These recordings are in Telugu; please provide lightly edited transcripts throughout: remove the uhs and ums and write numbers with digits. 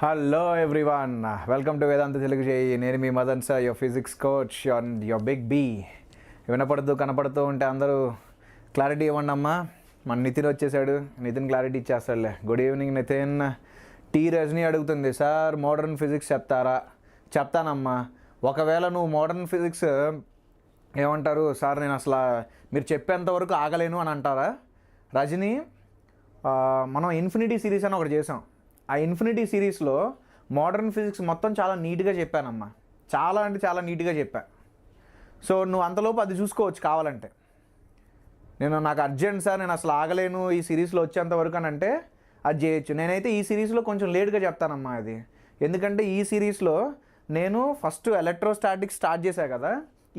Hello everyone, welcome to Vedantu Telugu చేయి. నేను మీ Madan sir, your physics coach on your big B. వినపడుతూ కనపడుతూ ఉంటే అందరూ క్లారిటీ ఇవ్వండి అమ్మా. మన నితిన్ వచ్చేసాడు, నితిన్ క్లారిటీ ఇచ్చేస్తాడులే. Good evening Nitin. T Rajani అడుగుతుంది, సార్ మోడర్న్ ఫిజిక్స్ చెప్తారా? చెప్తానమ్మా. ఒకవేళ నువ్వు మోడర్న్ ఫిజిక్స్ ఏమంటారు సార్, నేను అసలు మీరు చెప్పేంతవరకు ఆగలేను అని అంటారా? రజనీ, మనం ఇన్ఫినిటీ సిరీస్ అని ఒకటి చేసాం. ఆ ఇన్ఫినిటీ సిరీస్లో మోడర్న్ ఫిజిక్స్ మొత్తం చాలా నీట్గా చెప్పానమ్మా. చాలా అంటే చాలా నీట్గా చెప్పా. సో నువ్వు అంతలోపు అది చూసుకోవచ్చు కావాలంటే. నాకు అర్జెంట్ సార్, నేను అసలు ఆగలేను ఈ సిరీస్లో వచ్చేంత వరకు అని అంటే అది చేయొచ్చు. నేనైతే ఈ సిరీస్లో కొంచెం లేట్గా చెప్తానమ్మా అది. ఎందుకంటే ఈ సిరీస్లో నేను ఫస్ట్ ఎలక్ట్రోస్టాటిక్స్ స్టార్ట్ చేశా కదా,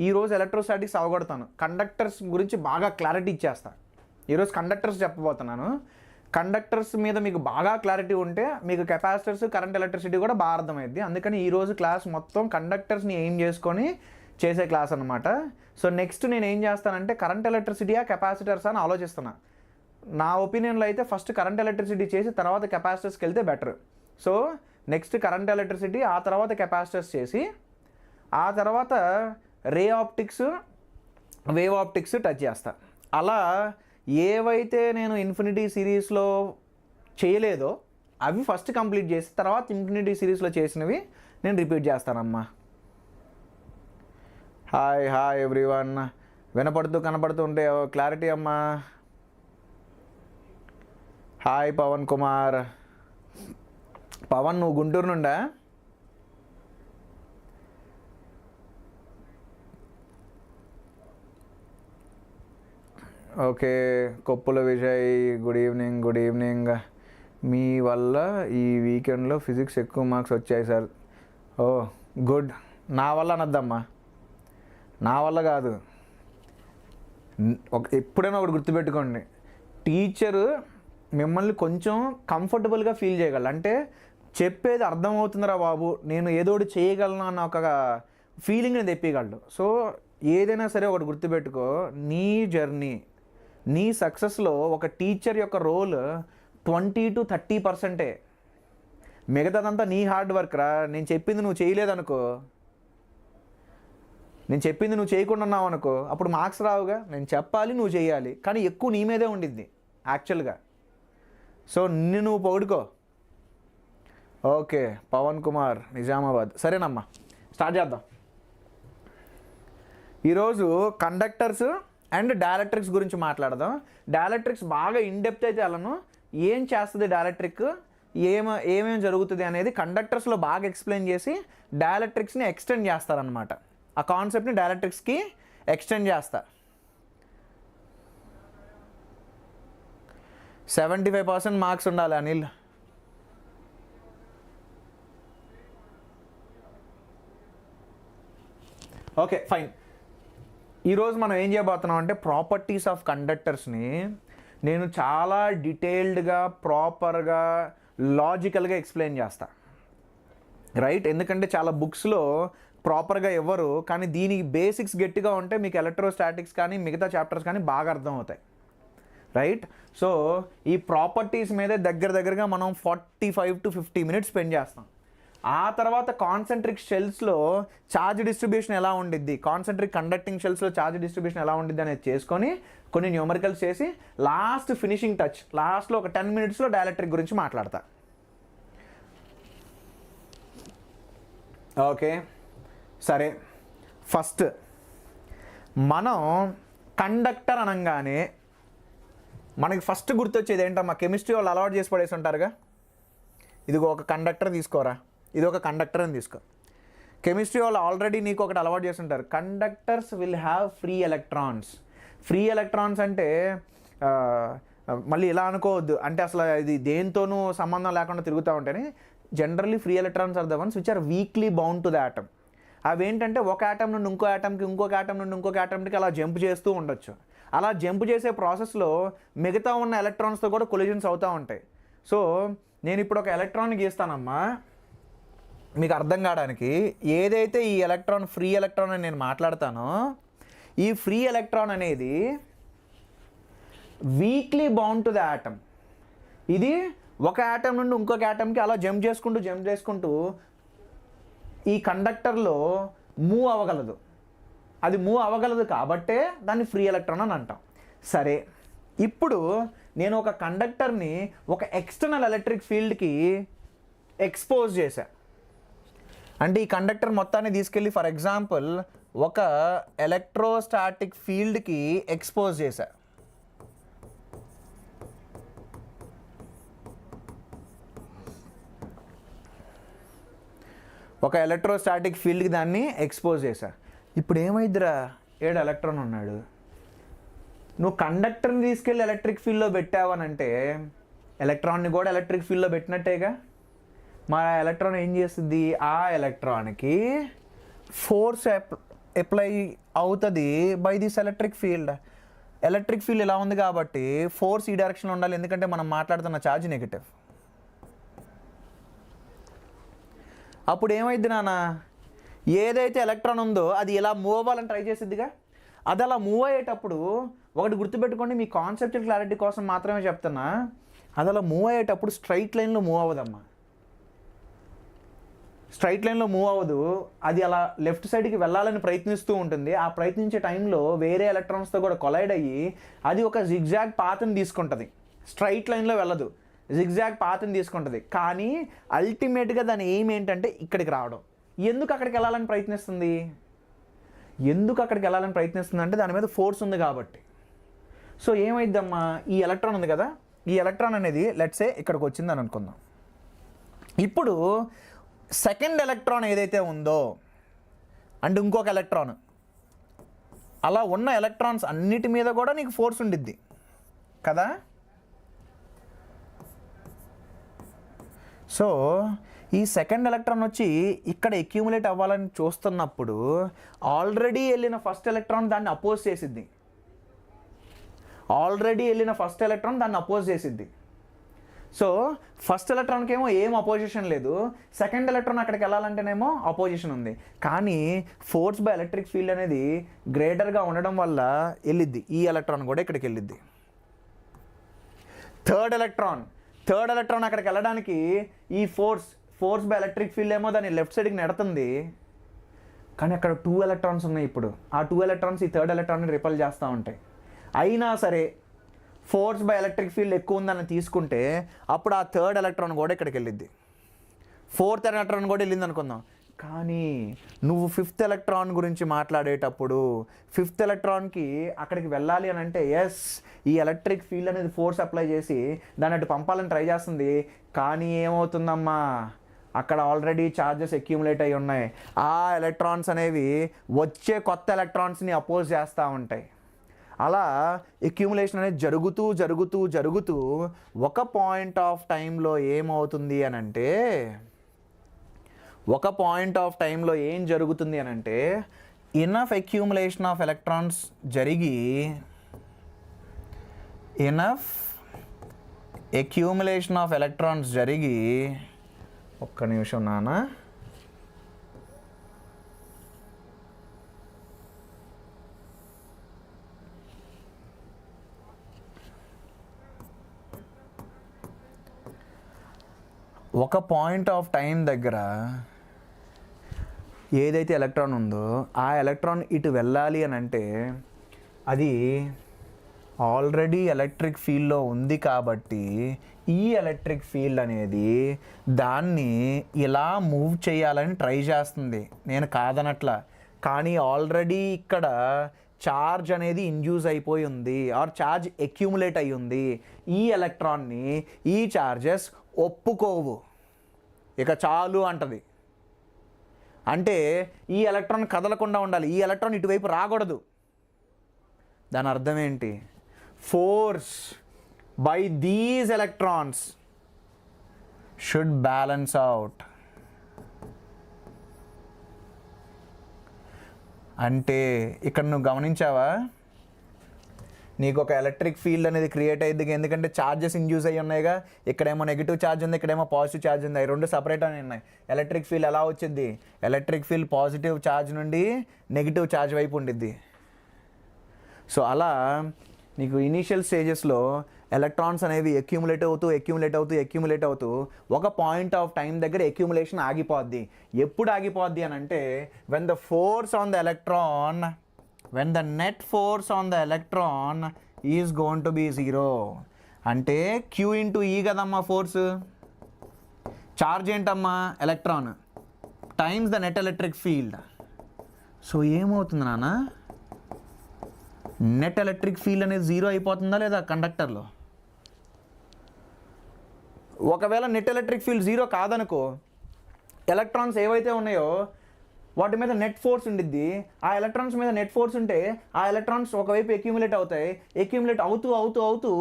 ఈరోజు ఎలక్ట్రోస్టాటిక్స్ అవగొడతాను. కండక్టర్స్ గురించి బాగా క్లారిటీ ఇచ్చేస్తాను. ఈరోజు కండక్టర్స్ చెప్పబోతున్నాను. కండక్టర్స్ మీద మీకు బాగా క్లారిటీ ఉంటే మీకు కెపాసిటర్స్, కరెంట్, ఎలక్ట్రిసిటీ కూడా బాగా అర్థమైంది. అందుకని ఈరోజు క్లాస్ మొత్తం కండక్టర్స్ని ఏం చేసుకొని చేసే క్లాస్ అనమాట. సో నెక్స్ట్ నేను ఏం చేస్తానంటే కరెంట్ ఎలక్ట్రిసిటీయా కెపాసిటర్స్ అని ఆలోచిస్తున్నా. నా ఒపీనియన్లో అయితే ఫస్ట్ కరెంట్ ఎలక్ట్రిసిటీ చేసి తర్వాత కెపాసిటర్స్కి వెళ్తే better. So next current electricity, ఆ తర్వాత కెపాసిటర్స్ చేసి ఆ తర్వాత ray optics, wave optics touch చేస్తా. అలా ఏవైతే నేను ఇన్ఫినిటీ సిరీస్లో చేయలేదో అవి ఫస్ట్ కంప్లీట్ చేసి తర్వాత ఇన్ఫినిటీ సిరీస్లో చేసినవి నేను రిపీట్ చేస్తానమ్మా. Hi everyone. వినపడుతూ కనపడుతూ ఉంటే క్లారిటీ అమ్మా. హాయ్ పవన్ కుమార్. పవన్, నువ్వు గుంటూరు నుండా? Okay. Koppula Vijay, good evening. మీ వల్ల ఈ వీకెండ్లో ఫిజిక్స్ ఎక్కువ మార్క్స్ వచ్చాయి సార్. ఓ గుడ్. నా వల్ల అనద్దమ్మా, నా వల్ల కాదు. ఎప్పుడైనా ఒకటి గుర్తుపెట్టుకోండి, టీచరు మిమ్మల్ని కొంచెం కంఫర్టబుల్గా ఫీల్ చేయగలరు. అంటే చెప్పేది అర్థమవుతుందిరా బాబు, నేను ఏదో ఒకటి చేయగలను అన్న ఒక ఫీలింగ్ని తెప్పగలడు. సో ఏదైనా సరే ఒకటి గుర్తుపెట్టుకో, నీ జర్నీ, నీ సక్సెస్లో ఒక టీచర్ యొక్క రోల్ 20 to 30%. మిగతాదంతా నీ హార్డ్ వర్క్ రా. నేను చెప్పింది నువ్వు చేయలేదనుకో, నేను చెప్పింది నువ్వు చేయకుండా ఉన్నావు అనుకో, అప్పుడు మార్క్స్ రావుగా. నేను చెప్పాలి, నువ్వు చేయాలి, కానీ ఎక్కువ నీ మీదే ఉండిద్ది యాక్చువల్గా. సో నిన్ను నువ్వు పొగుడుకో. ఓకే పవన్ కుమార్, నిజామాబాద్. సరేనమ్మా, స్టార్ట్ చేద్దాం. ఈరోజు కండక్టర్స్ అండ్ డైఎలక్ట్రిక్స్ గురించి మాట్లాడదాం. డైఎలక్ట్రిక్స్ బాగా ఇన్డెప్త్ అయితే వెళ్ళను. ఏం చేస్తుంది డైఎలక్ట్రిక్, ఏమేమి జరుగుతుంది అనేది కండక్టర్స్లో బాగా ఎక్స్ప్లెయిన్ చేసి డైఎలక్ట్రిక్స్ని ఎక్స్టెండ్ చేస్తారనమాట. ఆ కాన్సెప్ట్ని డైఎలక్ట్రిక్స్కి ఎక్స్టెండ్ చేస్తా. 75% మార్క్స్ ఉండాలి అనిల్. Okay fine. ఈరోజు మనం ఏం చేయబోతున్నాం అంటే ప్రాపర్టీస్ ఆఫ్ కండక్టర్స్ని నేను చాలా డీటెయిల్డ్గా, ప్రాపర్గా, లాజికల్గా ఎక్స్ప్లెయిన్ చేస్తా. రైట్? ఎందుకంటే చాలా బుక్స్లో ప్రాపర్గా ఇవ్వరు, కానీ దీనికి బేసిక్స్ గట్టిగా ఉంటే మీకు ఎలక్ట్రోస్టాటిక్స్ కానీ మిగతా చాప్టర్స్ కానీ బాగా అర్థం అవుతాయి. రైట్? సో ఈ ప్రాపర్టీస్ మీదే దగ్గరగా మనం 45 to 50 minutes స్పెండ్ చేస్తాం. ఆ తర్వాత కాన్సెంట్రిక్ షెల్స్లో ఛార్జ్ డిస్ట్రిబ్యూషన్ ఎలా ఉండిద్ది, కాన్సెంట్రిక్ కండక్టింగ్ షెల్స్లో ఛార్జ్ డిస్ట్రిబ్యూషన్ ఎలా ఉండిద్ది అనేది చేసుకొని కొన్ని న్యూమరికల్స్ చేసి లాస్ట్ ఫినిషింగ్ టచ్, లాస్ట్లో ఒక 10 minutes డైఎలక్ట్రిక్ గురించి మాట్లాడతా. ఓకే సరే. ఫస్ట్ మనం కండక్టర్ అనగానే మనకి ఫస్ట్ గుర్తొచ్చేది ఏంటమ్మా? కెమిస్ట్రీ వాళ్ళు అలవాటు చేసి పడేసి ఉంటారుగా, ఇదిగో ఒక కండక్టర్ తీసుకోరా, ఇది ఒక కండక్టర్ అని తీసుకో. కెమిస్ట్రీ వాళ్ళు ఆల్రెడీ నీకు ఒకటి అలవాటు చేస్తుంటారు, conductors will have free electrons. Free electrons అంటే మళ్ళీ ఇలా అనుకోవద్దు, అంటే అసలు ఇది దేంతోనూ సంబంధం లేకుండా తిరుగుతూ ఉంటాయని. Generally free electrons are the ones which are weakly bound to the atom. అవి ఏంటంటే ఒక ఆటమ్ నుండి ఇంకో ఆటమ్కి, ఇంకొక ఆటమ్ నుండి ఇంకొక ఆటమ్కి అలా జంప్ చేస్తూ ఉండొచ్చు. అలా జంప్ చేసే ప్రాసెస్లో మిగతా ఉన్న ఎలక్ట్రాన్స్తో కూడా కొలిజన్స్ అవుతూ ఉంటాయి. సో నేను ఇప్పుడు ఒక ఎలక్ట్రాన్ గీస్తానమ్మా మీకు అర్థం కావడానికి. ఏదైతే ఈ ఎలక్ట్రాన్ ఫ్రీ ఎలక్ట్రాన్ అని నేను మాట్లాడతానో, ఈ ఫ్రీ ఎలక్ట్రాన్ అనేది weekly bound to the atom. ఇది ఒక యాటమ్ నుండి ఇంకొక యాటమ్కి అలా జంప్ చేసుకుంటూ ఈ కండక్టర్లో మూవ్ అవ్వగలదు. అది మూవ్ అవ్వగలదు కాబట్టే దాన్ని ఫ్రీ ఎలక్ట్రాన్ అని అంటాం. సరే, ఇప్పుడు నేను ఒక కండక్టర్ని ఒక ఎక్స్టర్నల్ ఎలక్ట్రిక్ ఫీల్డ్కి ఎక్స్పోజ్ చేశా. అంటే ఈ కండక్టర్ మొత్తాన్ని తీసుకెళ్ళి ఫర్ ఎగ్జాంపుల్ ఒక ఎలక్ట్రోస్టాటిక్ ఫీల్డ్కి ఎక్స్పోజ్ చేశా. ఒక ఎలక్ట్రోస్టాటిక్ ఫీల్డ్కి దాన్ని ఎక్స్పోజ్ చేశా. ఇప్పుడు ఏమైద్దిరా, 7 ఎలక్ట్రాన్ ఉన్నాడు. నువ్వు కండక్టర్ని తీసుకెళ్ళి ఎలక్ట్రిక్ ఫీల్డ్లో పెట్టావనంటే ఎలక్ట్రాన్ని కూడా ఎలక్ట్రిక్ ఫీల్డ్లో పెట్టినట్టేగా. మరి ఆ ఎలక్ట్రాన్ ఏం చేస్తుంది, ఆ ఎలక్ట్రాన్కి ఫోర్స్ అప్లై అవుతుంది by this electric field. Electric field ఇలా ఉంది కాబట్టి ఫోర్స్ ఈ డైరెక్షన్లో ఉండాలి, ఎందుకంటే మనం మాట్లాడుతున్న ఛార్జ్ నెగిటివ్. అప్పుడు ఏమైంది నాన్న, ఏదైతే ఎలక్ట్రాన్ ఉందో అది ఇలా మూవ్ అవ్వాలని ట్రై చేసిద్దిగా. అది అలా మూవ్ అయ్యేటప్పుడు ఒకటి గుర్తుపెట్టుకోండి, మీ కాన్సెప్చువల్ క్లారిటీ కోసం మాత్రమే చెప్తున్నా, అది అలా మూవ్ అయ్యేటప్పుడు స్ట్రైట్ లైన్లో మూవ్ అవ్వదమ్మా. స్ట్రైట్ లైన్లో మూవ్ అవ్వదు, అది అలా లెఫ్ట్ సైడ్కి వెళ్ళాలని ప్రయత్నిస్తూ ఉంటుంది. ఆ ప్రయత్నించే టైంలో వేరే ఎలక్ట్రాన్స్తో కూడా కొలైడ్ అయ్యి అది ఒక జిగ్జాగ్ పాత్ని తీసుకుంటుంది. స్ట్రైట్ లైన్లో వెళ్ళదు, జిగ్జాగ్ పాత్ని తీసుకుంటుంది. కానీ అల్టిమేట్గా దాని ఎయిమ్ ఏంటంటే ఇక్కడికి రావడం. ఎందుకు అక్కడికి వెళ్ళాలని ప్రయత్నిస్తుంది, అంటే దాని మీద ఫోర్స్ ఉంది కాబట్టి. సో ఏమైద్దమ్మా, ఈ ఎలక్ట్రాన్ ఉంది కదా, ఈ ఎలక్ట్రాన్ అనేది లెట్స్ సే ఇక్కడికి వచ్చిందని అనుకుందాం. ఇప్పుడు సెకండ్ ఎలక్ట్రాన్ ఏదైతే ఉందో అండ్ ఇంకొక ఎలక్ట్రాన్, అలా ఉన్న ఎలక్ట్రాన్స్ అన్నిటి మీద కూడా నీకు ఫోర్స్ ఉండిద్ది కదా. సో ఈ సెకండ్ ఎలక్ట్రాన్ వచ్చి ఇక్కడ అక్యూములేట్ అవ్వాలని చూస్తున్నప్పుడు ఆల్రెడీ వెళ్ళిన ఫస్ట్ ఎలక్ట్రాన్ దాన్ని అపోజ్ చేసిద్ది. సో ఫస్ట్ ఎలక్ట్రాన్కి ఏమో ఏం అపోజిషన్ లేదు, సెకండ్ ఎలక్ట్రాన్ అక్కడికి వెళ్ళాలంటేనేమో అపోజిషన్ ఉంది. కానీ ఫోర్స్ బై ఎలక్ట్రిక్ ఫీల్డ్ అనేది గ్రేటర్గా ఉండడం వల్ల వెళ్ళిద్ది, ఈ ఎలక్ట్రాన్ కూడా ఇక్కడికి వెళ్ళిద్ది. థర్డ్ ఎలక్ట్రాన్ అక్కడికి వెళ్ళడానికి ఈ ఫోర్స్ బై ఎలక్ట్రిక్ ఫీల్డ్ ఏమో దాన్ని లెఫ్ట్ సైడ్కి నెడుతుంది. కానీ అక్కడ 2 ఎలక్ట్రాన్స్ ఉన్నాయి. ఇప్పుడు ఆ 2 ఎలక్ట్రాన్స్ ఈ థర్డ్ ఎలక్ట్రాన్ని రిపల్ చేస్తూ ఉంటాయి. అయినా సరే ఫోర్స్ బై ఎలక్ట్రిక్ ఫీల్డ్ ఎక్కువ ఉందని తీసుకుంటే అప్పుడు ఆ థర్డ్ ఎలక్ట్రాన్ కూడా ఇక్కడికి వెళ్ళిద్ది, ఫోర్త్ ఎలక్ట్రాన్ కూడా వెళ్ళింది అనుకుందాం. కానీ నువ్వు 5th ఎలక్ట్రాన్ గురించి మాట్లాడేటప్పుడు 5th ఎలక్ట్రాన్కి అక్కడికి వెళ్ళాలి అని అంటే ఎస్, ఈ ఎలక్ట్రిక్ ఫీల్డ్ అనేది ఫోర్స్ అప్లై చేసి దాన్ని అటు పంపాలని ట్రై చేస్తుంది. కానీ ఏమవుతుందమ్మా, అక్కడ ఆల్రెడీ ఛార్జెస్ అక్యూములేట్ అయి ఉన్నాయి. ఆ ఎలక్ట్రాన్స్ అనేవి వచ్చే కొత్త ఎలక్ట్రాన్స్ని అపోజ్ చేస్తూ ఉంటాయి. అలా అక్యూములేషన్ అనేది జరుగుతూ ఒక పాయింట్ ఆఫ్ టైంలో ఏమవుతుంది అని అంటే, ఇనఫ్ అక్యూములేషన్ ఆఫ్ ఎలక్ట్రాన్స్ జరిగి ఒక్క నిమిషం నాన్న, ఒక పాయింట్ ఆఫ్ టైం దగ్గర ఏదైతే ఎలక్ట్రాన్ ఉందో ఆ ఎలక్ట్రాన్ ఇటు వెళ్ళాలి అని అంటే అది ఆల్రెడీ ఎలక్ట్రిక్ ఫీల్డ్లో ఉంది కాబట్టి ఈ ఎలక్ట్రిక్ ఫీల్డ్ అనేది దాన్ని ఇలా మూవ్ చేయాలని ట్రై చేస్తుంది. నేను కాదనట్ల, కానీ ఆల్రెడీ ఇక్కడ ఛార్జ్ అనేది ఇండ్యూస్ అయిపోయి ఉంది ఆర్ ఛార్జ్ అక్యూములేట్ అయి ఉంది. ఈ ఎలక్ట్రాన్ని ఈ ఛార్జెస్ ఒప్పుకోవు, ఇక చాలు అంటది. అంటే ఈ ఎలక్ట్రాన్ కదలకుండా ఉండాలి, ఈ ఎలక్ట్రాన్ ఇటువైపు రాకూడదు. దాని అర్థం ఏంటి, force by these electrons should balance out. అంటే ఇక్కడ నువ్వు గమనించావా, నీకు ఒక ఎలక్ట్రిక్ ఫీల్డ్ అనేది క్రియేట్ అయ్యింది, ఎందుకంటే ఛార్జెస్ ఇండ్యూస్ అయ్యి ఉన్నాయిగా. ఇక్కడేమో నెగిటివ్ ఛార్జ్ ఉంది, ఇక్కడేమో పాజిటివ్ ఛార్జ్ ఉంది, అవి రెండు సపరేట్ అని ఉన్నాయి. ఎలక్ట్రిక్ ఫీల్డ్ ఎలా వచ్చింది, ఎలక్ట్రిక్ ఫీల్డ్ పాజిటివ్ ఛార్జ్ నుండి నెగిటివ్ ఛార్జ్ వైపు ఉండిద్ది. సో అలా నీకు ఇనీషియల్ స్టేజెస్లో ఎలక్ట్రాన్స్ అనేవి అక్యూములేట్ అవుతూ ఒక పాయింట్ ఆఫ్ టైం దగ్గర అక్యూములేషన్ ఆగిపోద్ది. ఎప్పుడు ఆగిపోద్ది అని అంటే when the net force on the electron is going to be 0. అంటే Q ఇంటూ ఈ కదమ్మా ఫోర్స్, చార్జ్ ఏంటమ్మా electron, times the net electric field. So ఏమవుతుంది నాన్న, నెట్ ఎలక్ట్రిక్ ఫీల్డ్ అనేది 0 అయిపోతుందా లేదా కండక్టర్లో? ఒకవేళ నెట్ ఎలక్ట్రిక్ ఫీల్డ్ 0 కాదనుకో, ఎలక్ట్రాన్స్ ఏవైతే ఉన్నాయో వాటి మీద నెట్ ఫోర్స్ ఉండిద్ది. ఆ ఎలక్ట్రాన్స్ మీద నెట్ ఫోర్స్ ఉంటే ఆ ఎలక్ట్రాన్స్ ఒకవైపు అక్యూములేట్ అవుతాయి. అక్యూములేట్ అవుతూ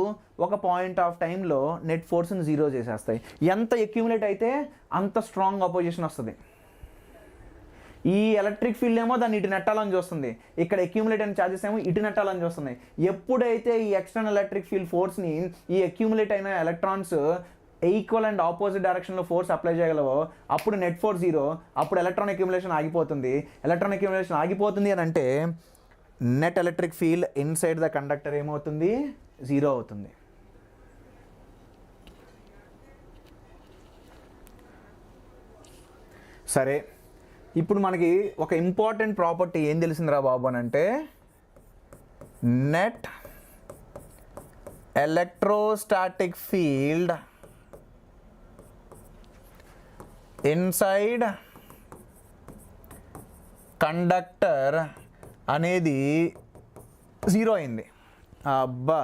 ఒక పాయింట్ ఆఫ్ టైంలో నెట్ ఫోర్స్ని 0 చేసేస్తాయి. ఎంత అక్యూములేట్ అయితే అంత స్ట్రాంగ్ అపోజిషన్ వస్తుంది. ఈ ఎలక్ట్రిక్ ఫీల్డ్ ఏమో దాన్ని ఇటు నెట్టాలని చూస్తుంది, ఇక్కడ అక్యూములేట్ అయిన ఛార్జెస్ ఏమో ఇటు నెట్టాలని చూస్తుంది. ఎప్పుడైతే ఈ ఎక్స్టర్నల్ ఎలక్ట్రిక్ ఫీల్డ్ ఫోర్స్ని ఈ అక్యూములేట్ అయిన ఎలక్ట్రాన్స్ ఈక్వల్ అండ్ ఆపోజిట్ డైరెక్షన్లో ఫోర్స్ అప్లై చేయగలవో అప్పుడు నెట్ ఫోర్స్ 0, అప్పుడు ఎలక్ట్రాన్ అక్యూములేషన్ ఆగిపోతుంది. ఎలక్ట్రాన్ అక్యూములేషన్ ఆగిపోతుంది అని అంటే net electric field inside the conductor ఏమవుతుంది, 0 అవుతుంది. సరే, ఇప్పుడు మనకి ఒక ఇంపార్టెంట్ ప్రాపర్టీ ఏం తెలిసిందిరా బాబు అని అంటే net electrostatic field inside conductor అనేది 0 అయింది. అబ్బా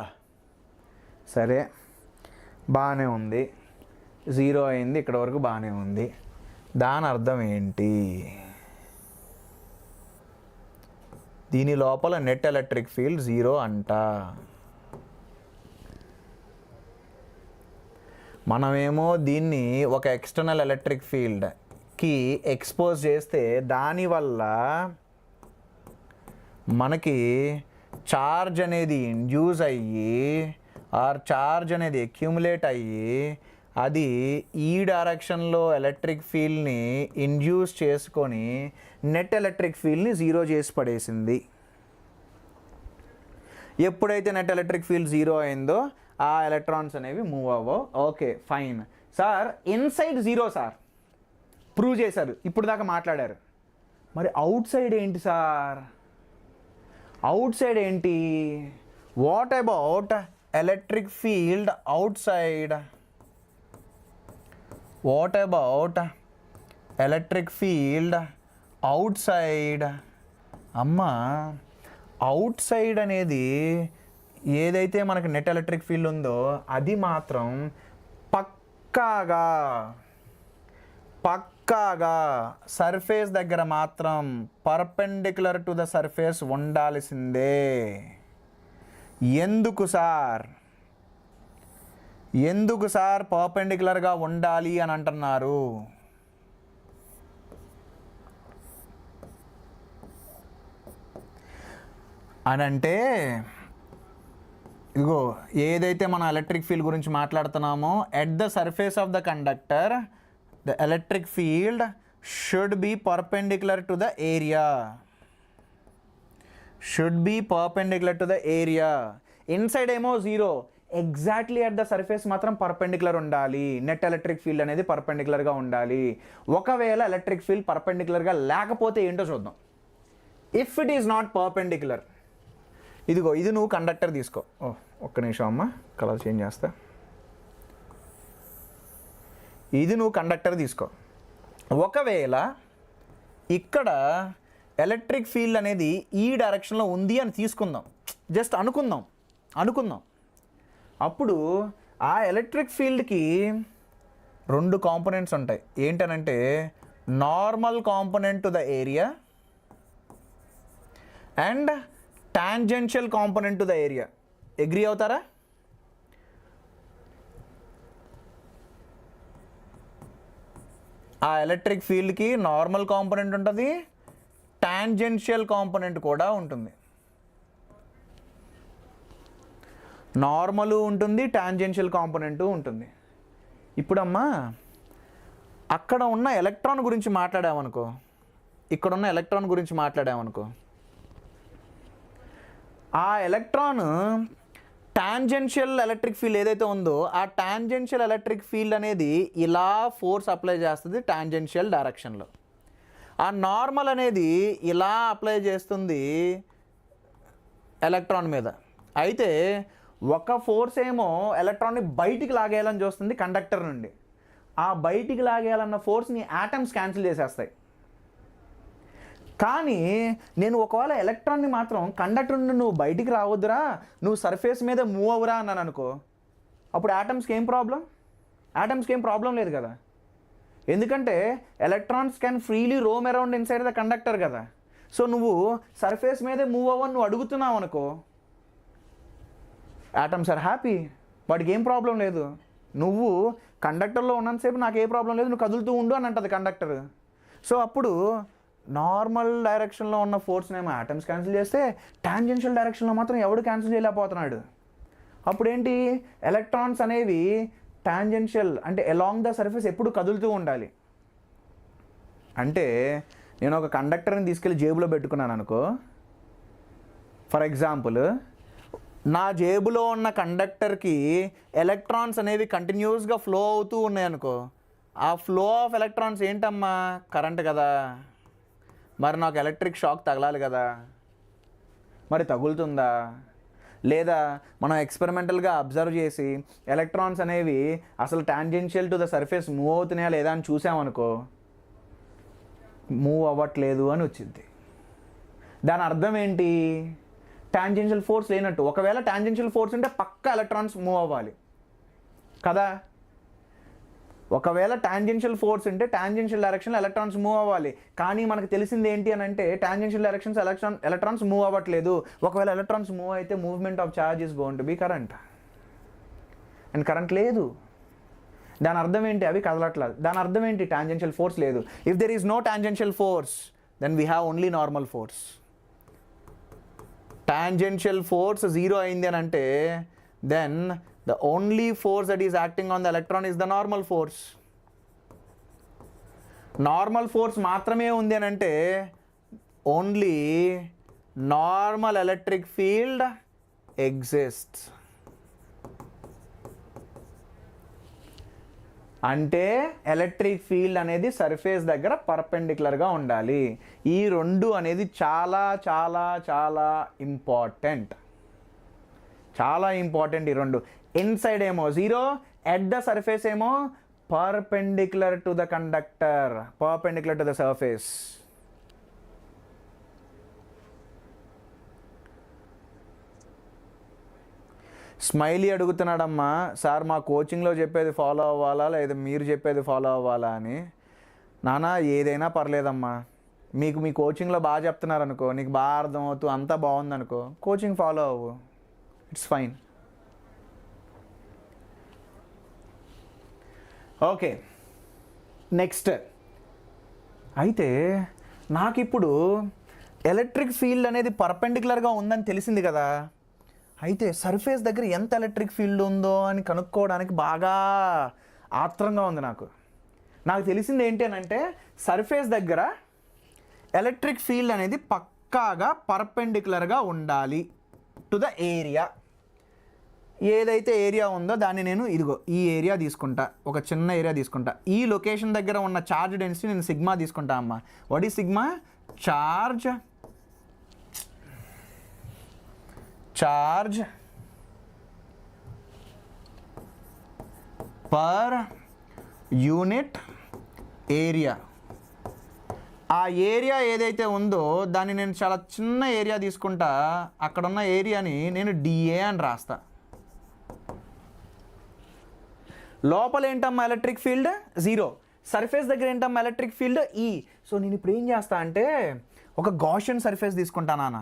సరే, బాగానే ఉంది, 0 అయింది, ఇక్కడ వరకు బాగానే ఉంది. దాని అర్థం ఏంటి? దీని లోపల నెట్ ఎలక్ట్రిక్ ఫీల్డ్ 0 అంట. మనమేమో దీన్ని ఒక ఎక్స్టర్నల్ ఎలక్ట్రిక్ ఫీల్డ్కి ఎక్స్పోజ్ చేస్తే దానివల్ల మనకి ఛార్జ్ అనేది ఇండ్యూస్ అయ్యి ఛార్జ్ అనేది అక్యూములేట్ అయ్యి అది ఈ డైరెక్షన్లో ఎలక్ట్రిక్ ఫీల్డ్ని ఇండ్యూస్ చేసుకొని నెట్ ఎలక్ట్రిక్ ఫీల్డ్ని 0 చేసి పడేసింది. ఎప్పుడైతే నెట్ ఎలక్ట్రిక్ ఫీల్డ్ 0 అయిందో ఆ ఎలక్ట్రాన్స్ అనేవి మూవ్ అవ్వవు. Okay fine sir, inside 0 sir prove చేశారు, ఇప్పుడు దాకా మాట్లాడారు. మరి అవుట్ సైడ్ ఏంటి సార్? అవుట్ సైడ్ ఏంటి? What about electric field out side? What about electric field out side? అమ్మా, అవుట్ సైడ్ అనేది ఏదైతే మనకి నెట్ ఎలక్ట్రిక్ ఫీల్డ్ ఉందో అది మాత్రం పక్కాగా సర్ఫేస్ దగ్గర మాత్రం పర్పెండిక్యులర్ టు ద సర్ఫేస్ ఉండాల్సిందే. ఎందుకు సార్ పర్పెండిక్యులర్గా ఉండాలి అని అంటున్నారు? అని అంటే ఇదిగో ఏదైతే మనం ఎలక్ట్రిక్ ఫీల్డ్ గురించి మాట్లాడుతున్నామో at the surface of the conductor the electric field should be perpendicular to the area. Inside ఏమో 0, ఎగ్జాక్ట్లీ అట్ ద సర్ఫేస్ మాత్రం పర్పెండిక్యులర్ ఉండాలి. నెట్ ఎలక్ట్రిక్ ఫీల్డ్ అనేది పర్పెండిక్యులర్గా ఉండాలి. ఒకవేళ ఎలక్ట్రిక్ ఫీల్డ్ పర్పెండిక్యులర్గా లేకపోతే ఏంటో చూద్దాం. If it is not perpendicular, ఇదిగో ఇది నువ్వు కండక్టర్ తీసుకో. ఒక్క నిమిషం అమ్మ, కలర్ చేంజ్ చేస్తా. ఇది నువ్వు కండక్టర్ తీసుకో. ఒకవేళ ఇక్కడ ఎలక్ట్రిక్ ఫీల్డ్ అనేది ఈ డైరెక్షన్లో ఉంది అని తీసుకుందాం, జస్ట్ అనుకుందాం. అప్పుడు ఆ ఎలక్ట్రిక్ ఫీల్డ్కి 2 కాంపోనెంట్స్ ఉంటాయి. ఏంటనంటే normal component to the area and tangential component to the area. Agree అవుతారా? ఆ ఎలక్ట్రిక్ ఫీల్డ్కి నార్మల్ కాంపోనెంట్ ఉంటుంది, టాంజెన్షియల్ కాంపోనెంట్ కూడా ఉంటుంది. నార్మల్ ఉంటుంది, టాంజెన్షియల్ కాంపోనెంట్ ఉంటుంది. ఇప్పుడమ్మా అక్కడ ఉన్న ఎలక్ట్రాన్ గురించి మాట్లాడామనుకో, ఇక్కడున్న ఎలక్ట్రాన్ గురించి మాట్లాడామనుకో, ఆ ఎలక్ట్రాన్ టాంజెన్షియల్ ఎలక్ట్రిక్ ఫీల్డ్ ఏదైతే ఉందో ఆ టాంజెన్షియల్ ఎలక్ట్రిక్ ఫీల్డ్ అనేది ఇలా ఫోర్స్ అప్లై చేస్తుంది టాంజెన్షియల్ డైరెక్షన్లో. ఆ నార్మల్ అనేది ఇలా అప్లై చేస్తుంది ఎలక్ట్రాన్ మీద. అయితే ఒక ఫోర్స్ ఏమో ఎలక్ట్రాన్ని బయటికి లాగేయాలని చూస్తుంది కండక్టర్ నుండి. ఆ బయటికి లాగేయాలన్న ఫోర్స్ని యాటమ్స్ క్యాన్సిల్ చేసేస్తాయి. కానీ నేను ఒకవేళ ఎలక్ట్రాన్ని మాత్రం కండక్టర్ నుండి నువ్వు బయటికి రావద్దురా, నువ్వు సర్ఫేస్ మీద మూవ్ అవ్వరా అన్నాను అనుకో, అప్పుడు యాటమ్స్కి ఏం ప్రాబ్లం? యాటమ్స్కి ఏం ప్రాబ్లం లేదు కదా, ఎందుకంటే electrons can freely Rome around inside the conductor కదా. సో నువ్వు సర్ఫేస్ మీదే మూవ్ అవ్వని నువ్వు అడుగుతున్నావు అనుకో, యాటమ్స్ ఆర్ హ్యాపీ, వాడికి ఏం ప్రాబ్లం లేదు. నువ్వు కండక్టర్లో ఉన్నంతసేపు నాకు ఏ ప్రాబ్లం లేదు, నువ్వు కదులుతూ ఉండు అని అంటుంది కండక్టర్. సో అప్పుడు నార్మల్ డైరెక్షన్లో ఉన్న ఫోర్స్నేమో యాటమ్స్ క్యాన్సిల్ చేస్తే టాంజెన్షియల్ డైరెక్షన్లో మాత్రం ఎవడు క్యాన్సిల్ చేయలేకపోతున్నాడు. అప్పుడేంటి, ఎలక్ట్రాన్స్ అనేవి టాంజెన్షియల్ అంటే అలాంగ్ ద సర్ఫేస్ ఎప్పుడు కదులుతూ ఉండాలి. అంటే నేను ఒక కండక్టర్ని తీసుకెళ్ళి జేబులో పెట్టుకున్నాను అనుకో, ఫర్ ఎగ్జాంపుల్ నా జేబులో ఉన్న కండక్టర్కి ఎలక్ట్రాన్స్ అనేవి కంటిన్యూస్గా ఫ్లో అవుతూ ఉన్నాయనుకో, ఆ ఫ్లో ఆఫ్ ఎలక్ట్రాన్స్ ఏంటమ్మా, కరెంట్ కదా. మరి నాకు ఎలక్ట్రిక్ షాక్ తగలాలి కదా, మరి తగులుతుందా? లేదా మనం ఎక్స్పెరిమెంటల్గా అబ్జర్వ్ చేసి ఎలక్ట్రాన్స్ అనేవి అసలు tangential to the surface move అవుతున్నాయా లేదా అని చూసామనుకో, మూవ్ అవ్వట్లేదు అని వచ్చింది. దాని అర్థం ఏంటి? టాంజెన్షియల్ ఫోర్స్ లేనట్టు. ఒకవేళ టాంజెన్షియల్ ఫోర్స్ ఉంటే పక్కా ఎలక్ట్రాన్స్ మూవ్ అవ్వాలి కదా. ఒకవేళ టాంజెన్షియల్ ఫోర్స్ ఉంటే టాంజెన్షియల్ డైరెక్షన్లో ఎలక్ట్రాన్స్ మూవ్ అవ్వాలి. కానీ మనకు తెలిసింది ఏంటి అని అంటే టాంజెన్షియల్ డైరెక్షన్స్ ఎలక్ట్రాన్స్ మూవ్ అవ్వట్లేదు. ఒకవేళ ఎలక్ట్రాన్స్ మూవ్ అయితే movement of charge is going to be current, and current లేదు. దాని అర్థం ఏంటి? అవి కదలట్లేదు. దాని అర్థం ఏంటి? టాంజెన్షియల్ ఫోర్స్ లేదు. If there is no tangential force then we have only normal force. Tangential force zero అయింది అని అంటే then the only force that is acting on the electron is the normal force. Normal force మాత్రమే ఉంది అని అంటే only normal electric field exists. అంటే ఎలక్ట్రిక్ ఫీల్డ్ అనేది సర్ఫేస్ దగ్గర పర్పెండిక్యులర్గా ఉండాలి. ఈ రెండు అనేది చాలా చాలా చాలా ఇంపార్టెంట్, చాలా ఇంపార్టెంట్ ఈ రెండు. ఇన్సైడ్ ఏమో జీరో, ఎట్ ద సర్ఫేస్ ఏమో perpendicular to the conductor, perpendicular to the surface. Smiley అడుగుతున్నాడమ్మా, సార్ మా కోచింగ్లో చెప్పేది ఫాలో అవ్వాలా లేదా మీరు చెప్పేది ఫాలో అవ్వాలా అని. నానా ఏదైనా పర్లేదమ్మా, మీకు మీ కోచింగ్లో బాగా చెప్తున్నారు అనుకో, నీకు బాగా అర్థమవుతూ అంతా బాగుందనుకో, కోచింగ్ ఫాలో అవ్వు, ఇట్స్ ఫైన్. Okay, next. అయితే నాకు ఇప్పుడు ఎలక్ట్రిక్ ఫీల్డ్ అనేది పర్పెండిక్యులర్గా ఉందని తెలిసింది కదా. అయితే సర్ఫేస్ దగ్గర ఎంత ఎలక్ట్రిక్ ఫీల్డ్ ఉందో అని కనుక్కోవడానికి బాగా ఆత్రంగా ఉంది నాకు. నాకు తెలిసింది ఏంటి అని అంటే సర్ఫేస్ దగ్గర ఎలక్ట్రిక్ ఫీల్డ్ అనేది పక్కాగా పర్పెండిక్యులర్గా ఉండాలి టు ద ఏరియా. ఏదైతే ఏరియా ఉందో దాన్ని నేను ఇదిగో ఈ ఏరియా తీసుకుంటా, ఒక చిన్న ఏరియా తీసుకుంటా. ఈ లొకేషన్ దగ్గర ఉన్న ఛార్జ్ డెన్సిటీ నేను సిగ్మా తీసుకుంటా అమ్మా. What is sigma? Charge per unit area. ఆ ఏరియా ఏదైతే ఉందో దాన్ని నేను చాలా చిన్న ఏరియా తీసుకుంటా, అక్కడున్న ఏరియాని నేను డిఏ అని రాస్తా. లోపల ఏంటమ్మా ఎలక్ట్రిక్ ఫీల్డ్? జీరో. సర్ఫేస్ దగ్గర ఏంటమ్మా ఎలక్ట్రిక్ ఫీల్డ్? ఈ. సో నేను ఇప్పుడు ఏం చేస్తా అంటే ఒక గాషియన్ సర్ఫేస్ తీసుకుంటా నాన్న.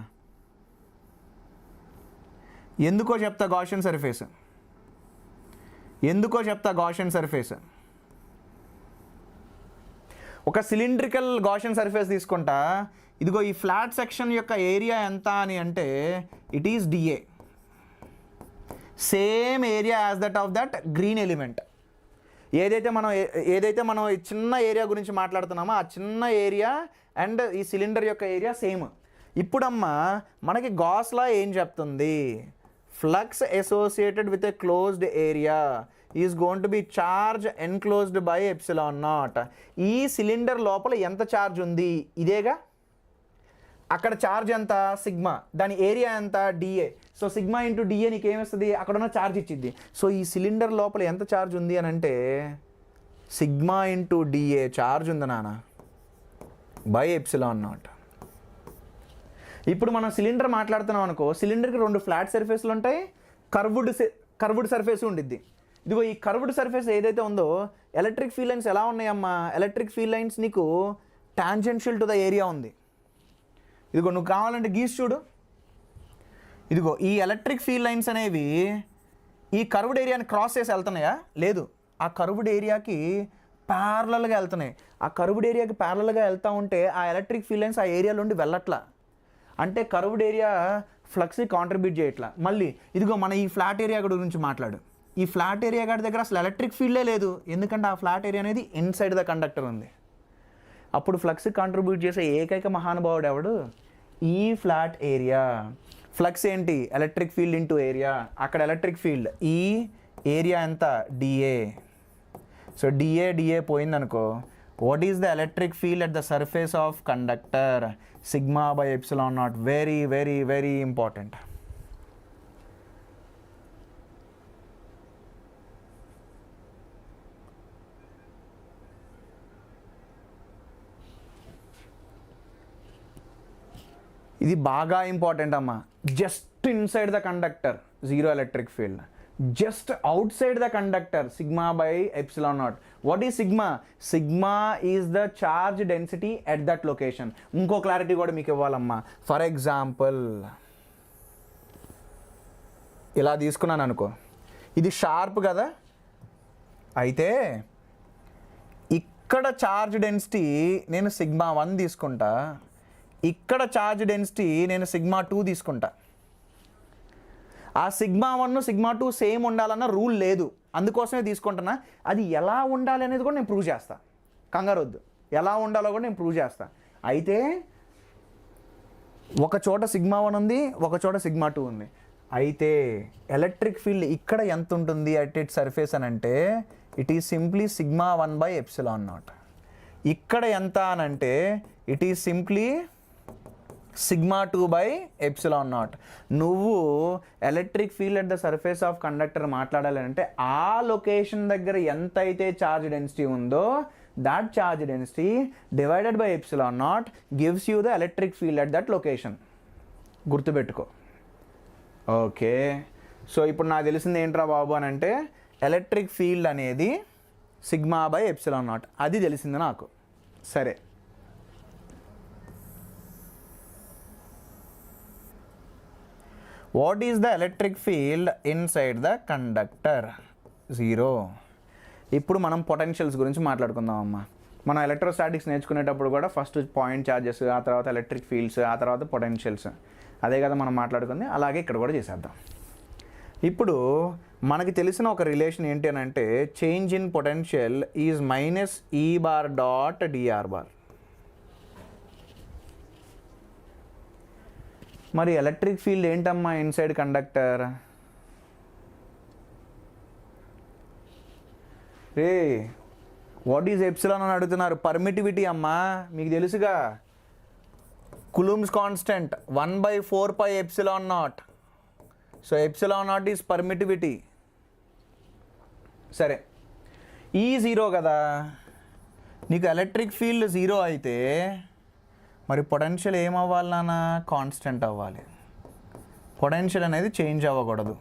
ఎందుకో చెప్తా గాషియన్ సర్ఫేస్, ఎందుకో చెప్తా గాషియన్ సర్ఫేస్. ఒక సిలిండ్రికల్ గాషియన్ సర్ఫేస్ తీసుకుంటా. ఇదిగో ఈ ఫ్లాట్ సెక్షన్ యొక్క ఏరియా ఎంత అని అంటే it is dA, same area as that of that green element. ఏదైతే మనం ఈ చిన్న ఏరియా గురించి మాట్లాడుతున్నామో ఆ చిన్న ఏరియా అండ్ ఈ సిలిండర్ యొక్క ఏరియా సేమ్. ఇప్పుడమ్మా మనకి గాస్ లా ఏం చెప్తుంది? Flux associated with a closed area is going to be charge enclosed by epsilon naught. ఈ సిలిండర్ లోపల ఎంత ఛార్జ్ ఉంది ఇదేగా, అక్కడ ఛార్జ్ ఎంత సిగ్మా, దాని ఏరియా ఎంత dA. So sigma into dA నీకు ఏమిస్తుంది, అక్కడ ఉన్న ఛార్జ్ ఇచ్చింది. సో ఈ సిలిండర్ లోపల ఎంత ఛార్జ్ ఉంది అని అంటే సిగ్మా ఇంటూ డిఏ ఛార్జ్ ఉంది నాన్న బై ఎప్సిలాన్ నాట్. ఇప్పుడు మనం సిలిండర్ మాట్లాడుతున్నాం అనుకో, సిలిండర్కి 2 ఫ్లాట్ సర్ఫేస్లు ఉంటాయి, కర్వ్డ్ సర్ఫేస్ ఉండిద్ది. ఇదిగో ఈ కర్వ్డ్ సర్ఫేస్ ఏదైతే ఉందో ఎలక్ట్రిక్ ఫీల్డ్ లైన్స్ ఎలా ఉన్నాయమ్మా, ఎలక్ట్రిక్ ఫీల్డ్ లైన్స్ నీకు టాంజెన్షియల్ టు ద ఏరియా ఉంది. ఇదిగో నువ్వు కావాలంటే గీసి చూడు. ఇదిగో ఈ ఎలక్ట్రిక్ ఫీల్డ్ లైన్స్ అనేవి ఈ కర్వ్డ్ ఏరియాని క్రాస్ చేసి వెళ్తున్నాయా, లేదు, ఆ కర్వ్డ్ ఏరియాకి ప్యారలల్గా వెళ్తున్నాయి. ఆ కర్వ్డ్ ఏరియాకి ప్యారలల్గా వెళ్తూ ఉంటే ఆ ఎలక్ట్రిక్ ఫీల్డ్ లైన్స్ ఆ ఏరియా నుండి వెళ్ళట్లా, అంటే కర్వ్డ్ ఏరియా ఫ్లక్స్కి కాంట్రిబ్యూట్ చేయట్లా. మళ్ళీ ఇదిగో మన ఈ ఫ్లాట్ ఏరియా గురించి మాట్లాడు. ఈ ఫ్లాట్ ఏరియా గారి దగ్గర అసలు ఎలక్ట్రిక్ ఫీల్డే లేదు, ఎందుకంటే ఆ ఫ్లాట్ ఏరియా అనేది ఇన్సైడ్ ద కండక్టర్ ఉంది. అప్పుడు ఫ్లక్స్కి కాంట్రిబ్యూట్ చేసే ఏకైక మహానుభావుడు ఎవడు, ఈ ఫ్లాట్ ఏరియా. ఫ్లక్స్ ఏంటి, ఎలక్ట్రిక్ ఫీల్డ్ ఇంటూ ఏరియా. అక్కడ ఎలక్ట్రిక్ ఫీల్డ్ ఈ ఏరియా ఎంత డిఏ. సో డిఏ పోయిందనుకో, what is the electric field at the surface of conductor, sigma by epsilon naught. Very very very important. ఇది బాగా ఇంపార్టెంట్ అమ్మా. Just inside the conductor zero electric field, just outside the conductor sigma by epsilon not. What is sigma, sigma is the charge density at that location. ఇంకో క్లారిటీ కూడా మీకు ఇవ్వాలమ్మా. ఫర్ ఎగ్జాంపుల్ ఇలా తీసుకున్నాను అనుకో, ఇది షార్ప్ కదా, అయితే ఇక్కడ చార్జ్ డెన్సిటీ నేను సిగ్మా 1 తీసుకుంటా, ఇక్కడ ఛార్జ్ డెన్సిటీ నేను సిగ్మా 2 తీసుకుంటా. ఆ సిగ్మా 1 సిగ్మా 2 సేమ్ ఉండాలన్న రూల్ లేదు, అందుకోసమే తీసుకుంటున్నా. అది ఎలా ఉండాలి అనేది కూడా నేను ప్రూవ్ చేస్తా, కంగారు వద్దు. ఎలా ఉండాలో కూడా నేను ప్రూవ్ చేస్తా. అయితే ఒక చోట సిగ్మా 1 ఉంది, ఒక చోట సిగ్మా 2 ఉంది. అయితే ఎలక్ట్రిక్ ఫీల్డ్ ఇక్కడ ఎంత ఉంటుంది అట్ ఇట్ సర్ఫేస్ అని అంటే it is simply sigma 1 by epsilon naught. ఇక్కడ ఎంత అని అంటే it is simply sigma 2 by epsilon naught. నువ్వు electric field at the surface of conductor మాట్లాడాలి అంటే ఆ లొకేషన్ దగ్గర ఎంత అయితే ఛార్జ్ డెన్సిటీ ఉందో that charge density divided by epsilon naught gives you the electric field at that location. గుర్తుపెట్టుకో. ఓకే, సో ఇప్పుడు నాకు తెలిసింది ఏంట్రా బాబు అని అంటే ఎలక్ట్రిక్ ఫీల్డ్ అనేది సిగ్మా బై ఎప్సిలాన్ నాట్, అది తెలిసింది నాకు. సరే, what is the electric field inside the conductor? 0. ఇప్పుడు మనం పొటెన్షియల్స్ గురించి మాట్లాడుకుందాం అమ్మా. మనం ఎలక్ట్రోస్టాటిక్స్ నేర్చుకునేటప్పుడు కూడా ఫస్ట్ పాయింట్ ఛార్జెస్, ఆ తర్వాత ఎలక్ట్రిక్ ఫీల్డ్స్, ఆ తర్వాత పొటెన్షియల్స్, అదే కదా మనం మాట్లాడుకుంది. అలాగే ఇక్కడ కూడా చేసేద్దాం. ఇప్పుడు మనకి తెలిసిన ఒక రిలేషన్ ఏంటి అని అంటే change in potential is minus ఈ బార్ డాట్ డిఆర్ బార్. మరి ఎలక్ట్రిక్ ఫీల్డ్ ఏంటమ్మా inside conductor? Ray, what is epsilon అని అడుగుతున్నారు. పర్మిటివిటీ అమ్మా, మీకు తెలుసుగా, coulombs constant 1/4 epsilon naught. So epsilon naught is permittivity. సరే, ఈ 0 కదా, నీకు ఎలక్ట్రిక్ ఫీల్డ్ 0 అయితే మరి పొటెన్షియల్ ఏమవ్వాలి నాన్న? కాన్స్టెంట్ అవ్వాలి. పొటెన్షియల్ అనేది చేంజ్ అవ్వకూడదు.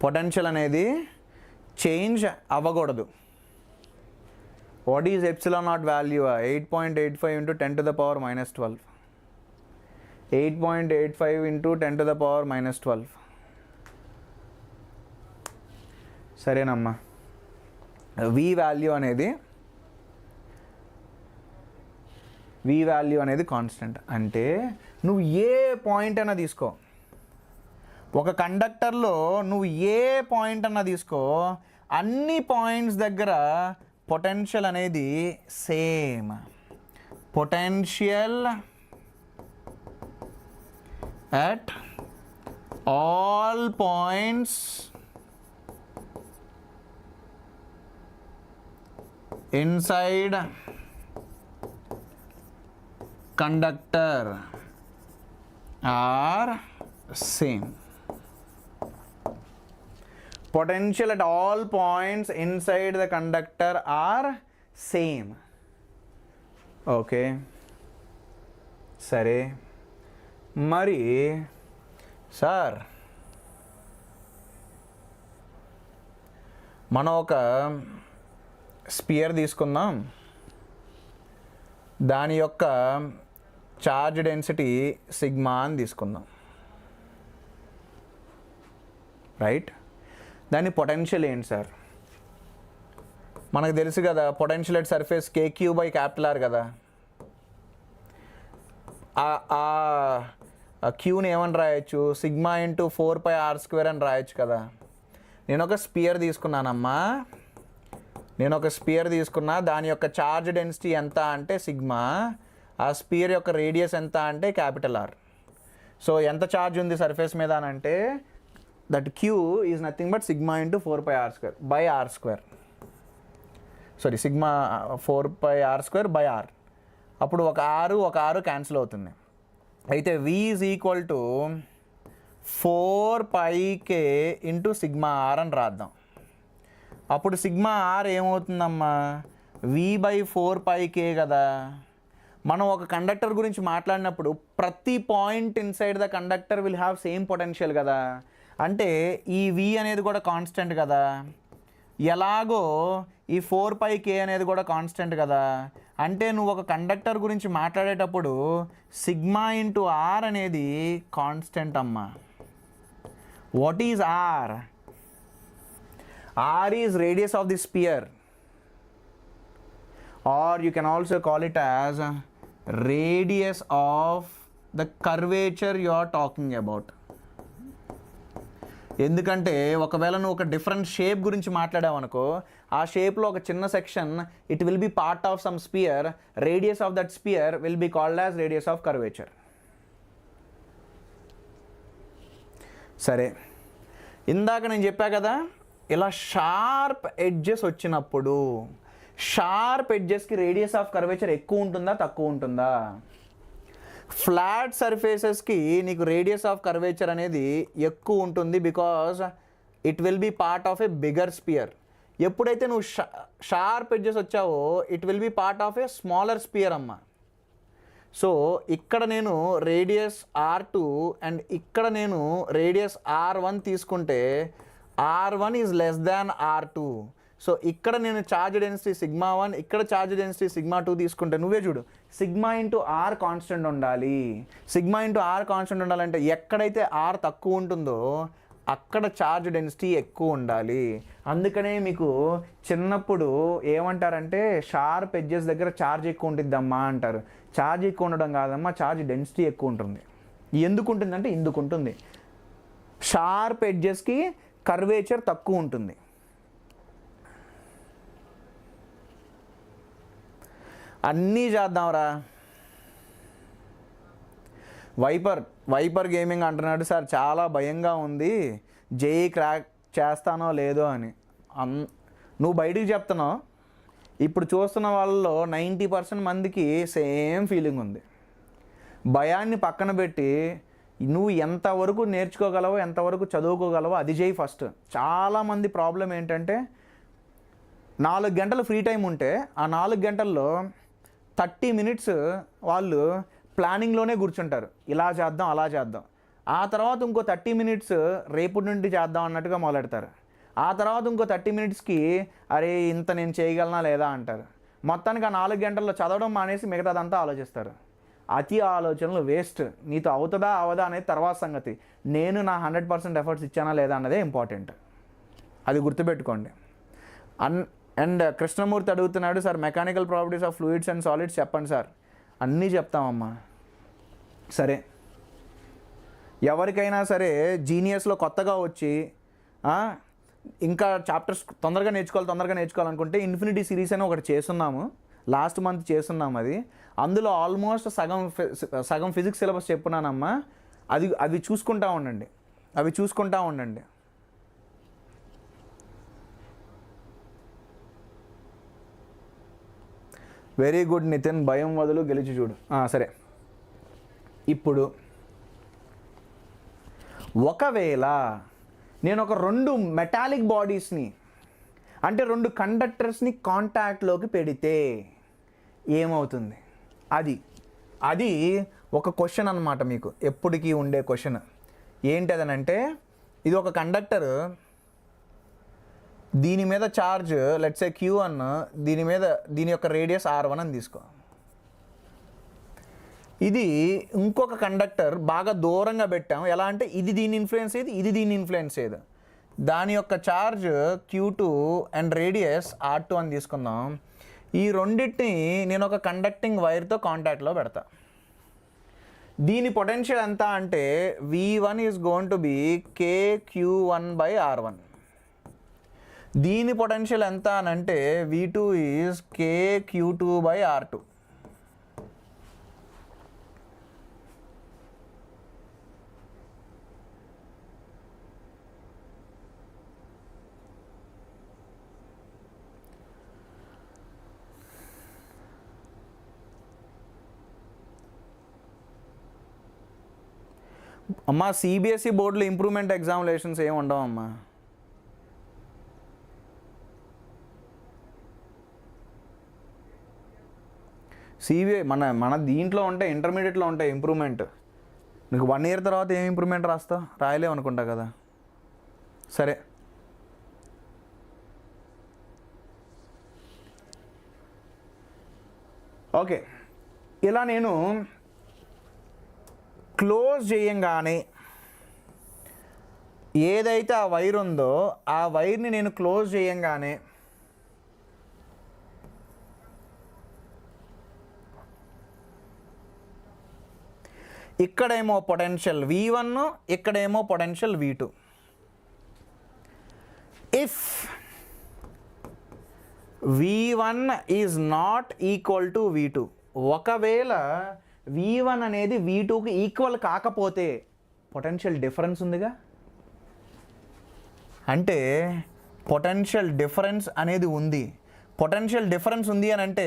పొటెన్షియల్ అనేది చేంజ్ అవ్వకూడదు. What is epsilon naught value? 8.85 into 10⁻⁻12. 8.85 into 10⁻⁻12. సరేనమ్మా. వి వాల్యూ అనేది కాన్స్టెంట్. అంటే నువ్వు ఏ పాయింట్ అయినా తీసుకో, ఒక కండక్టర్లో నువ్వు ఏ పాయింట్ అన్నా తీసుకో, అన్ని పాయింట్స్ దగ్గర పొటెన్షియల్ అనేది same. Potential at all points inside conductor are same. Potential at all points inside the conductor are same. Okay, సరే. మరి సార్ మనం ఒక స్పియర్ తీసుకుందాం, దాని యొక్క చార్జ్ డెన్సిటీ సిగ్మా అని తీసుకుందాం, రైట్? దాని పొటెన్షియల్ ఏంటి సార్? మనకు తెలుసు కదా, potential at surface KQ by capital R కదా. ఆ క్యూని ఏమని రాయొచ్చు? సిగ్మా ఇంటూ 4πr² అని రాయొచ్చు కదా. నేను ఒక స్పియర్ తీసుకున్నానమ్మా, దాని యొక్క చార్జ్ డెన్సిటీ ఎంత అంటే సిగ్మా, ఆ స్పియర్ యొక్క రేడియస్ ఎంత అంటే క్యాపిటల్ R. సో ఎంత ఛార్జ్ ఉంది సర్ఫేస్ మీద అని అంటే that Q is nothing but sigma into 4πr² by R². Sorry, sigma 4πr² by R. అప్పుడు ఒక ఆరు క్యాన్సిల్ అవుతుంది. అయితే V is equal to 4πk into sigma R అని రాద్దాం. అప్పుడు సిగ్మా R ఏమవుతుందమ్మా? V/4πk కదా. మనం ఒక కండక్టర్ గురించి మాట్లాడినప్పుడు ప్రతి point inside the conductor will have same potential కదా. అంటే ఈ V అనేది కూడా కాన్స్టెంట్ కదా, ఎలాగో ఈ 4πk అనేది కూడా కాన్స్టెంట్ కదా. అంటే నువ్వు ఒక కండక్టర్ గురించి మాట్లాడేటప్పుడు సిగ్మా ఇంటూ R అనేది కాన్స్టెంట్ అమ్మా. What is R? R is radius of the sphere, or you can also call it as radius of the curvature you are talking about. ఎందుకంటే ఒకవేళ నువ్వు ఒక డిఫరెంట్ షేప్ గురించి మాట్లాడావు అనుకో, ఆ షేప్లో ఒక చిన్న section it will be part of some sphere, radius of that sphere will be called as radius of curvature. సరే, ఇందాక నేను చెప్పా కదా, ఇలా షార్ప్ ఎడ్జెస్ వచ్చినప్పుడు షార్ప్ ఎడ్జెస్కి రేడియస్ ఆఫ్ కర్వేచర్ ఎక్కువ ఉంటుందా తక్కువ ఉంటుందా? ఫ్లాట్ సర్ఫేసెస్కి నీకు రేడియస్ ఆఫ్ కర్వేచర్ అనేది ఎక్కువ ఉంటుంది, because it will be part of a bigger sphere. ఎప్పుడైతే నువ్వు షార్ప్ ఎడ్జెస్ వచ్చావో it will be part of a smaller sphere అమ్మ. సో ఇక్కడ నేను రేడియస్ R2 అండ్ ఇక్కడ నేను రేడియస్ R1 తీసుకుంటే R1 is less than R2. So ఇక్కడ నేను ఛార్జ్ డెన్సిటీ సిగ్మా 1, ఇక్కడ ఛార్జ్ డెన్సిటీ సిగ్మా 2 తీసుకుంటే నువ్వే చూడు, సిగ్మా ఇంటూ R కాన్స్టెంట్ ఉండాలి. సిగ్మా ఇంటూ R కాన్స్టెంట్ ఉండాలంటే ఎక్కడైతే R తక్కువ ఉంటుందో అక్కడ ఛార్జ్ డెన్సిటీ ఎక్కువ ఉండాలి. అందుకనే మీకు చిన్నప్పుడు ఏమంటారంటే షార్ప్ ఎడ్జెస్ దగ్గర ఛార్జ్ ఎక్కువ ఉంటుందమ్మా అంటారు. ఛార్జ్ ఎక్కువ ఉండడం కాదమ్మా, ఛార్జ్ డెన్సిటీ ఎక్కువ ఉంటుంది. ఎందుకు ఉంటుందంటే ఇందుకు ఉంటుంది, షార్ప్ ఎడ్జెస్కి కర్వేచర్ తక్కువ ఉంటుంది. అన్నీ చేద్దాంరా. వైపర్ గేమింగ్ అంటున్నాడు, సార్ చాలా భయంగా ఉంది, జేఈ క్రాక్ చేస్తానో లేదో అని. నువ్వు బయటికి చెప్తున్నావు, ఇప్పుడు చూస్తున్న వాళ్ళలో 90% మందికి సేమ్ ఫీలింగ్ ఉంది. భయాన్ని పక్కన పెట్టి నువ్వు ఎంతవరకు నేర్చుకోగలవో, ఎంతవరకు చదువుకోగలవో అది చేయి ఫస్ట్. చాలామంది ప్రాబ్లం ఏంటంటే 4 గంటలు ఫ్రీ టైం ఉంటే ఆ 4 గంటల్లో 30 మినిట్స్ వాళ్ళు ప్లానింగ్లోనే కూర్చుంటారు, ఇలా చేద్దాం అలా చేద్దాం. ఆ తర్వాత ఇంకో 30 మినిట్స్ రేపు నుండి చేద్దాం అన్నట్టుగా మొదలెడతారు. ఆ తర్వాత ఇంకో 30 మినిట్స్కి అరే ఇంత నేను చేయగలనా లేదా అంటారు. మొత్తానికి ఆ 4 గంటల్లో చదవడం మానేసి మిగతాదంతా ఆలోచిస్తారు. అతి ఆలోచనలు వేస్ట్. నీతో అవుతుందా అవదా అనేది తర్వాత సంగతి. నేను నా 100% ఎఫర్ట్స్ ఇచ్చానా లేదా అన్నదే ఇంపార్టెంట్. అది గుర్తుపెట్టుకోండి. అండ్ కృష్ణమూర్తి అడుగుతున్నాడు, sir mechanical properties of fluids and solids చెప్పండి సార్. అన్నీ చెప్తామమ్మా. సరే, ఎవరికైనా సరే జీనియస్లో కొత్తగా వచ్చి ఇంకా చాప్టర్స్ తొందరగా నేర్చుకోవాలనుకుంటే ఇన్ఫినిటీ సిరీస్ అని ఒకటి చేస్తున్నాము, లాస్ట్ మంత్ చేస్తున్నాము. అది అందులో ఆల్మోస్ట్ సగం ఫిజిక్స్ సిలబస్ చెప్పున్నానమ్మా. అది చూసుకుంటా ఉండండి. అవి చూసుకుంటూ ఉండండి. వెరీ గుడ్ నితిన్, భయం వదులు గెలిచి చూడు. సరే, ఇప్పుడు ఒకవేళ నేను ఒక 2 మెటాలిక్ బాడీస్ని అంటే 2 కండక్టర్స్ని కాంటాక్ట్లోకి పెడితే ఏమవుతుంది? అది ఒక క్వశ్చన్ అన్నమాట, మీకు ఎప్పటికీ ఉండే క్వశ్చన్. ఏంటదనంటే, ఇది ఒక కండక్టర్, దీని మీద ఛార్జ్ లెట్స్ సే Q1, దీని యొక్క రేడియస్ R1 అని తీసుకో. ఇది ఇంకొక కండక్టర్ బాగా దూరంగా పెట్టాం. ఎలా అంటే ఇది దీన్ని ఇన్ఫ్లుయెన్స్ అయ్యేది, ఇది దీన్ని ఇన్ఫ్లుయెన్స్ అయ్యేది. దాని యొక్క charge Q2 and radius R2 అని తీసుకుందాం. ఈ రెండింటిని నేను ఒక కండక్టింగ్ వైర్తో కాంటాక్ట్లో పెడతా. దీని పొటెన్షియల్ ఎంత అంటే V1 is going to B KQ1/R1. దీని పొటెన్షియల్ ఎంత అని అంటే V2 ఈజ్ KQ2/R2. అమ్మా, సిబిఎస్ఈ బోర్డులో ఇంప్రూవ్మెంట్ ఎగ్జామినేషన్స్ ఏమి ఉండవు అమ్మా. మన దీంట్లో ఉంటాయి, ఇంటర్మీడియట్లో ఉంటాయి ఇంప్రూవ్మెంట్. నీకు 1 ఇయర్ తర్వాత ఏం ఇంప్రూవ్మెంట్ రాస్తావు? రాయలేవు అనుకుంటా కదా. సరే, ఓకే. ఇలా నేను క్లోజ్ చేయంగానే ఏదైతే ఆ వైర్ ఉందో ఆ వైర్ని నేను క్లోజ్ చేయంగానే ఇక్కడేమో పొటెన్షియల్ V1, ఇక్కడేమో potential V2. If V1 is not equal to V2, ఒకవేళ V1 అనేది V2కి ఈక్వల్ కాకపోతే పొటెన్షియల్ డిఫరెన్స్ ఉందిగా. అంటే పొటెన్షియల్ డిఫరెన్స్ అనేది ఉంది. పొటెన్షియల్ డిఫరెన్స్ ఉంది అని అంటే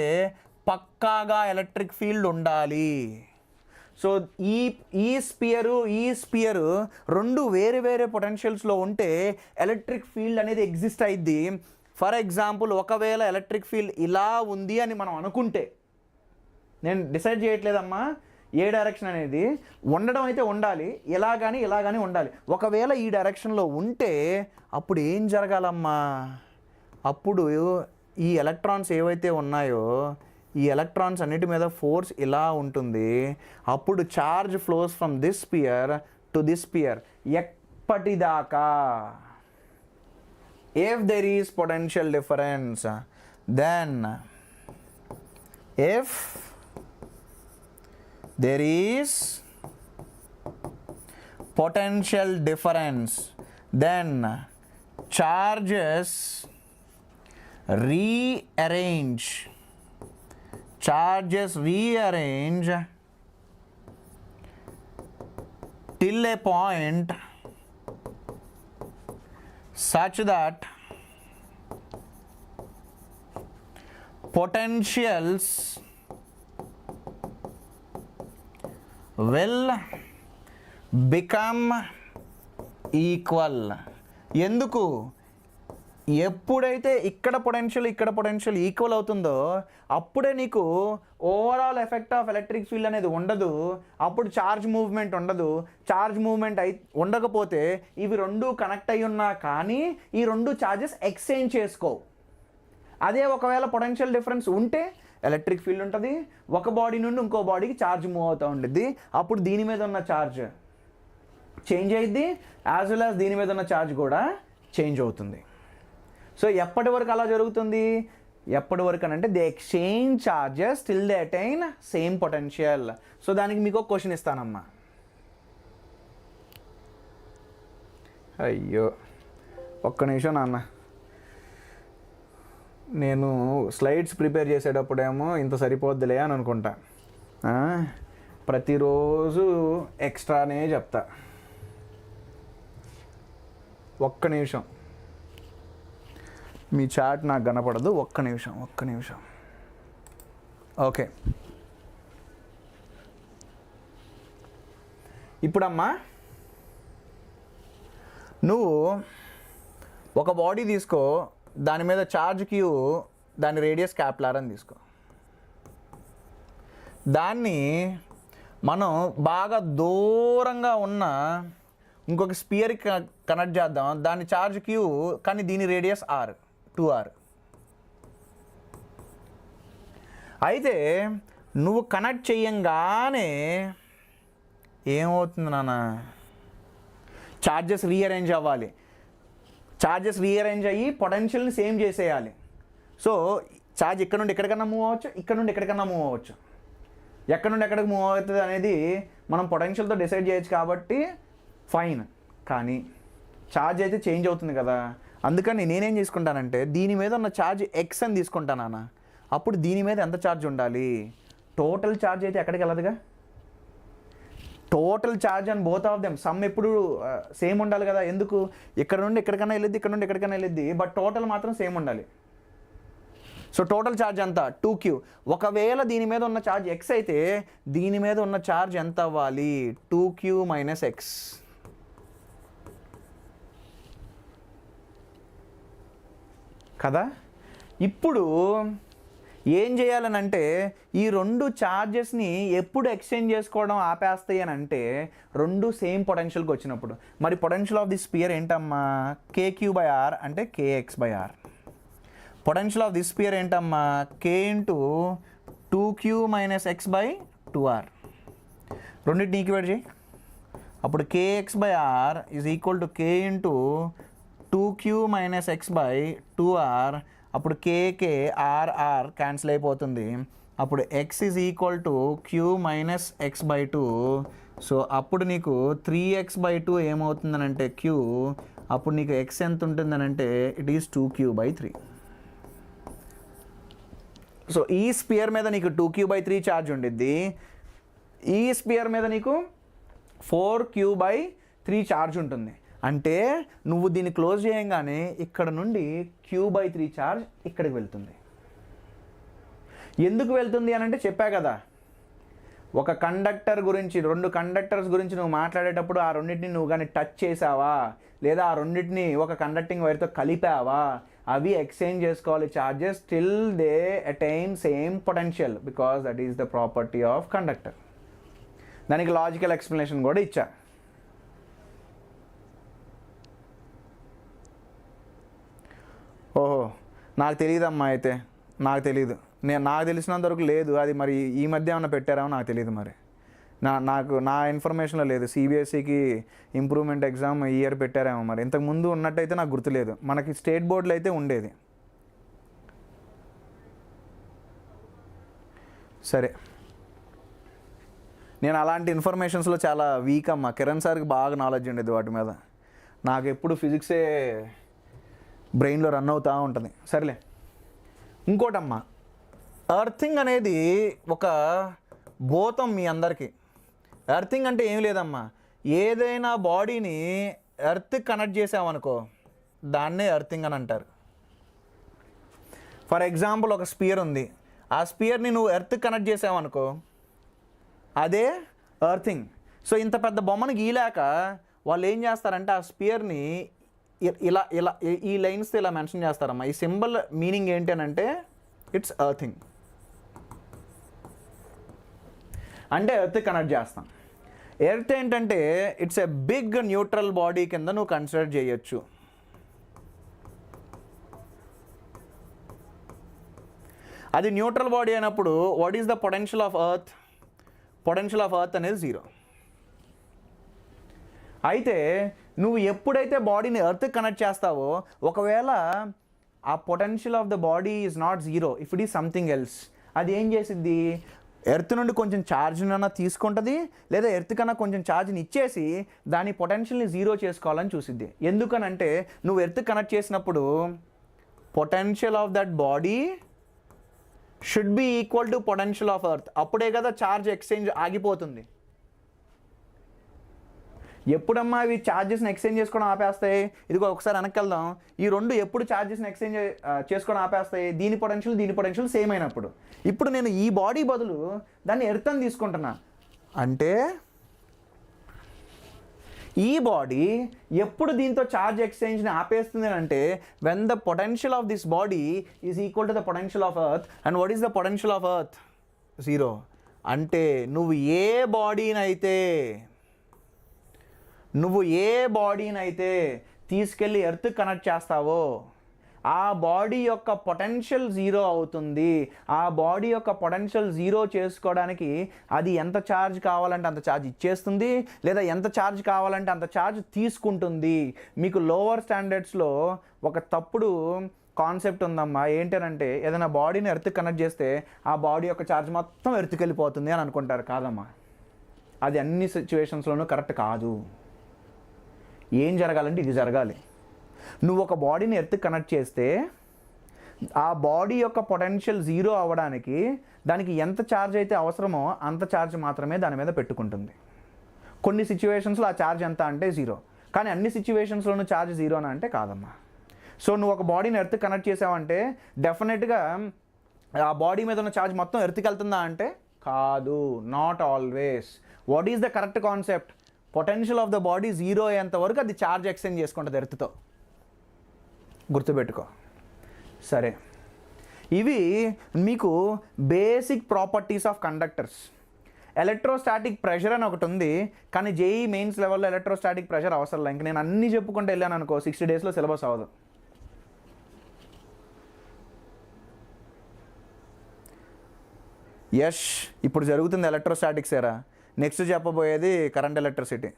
పక్కాగా ఎలక్ట్రిక్ ఫీల్డ్ ఉండాలి. సో ఈ స్పియరు 2 వేరే పొటెన్షియల్స్లో ఉంటే ఎలక్ట్రిక్ ఫీల్డ్ అనేది ఎగ్జిస్ట్ అయ్యిద్ది. ఫర్ ఎగ్జాంపుల్, ఒకవేళ ఎలక్ట్రిక్ ఫీల్డ్ ఇలా ఉంది అని మనం అనుకుంటే, నేను డిసైడ్ చేయట్లేదమ్మా ఏ డైరెక్షన్ అనేది, ఉండడం అయితే ఉండాలి, ఇలా కానీ ఉండాలి. ఒకవేళ ఈ డైరెక్షన్లో ఉంటే అప్పుడు ఏం జరగాలమ్మా? అప్పుడు ఈ ఎలక్ట్రాన్స్ ఏవైతే ఉన్నాయో ఈ ఎలక్ట్రాన్స్ అన్నిటి మీద ఫోర్స్ ఇలా ఉంటుంది. అప్పుడు charge flows from this sphere to this sphere. ఎప్పటిదాకా if there is potential difference, then if there is potential difference, then charges rearrange till a point such that potentials will become equal. ఎందుకు? ఎప్పుడైతే ఇక్కడ పొటెన్షియల్ ఈక్వల్ అవుతుందో అప్పుడే నీకు overall effect of electric field అనేది ఉండదు. అప్పుడు ఛార్జ్ మూవ్మెంట్ ఉండదు. ఛార్జ్ మూవ్మెంట్ ఉండకపోతే ఇవి 2 కనెక్ట్ అయి ఉన్నా కానీ ఈ 2 ఛార్జెస్ ఎక్స్చేంజ్ చేసుకోవు. అదే ఒకవేళ పొటెన్షియల్ డిఫరెన్స్ ఉంటే ఎలక్ట్రిక్ ఫీల్డ్ ఉంటుంది, ఒక బాడీ నుండి ఇంకో బాడీకి ఛార్జ్ మూవ్ అవుతూ ఉంటుంది. అప్పుడు దీని మీద ఉన్న ఛార్జ్ చేంజ్ అయ్యిద్ది, యాజ్ వెల్ యాజ్ దీని మీద ఉన్న ఛార్జ్ కూడా చేంజ్ అవుతుంది. సో ఎప్పటి వరకు అలా జరుగుతుంది? ఎప్పటి వరకు అని అంటే they exchange charges till they attain same potential. So దానికి మీకు ఒక క్వశ్చన్ ఇస్తానమ్మా. అయ్యో ఒక్క నిమిషం నాన్న, నేను స్లైడ్స్ ప్రిపేర్ చేసేటప్పుడేమో ఇంత సరిపోద్దిలే అని అనుకుంటా. ప్రతిరోజు ఎక్స్ట్రానే చెప్తా. ఒక్క నిమిషం, మీ చాట్ నాకు కనపడదు, ఒక్క నిమిషం. ఓకే, ఇప్పుడమ్మా నువ్వు ఒక బాడీ తీసుకో, దాని మీద ఛార్జ్ క్యూ, దాని రేడియస్ క్యాపిలార్ అని తీసుకో. దాన్ని మనం బాగా దూరంగా ఉన్న ఇంకొక స్పియర్కి కనెక్ట్ చేద్దాం. దాని ఛార్జ్ క్యూ, కానీ దీని రేడియస్ ఆర్, 2r. అయితే నువ్వు కనెక్ట్ చేయంగానే ఏమవుతుంది నాన్న, ఛార్జెస్ రీఅరేంజ్ అవ్వాలి. ఛార్జెస్ రీఅరేంజ్ అయ్యి పొటెన్షియల్ని సేమ్ చేసేయాలి. సో ఛార్జ్ ఇక్కడ నుండి ఎక్కడికన్నా మూవ్ అవ్వచ్చు, ఇక్కడ నుండి ఎక్కడికన్నా మూవ్ అవ్వచ్చు. ఎక్కడ నుండి ఎక్కడికి మూవ్ అవుతుంది అనేది మనం పొటెన్షియల్తో డిసైడ్ చేయొచ్చు కాబట్టి ఫైన్. కానీ ఛార్జ్ అయితే చేంజ్ అవుతుంది కదా, అందుకని నేనేం తీసుకుంటానంటే దీని మీద ఉన్న ఛార్జ్ ఎక్స్ అని తీసుకుంటానా. అప్పుడు దీని మీద ఎంత ఛార్జ్ ఉండాలి, టోటల్ ఛార్జ్ అయితే ఎక్కడికి వెళ్ళదుగా. Total charge and both of them sum ఎప్పుడు సేమ్ ఉండాలి కదా. ఎందుకు, ఇక్కడ నుండి ఎక్కడికైనా వెళ్ళిద్ది, ఇక్కడ నుండి ఎక్కడికైనా వెళ్ళిద్ది, బట్ టోటల్ మాత్రం సేమ్ ఉండాలి. సో టోటల్ ఛార్జ్ ఎంత, 2q. ఒకవేళ దీని మీద ఉన్న ఛార్జ్ ఎక్స్ అయితే దీని మీద ఉన్న ఛార్జ్ ఎంత అవ్వాలి, 2q - x. కదా. ఇప్పుడు ఏం చేయాలనంటే ఈ రెండు ఛార్జెస్ని ఎప్పుడు ఎక్స్చేంజ్ చేసుకోవడం ఆపేస్తాయి అని అంటే రెండు సేమ్ పొటెన్షియల్కి వచ్చినప్పుడు. మరి పొటెన్షియల్ ఆఫ్ ది స్పియర్ ఏంటమ్మా, kq/r అంటే kx/r. Potential of the spear ఏంటమ్మా, k × 2q - x/2r. రెండింటిని ఈక్వేట్ చేయి. అప్పుడు kx/r = k × 2q - x/2r. అప్పుడు k r క్యాన్సిల్ అయిపోతుంది. అప్పుడు x = q - x/2. సో అప్పుడు నీకు 3x/2 ఏమవుతుందనంటే q. అప్పుడు నీకు x ఎంత ఉంటుందనంటే ఇట్ ఈస్ 2q/3. సో ఈ స్పియర్ మీద నీకు 2q/3 ఛార్జ్ ఉండిద్ది, ఈ స్పియర్ మీద నీకు 4q/3 ఛార్జ్ ఉంటుంది. అంటే నువ్వు దీన్ని క్లోజ్ చేయంగానే ఇక్కడ నుండి q/3 ఛార్జ్ ఇక్కడికి వెళ్తుంది. ఎందుకు వెళ్తుంది అని అంటే చెప్పా కదా, ఒక కండక్టర్ గురించి, రెండు కండక్టర్స్ గురించి నువ్వు మాట్లాడేటప్పుడు ఆ రెండింటిని నువ్వు కానీ టచ్ చేసావా, లేదా ఆ రెండింటిని ఒక కండక్టింగ్ వైర్తో కలిపావా, అవి ఎక్స్చేంజ్ చేసుకోవాలి charges till they attain same potential, because that is the property of conductor. దానికి లాజికల్ ఎక్స్ప్లెనేషన్ కూడా ఇచ్చా. ఓహో, నాకు తెలియదమ్మా, అయితే నాకు తెలీదు, నాకు తెలిసినంత వరకు లేదు అది. మరి ఈ మధ్య ఏమన్నా పెట్టారేమో నాకు తెలియదు. మరి నా ఇన్ఫర్మేషన్లో లేదు. సిబిఎస్ఈకి ఇంప్రూవ్మెంట్ ఎగ్జామ్ ఈ ఇయర్ పెట్టారేమో, మరి ఇంతకుముందు ఉన్నట్టయితే నాకు గుర్తులేదు. మనకి స్టేట్ బోర్డులో అయితే ఉండేది. సరే, నేను అలాంటి ఇన్ఫర్మేషన్స్లో చాలా వీక్ అమ్మా. కిరణ్ సార్కి బాగా నాలెడ్జ్ ఉండేది వాటి మీద. నాకు ఎప్పుడు ఫిజిక్సే బ్రెయిన్లో రన్ అవుతూ ఉంటుంది. సరేలే, ఇంకోటమ్మా, ఎర్తింగ్ అనేది ఒక భూతం మీ అందరికీ. ఎర్తింగ్ అంటే ఏం లేదమ్మా, ఏదైనా బాడీని ఎర్త్ కనెక్ట్ చేసామనుకో దాన్నే ఎర్తింగ్ అని అంటారు. ఫర్ ఎగ్జాంపుల్, ఒక స్పియర్ ఉంది, ఆ స్పియర్ని నువ్వు ఎర్త్ కనెక్ట్ చేసావనుకో అదే ఎర్తింగ్. సో ఇంత పెద్ద బొమ్మను గీలాక వాళ్ళు ఏం చేస్తారంటే ఆ స్పియర్ని ఇలా ఇలా ఈ లైన్స్తో ఇలా మెన్షన్ చేస్తారమ్మా. ఈ సింబల్ మీనింగ్ ఏంటి అని అంటే ఇట్స్ ఎర్తింగ్, అంటే ఎర్త్ కనెక్ట్ చేస్తాం. ఎర్త్ ఏంటంటే it's a big neutral body కింద నువ్వు కన్సిడర్ చేయొచ్చు. అది న్యూట్రల్ బాడీ అయినప్పుడు what is the potential of earth? Potential of earth అనేది 0. అయితే నువ్వు ఎప్పుడైతే బాడీని ఎర్త్ కనెక్ట్ చేస్తావో, ఒకవేళ ఆ potential of the body is not 0, if it is something else, అది ఏం చేసిద్ది, ఎర్త్ నుండి కొంచెం ఛార్జ్నన్నా తీసుకుంటుంది, లేదా ఎర్త్ కన్నా కొంచెం ఛార్జ్ని ఇచ్చేసి దాని పొటెన్షియల్ని 0 చేసుకోవాలని చూసిద్ది. ఎందుకనంటే నువ్వు ఎర్త్ కనెక్ట్ చేసినప్పుడు potential of that body should be equal to potential of earth. అప్పుడే కదా ఛార్జ్ ఎక్స్చేంజ్ ఆగిపోతుంది. ఎప్పుడమ్మా ఇవి ఛార్జెస్ని ఎక్స్చేంజ్ చేసుకోవడం ఆపేస్తాయి? ఇదిగో ఒకసారి వెనక్కి వెళ్దాం. ఈ రెండు ఎప్పుడు ఛార్జెస్ని ఎక్స్చేంజ్ చేసుకోవడం ఆపేస్తాయి? దీని పొటెన్షియల్ సేమ్ అయినప్పుడు. ఇప్పుడు నేను ఈ బాడీ బదులు దాన్ని ఎర్త్ అని తీసుకుంటున్నా అంటే ఈ బాడీ ఎప్పుడు దీంతో ఛార్జ్ ఎక్స్చేంజ్ని ఆపేస్తుంది అంటే when the potential of this body is equal to the potential of earth. And what is the potential of earth? 0. అంటే నువ్వు ఏ బాడీనైతే తీసుకెళ్ళి ఎర్త్ కనెక్ట్ చేస్తావో ఆ బాడీ యొక్క పొటెన్షియల్ 0 అవుతుంది. ఆ బాడీ యొక్క పొటెన్షియల్ 0 చేసుకోవడానికి అది ఎంత ఛార్జ్ కావాలంటే అంత ఛార్జ్ ఇచ్చేస్తుంది, లేదా ఎంత ఛార్జ్ కావాలంటే అంత ఛార్జ్ తీసుకుంటుంది. మీకు లోవర్ స్టాండర్డ్స్లో ఒక తప్పుడు కాన్సెప్ట్ ఉందమ్మా. ఏంటంటే ఏదైనా బాడీని ఎర్త్ కనెక్ట్ చేస్తే ఆ బాడీ యొక్క ఛార్జ్ మొత్తం ఎర్త్కి వెళ్ళిపోతుంది అని అనుకుంటారు. కాదమ్మా, అది అన్ని సిచ్యువేషన్స్లోనూ కరెక్ట్ కాదు. ఏం జరగాలంటే ఇది జరగాలి. నువ్వు ఒక బాడీని ఎర్త్ కనెక్ట్ చేస్తే ఆ బాడీ యొక్క పొటెన్షియల్ 0 అవ్వడానికి దానికి ఎంత ఛార్జ్ అయితే అవసరమో అంత ఛార్జ్ మాత్రమే దాని మీద పెట్టుకుంటుంది. కొన్ని సిచ్యువేషన్స్లో ఆ ఛార్జ్ ఎంత అంటే 0, కానీ అన్ని సిచ్యువేషన్స్లోనూ ఛార్జ్ 0 అంటే కాదమ్మా. సో నువ్వు ఒక బాడీని ఎర్త్ కనెక్ట్ చేసావంటే డెఫినెట్గా ఆ బాడీ మీద ఉన్న ఛార్జ్ మొత్తం ఎర్త్కి వెళ్తుందా అంటే కాదు, not always. What is the correct concept? Potential of the body 0 అయ్యేంత వరకు అది ఛార్జ్ ఎక్స్చేంజ్ చేసుకుంటుంది ఎర్త్తో. గుర్తుపెట్టుకో. సరే, ఇవి మీకు basic properties of conductors. Electrostatic pressure అని ఒకటి ఉంది, కానీ జేఈ మెయిన్స్ లెవెల్లో ఎలక్ట్రోస్టాటిక్ ప్రెషర్ అవసరం లేదు. ఇంక నేను అన్నీ చెప్పుకుంటూ వెళ్ళాను అనుకో 60 డేస్లో సిలబస్ అవ్వదు. యష్, ఇప్పుడు జరుగుతుంది ఎలక్ట్రోస్టాటిక్స్ ఎరా. నెక్స్ట్ చెప్పబోయేది కరెంట్ ఎలక్ట్రిసిటీ.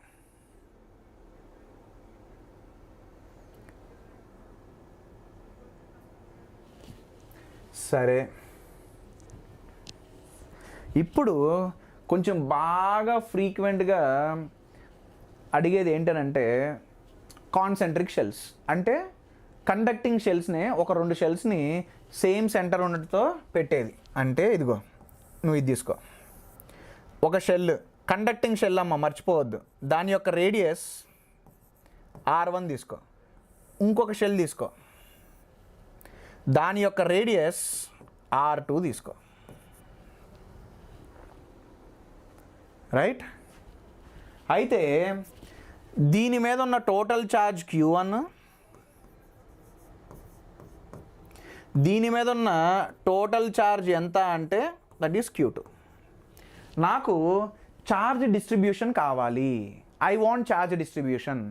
సరే, ఇప్పుడు కొంచెం బాగా ఫ్రీక్వెంట్గా అడిగేది ఏంటనంటే కాన్సెంట్రిక్ షెల్స్. అంటే కండక్టింగ్ షెల్స్ని ఒక 2 షెల్స్ని సేమ్ సెంటర్ ఉండటంతో పెట్టేది. అంటే ఇదిగో నువ్వు ఇది తీసుకో, ఒక షెల్ కండక్టింగ్ షెల్ అమ్మ, మర్చిపోవద్దు. దాని యొక్క రేడియస్ R1 తీసుకో. ఇంకొక షెల్ తీసుకో, దాని యొక్క రేడియస్ R2 తీసుకో. రైట్? అయితే దీని మీద ఉన్న టోటల్ ఛార్జ్ Q1, దీని మీద ఉన్న టోటల్ ఛార్జ్ ఎంత అంటే దట్ ఈస్ Q2. నాకు ఛార్జ్ డిస్ట్రిబ్యూషన్ కావాలి. I want charge distribution.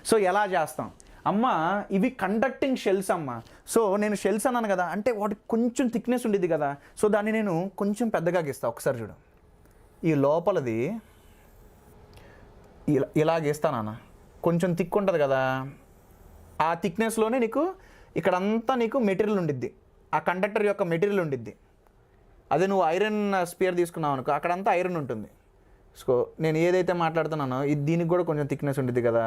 So ఎలా చేస్తాం? అమ్మ, ఇవి కండక్టింగ్ షెల్స్ అమ్మ. సో నేను షెల్స్ అన్నాను కదా, అంటే వాటికి కొంచెం థిక్నెస్ ఉండేది కదా. సో దాన్ని నేను కొంచెం పెద్దగా గీస్తాను. ఒకసారి చూడు, ఈ లోపలది ఇలా గీస్తానన్న, కొంచెం థిక్ ఉంటుంది కదా. ఆ థిక్నెస్లోనే నీకు ఇక్కడంతా నీకు మెటీరియల్ ఉండిద్ది, ఆ కండక్టర్ యొక్క మెటీరియల్ ఉండిద్ది. అదే నువ్వు ఐరన్ స్పియర్ తీసుకున్నావు అనుకో, అక్కడంతా ఐరన్ ఉంటుంది. సో నేను ఏదైతే మాట్లాడుతున్నానో ఇది దీనికి కూడా కొంచెం థిక్నెస్ ఉండిద్ది కదా.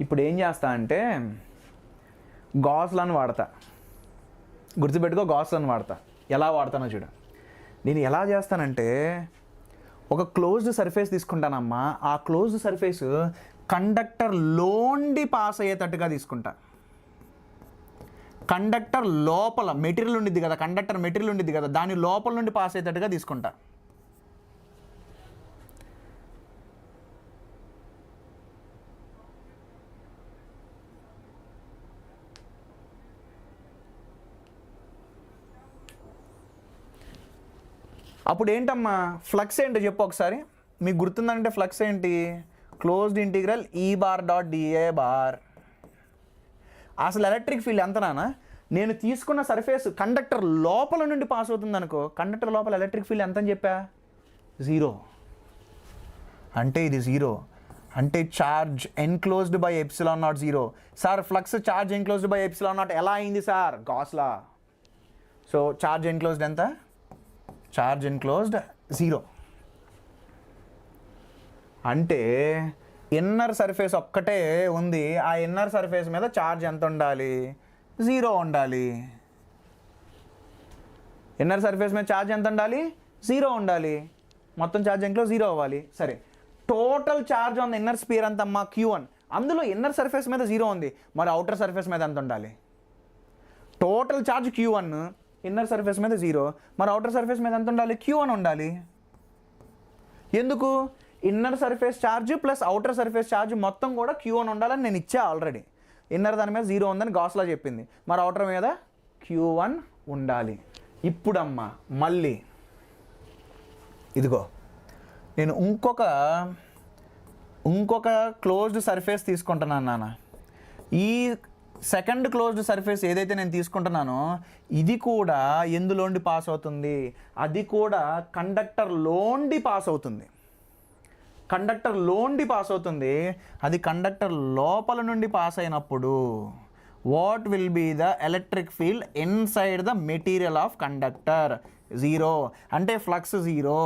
ఇప్పుడు ఏం చేస్తా అంటే గాస్లను వాడతా. గుర్తుపెట్టుకో, గాస్లను వాడతా. ఎలా వాడతానో చూడు. నేను ఎలా చేస్తానంటే ఒక క్లోజ్డ్ సర్ఫేస్ తీసుకుంటానమ్మా. ఆ క్లోజ్డ్ సర్ఫేస్ కండక్టర్ లోండి పాస్ అయ్యేటట్టుగా తీసుకుంటా. కండక్టర్ లోపల మెటీరియల్ ఉండిద్ది కదా, కండక్టర్ మెటీరియల్ ఉండిద్ది కదా, దాని లోపల నుండి పాస్ అయ్యేటట్టుగా తీసుకుంటా. అప్పుడు ఏంటమ్మా ఫ్లక్స్ ఏంటో చెప్పు ఒకసారి. మీకు గుర్తుందంటే ఫ్లక్స్ ఏంటి? Closed integral E⁻.dA. అసలు ఎలక్ట్రిక్ ఫీల్డ్ ఎంత నానా? నేను తీసుకున్న సర్ఫేస్ కండక్టర్ లోపల నుండి పాస్ అవుతుంది అనుకో, కండక్టర్ లోపల ఎలక్ట్రిక్ ఫీల్డ్ ఎంత అని చెప్పా? 0. అంటే ఇది 0 అంటే charge enclosed by epsilon naught 0. Sir flux charge enclosed by epsilon naught ఎలా అయింది sir? Gauss law. So charge enclosed ఎంత? Charge enclosed 0. అంటే ఇన్నర్ సర్ఫేస్ ఒక్కటే ఉంది, ఆ ఇన్నర్ సర్ఫేస్ మీద ఛార్జ్ ఎంత ఉండాలి? 0 ఉండాలి. ఇన్నర్ సర్ఫేస్ మీద ఛార్జ్ ఎంత ఉండాలి? జీరో ఉండాలి, మొత్తం ఛార్జ్ ఎన్క్లోజ్ జీరో అవ్వాలి. సరే, total charge on the inner sphere అంతమ్మా Q1. అందులో ఇన్నర్ సర్ఫేస్ మీద జీరో ఉంది, మరి అవుటర్ సర్ఫేస్ మీద ఎంత ఉండాలి? Total charge Q1, inner surface మీద జీరో, మరి అవుటర్ సర్ఫేస్ మీద ఎంత ఉండాలి? Q1 ఉండాలి. ఎందుకు? Inner surface charge plus outer surface charge మొత్తం కూడా Q1 ఉండాలని నేను ఇచ్చా ఆల్రెడీ. ఇన్నర్ దాని మీద జీరో ఉందని గాస్లా చెప్పింది, మరి అవుటర్ మీద Q1 ఉండాలి. ఇప్పుడమ్మా మళ్ళీ ఇదిగో నేను ఇంకొక క్లోజ్డ్ సర్ఫేస్ తీసుకుంటున్నాను నాన్న. ఈ సెకండ్ క్లోజ్డ్ సర్ఫేస్ ఏదైతే నేను తీసుకుంటున్నానో ఇది కూడా ఎందులోండి పాస్ అవుతుంది? అది కూడా కండక్టర్లోండి పాస్ అవుతుంది. కండక్టర్లోండి పాస్ అవుతుంది. అది కండక్టర్ లోపల నుండి పాస్ అయినప్పుడు what will be the electric field inside the material of conductor? Zero. అంటే ఫ్లక్స్ జీరో.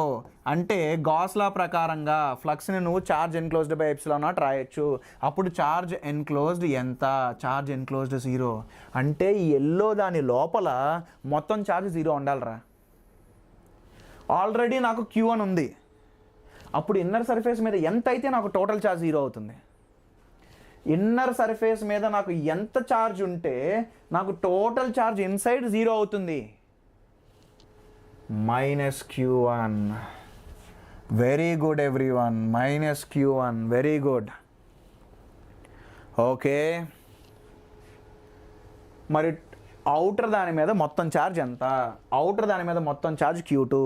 అంటే గాస్లా ప్రకారంగా ఫ్లక్స్ని నువ్వు charge enclosed by epsilon naught రాయొచ్చు. అప్పుడు ఛార్జ్ ఎన్క్లోజ్డ్ ఎంత? Charge enclosed zero. అంటే ఈ ఎల్లో దాని లోపల మొత్తం ఛార్జ్ జీరో ఉండాలిరా. ఆల్రెడీ నాకు Q1 ఉంది. అప్పుడు ఇన్నర్ సర్ఫేస్ మీద ఎంత అయితే నాకు టోటల్ ఛార్జ్ జీరో అవుతుంది. ఇన్నర్ సర్ఫేస్ మీద నాకు ఎంత ఛార్జ్ ఉంటే నాకు టోటల్ ఛార్జ్ ఇన్సైడ్ జీరో అవుతుంది? -Q1. Very good everyone, -Q1. Very good. Okay, మరి అవుటర్ దాని మీద మొత్తం ఛార్జ్ ఎంత? అవుటర్ దాని మీద మొత్తం ఛార్జ్ Q2.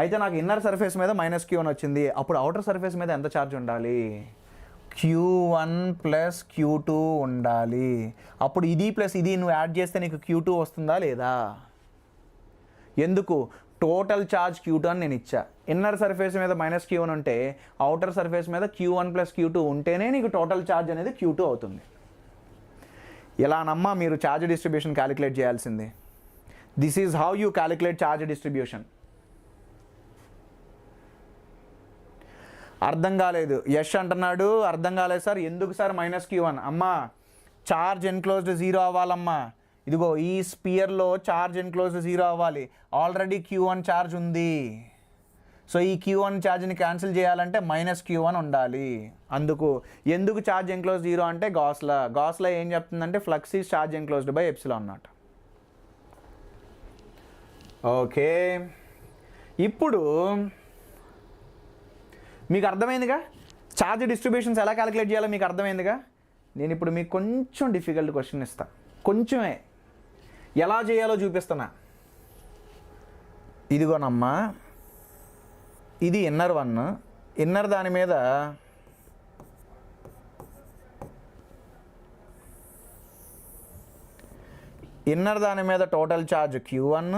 అయితే నాకు ఇన్నర్ సర్ఫేస్ మీద -Q1 వచ్చింది. అప్పుడు అవుటర్ సర్ఫేస్ మీద ఎంత ఛార్జ్ ఉండాలి? Q1 ప్లస్ Q2 ఉండాలి. అప్పుడు ఇది ప్లస్ ఇది నువ్వు యాడ్ చేస్తే నీకు Q2 వస్తుందా లేదా? ఎందుకు? టోటల్ ఛార్జ్ Q2 అని నేను ఇచ్చా. ఇన్నర్ సర్ఫేస్ మీద -Q1 ఉంటే అవుటర్ సర్ఫేస్ మీద Q1 ప్లస్ Q2 ఉంటేనే నీకు టోటల్ ఛార్జ్ అనేది Q2 అవుతుంది. ఇలానమ్మా మీరు ఛార్జ్ డిస్ట్రిబ్యూషన్ క్యాలిక్యులేట్ చేయాల్సింది. This is how you calculate charge distribution. అర్థం కాలేదు యష్ అంటున్నాడు. అర్థం కాలేదు సార్. ఎందుకు సార్ -Q1? అమ్మా ఛార్జ్ ఎన్క్లోజ్డ్ జీరో అవ్వాలమ్మా. ఇదిగో ఈ స్పియర్లో ఛార్జ్ ఎన్క్లోజ్డ్ జీరో అవ్వాలి. ఆల్రెడీ Q1 ఛార్జ్ ఉంది. సో ఈ Q1 ఛార్జ్ని క్యాన్సిల్ చేయాలంటే -Q1 ఉండాలి. ఎందుకు ఛార్జ్ ఎన్క్లోజ్ జీరో అంటే గాస్లా ఏం చెప్తుందంటే flux is charge enclosed by epsilon not. Okay, ఇప్పుడు మీకు అర్థమైందిగా ఛార్జ్ డిస్ట్రిబ్యూషన్స్ ఎలా క్యాలిక్యులేట్ చేయాలో మీకు అర్థమైందిగా. నేను ఇప్పుడు మీకు కొంచెం డిఫికల్ట్ క్వశ్చన్ ఇస్తాను, కొంచెమే ఎలా చేయాలో చూపిస్తున్నా. ఇదిగోనమ్మా, ఇది ఇన్నర్ 1. ఇన్నర్ దాని మీద టోటల్ ఛార్జ్ Q1,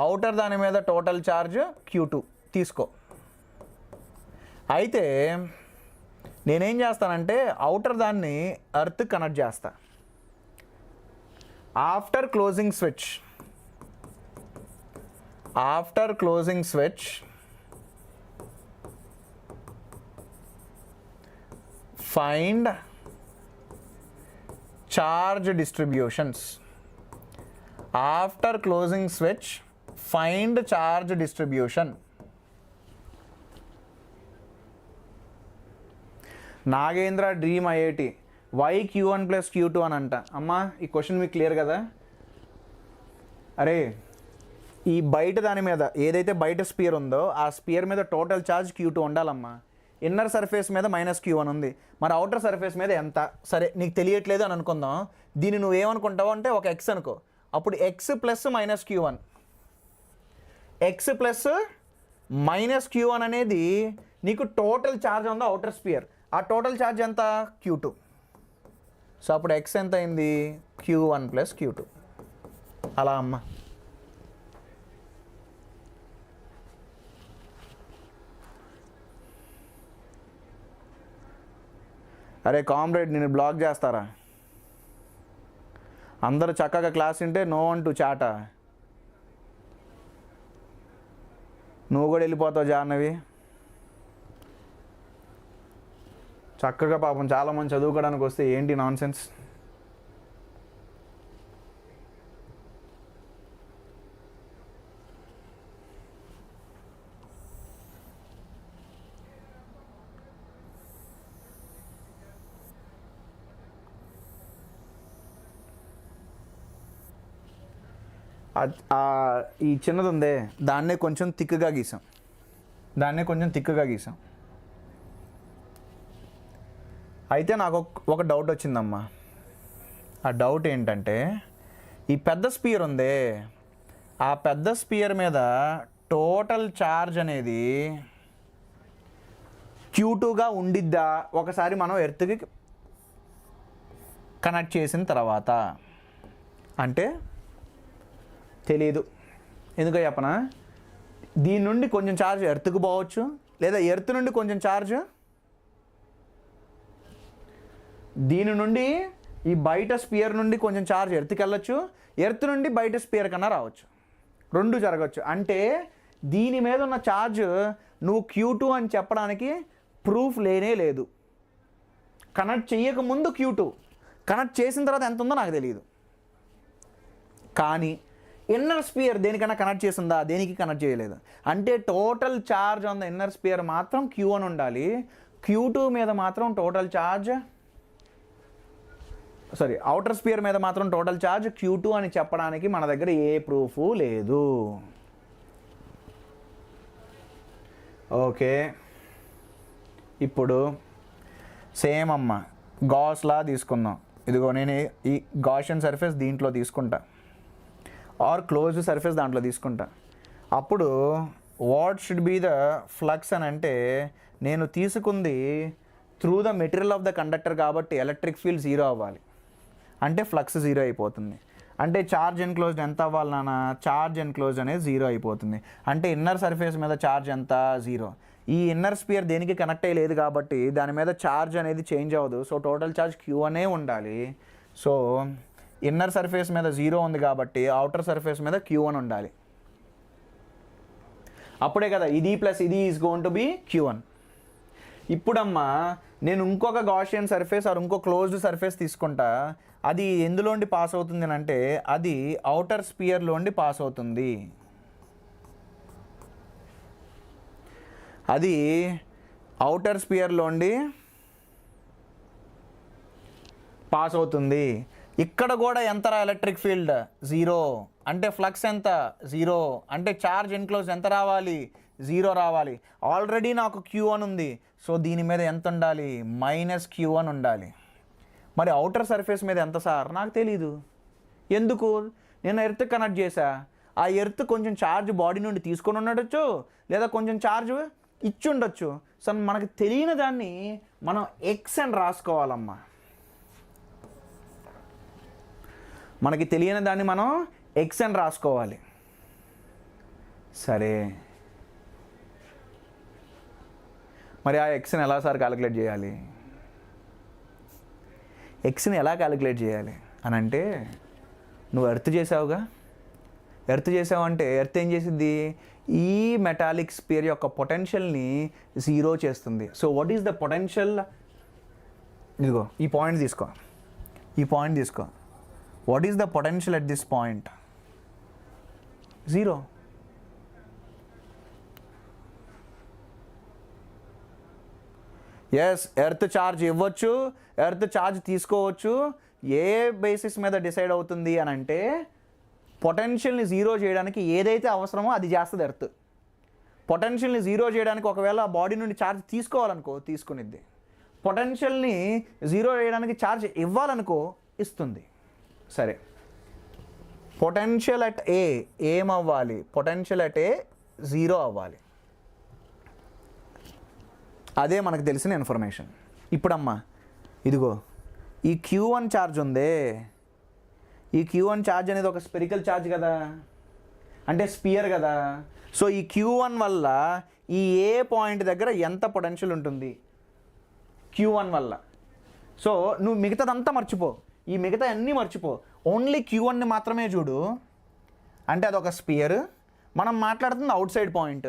అవుటర్ దాని మీద టోటల్ ఛార్జ్ Q2 తీసుకో. అయితే నేనేం చేస్తానంటే అవుటర్ దాన్ని ఎర్త్ కనెక్ట్ చేస్తా. After closing switch find charge distributions. After closing switch find charge distribution. Nagendra dream IIT why Q1 plus Q2 అని అంట. అమ్మా ఈ క్వశ్చన్ మీకు క్లియర్ కదా? అరే ఈ బయట దాని మీద ఏదైతే బయట స్పియర్ ఉందో ఆ స్పియర్ మీద టోటల్ ఛార్జ్ Q2 ఉండాలమ్మా. ఇన్నర్ సర్ఫేస్ మీద -Q1 ఉంది, మరి అవుటర్ సర్ఫేస్ మీద ఎంత? సరే నీకు తెలియట్లేదు అని అనుకుందాం. దీన్ని నువ్వేమనుకుంటావు అంటే ఒక x అనుకో. అప్పుడు x plus -Q1. x plus -Q1 అనేది నీకు టోటల్ ఛార్జ్ ఉందో అవుటర్ స్పియర్. ఆ టోటల్ ఛార్జ్ ఎంత? Q2. సో అప్పుడు x ఎంత అయింది? Q1 plus Q2. అలా అమ్మ. అరే కామ్రేడ్ నేను బ్లాక్ చేస్తారా? అందరూ చక్కగా క్లాస్ వింటే నో అంటూ చాటా. నువ్వు కూడా వెళ్ళిపోతావు జాహ్నవి. చక్కగా పాపం చాలామంది చదువుకోవడానికి వస్తే ఏంటి నాన్సెన్స్. ఈ చిన్నది ఉందే దాన్నే కొంచెం థిక్గా గీసాం. అయితే నాకు ఒక డౌట్ వచ్చిందమ్మా. ఆ డౌట్ ఏంటంటే ఈ పెద్ద స్పియర్ ఉందే, ఆ పెద్ద స్పియర్ మీద టోటల్ ఛార్జ్ అనేది Q2గా ఉండిద్దా ఒకసారి మనం ఎర్త్కి కనెక్ట్ చేసిన తర్వాత? అంటే తెలీదు. ఎందుకో చెప్పనా, దీని నుండి కొంచెం ఛార్జ్ ఎర్త్కి పోవచ్చు, లేదా ఎర్త్ నుండి కొంచెం ఛార్జ్ దీని నుండి ఈ బయట స్పియర్ నుండి కొంచెం ఛార్జ్ ఎర్త్కి వెళ్ళొచ్చు, ఎర్త్ నుండి బయట స్పియర్ కన్నా రావచ్చు, రెండు జరగచ్చు. అంటే దీని మీద ఉన్న ఛార్జ్ నువ్వు Q2 అని చెప్పడానికి ప్రూఫ్ లేనే లేదు. కనెక్ట్ చేయకముందు Q2, కనెక్ట్ చేసిన తర్వాత ఎంత ఉందో నాకు తెలియదు. కానీ ఇన్నర్ స్పియర్ దేనికైనా కనెక్ట్ చేసిందా? దేనికి కనెక్ట్ చేయలేదు. అంటే total charge on the inner sphere మాత్రం Q1 ఉండాలి, Q2 మీద మాత్రం టోటల్ ఛార్జ్ అవుటర్ స్పియర్ మీద మాత్రం టోటల్ ఛార్జ్ Q2 అని చెప్పడానికి మన దగ్గర ఏ ప్రూఫ్ లేదు. ఓకే, ఇప్పుడు సేమ్ అమ్మ గాస్లా తీసుకుందాం. ఇదిగో నేను ఈ గాషియన్ సర్ఫేస్ దీంట్లో తీసుకుంటా, ఆర్ క్లోజ్డ్ సర్ఫేస్ దాంట్లో తీసుకుంటా. అప్పుడు what should be the flux అని అంటే, నేను తీసుకుంది through the material of the conductor కాబట్టి ఎలక్ట్రిక్ ఫీల్డ్ 0 అవ్వాలి. అంటే ఫ్లక్స్ 0 అయిపోతుంది. అంటే ఛార్జ్ ఎన్క్లోజ్డ్ ఎంత అవ్వాలి నాన్న? ఛార్జ్ ఎన్క్లోజ్డ్ అనేది 0 అయిపోతుంది. అంటే ఇన్నర్ సర్ఫేస్ మీద ఛార్జ్ ఎంత? 0. ఈ ఇన్నర్ స్పియర్ దేనికి కనెక్ట్ అయ్యలేదు కాబట్టి దాని మీద ఛార్జ్ అనేది చేంజ్ అవ్వదు. సో టోటల్ ఛార్జ్ Q1 ఉండాలి. సో ఇన్నర్ సర్ఫేస్ మీద 0 ఉంది కాబట్టి అవుటర్ సర్ఫేస్ మీద Q1 ఉండాలి. అప్పుడే కదా ఇది ప్లస్ ఇది is going to B Q1. ఇప్పుడమ్మా నేను ఇంకొక గాషియన్ సర్ఫేస్ ఆర్ ఇంకో క్లోజ్డ్ సర్ఫేస్ తీసుకుంటా. అది ఎందులోండి పాస్ అవుతుంది అని అంటే అది అవుటర్ స్పియర్లోండి పాస్ అవుతుంది. అది అవుటర్ స్పియర్లోండి పాస్ అవుతుంది. ఇక్కడ కూడా ఎంతరా ఎలక్ట్రిక్ ఫీల్డ్? 0. అంటే ఫ్లక్స్ ఎంత? 0. అంటే ఛార్జ్ ఎన్క్లోజ్ ఎంత రావాలి? 0 రావాలి. ఆల్రెడీ నాకు Q1 ఉంది. సో దీని మీద ఎంత ఉండాలి? -Q1 ఉండాలి. మరి అవుటర్ సర్ఫేస్ మీద ఎంత సార్? నాకు తెలీదు. ఎందుకు? నేను ఎర్త్ కనెక్ట్ చేశా. ఆ ఎర్త్ కొంచెం ఛార్జ్ బాడీ నుండి తీసుకొని ఉండొచ్చు, లేదా కొంచెం ఛార్జ్ ఇచ్చి ఉండొచ్చు. సో మనకు తెలియని దాన్ని మనం ఎక్స్ అని రాసుకోవాలమ్మా. మనకి తెలియని దాన్ని మనం ఎక్స్ అని రాసుకోవాలి. సరే, మరి ఆ ఎక్స్ని ఎలా సార్ క్యాలిక్యులేట్ చేయాలి? ఎక్స్ని ఎలా క్యాలిక్యులేట్ చేయాలి అని అంటే, నువ్వు ఎర్త్ చేసావుగా, ఎర్త్ చేసావంటే ఎర్త్ ఏం చేసిద్ది? ఈ మెటాలిక్ స్పియర్ యొక్క పొటెన్షియల్ని 0 చేస్తుంది. So what is the potential? ఇదిగో ఈ పాయింట్ తీసుకో, what is the potential at this point? 0. Yes, earth charge ఇవ్వచ్చు, ఎర్త్ ఛార్జ్ తీసుకోవచ్చు. ఏ బేసిస్ మీద డిసైడ్ అవుతుంది అని అంటే, పొటెన్షియల్ని 0 చేయడానికి ఏదైతే అవసరమో అది చేస్తుంది ఎర్త్. పొటెన్షియల్ని 0 చేయడానికి ఒకవేళ బాడీ నుండి ఛార్జ్ తీసుకోవాలనుకో తీసుకునిద్ది, పొటెన్షియల్ని 0 చేయడానికి ఛార్జ్ ఇవ్వాలనుకో ఇస్తుంది. సరే, పొటెన్షియల్ అట్ ఏ ఏమవ్వాలి? పొటెన్షియల్ అట్ ఏ 0 అవ్వాలి. అదే మనకు తెలిసిన ఇన్ఫర్మేషన్. ఇప్పుడమ్మా ఇదిగో ఈ Q1 ఛార్జ్ ఉందే, ఈ Q1 ఛార్జ్ అనేది ఒక స్పెరికల్ ఛార్జ్ కదా, అంటే స్పియర్ కదా. సో ఈ Q1 వల్ల ఈ ఏ పాయింట్ దగ్గర ఎంత పొటెన్షియల్ ఉంటుంది Q1 వల్ల? సో నువ్వు మిగతాదంతా మర్చిపో, ఈ మిగతా అన్నీ మర్చిపో, ఓన్లీ Q1ని మాత్రమే చూడు. అంటే అదొక స్పియర్, మనం మాట్లాడుతుంది out side point.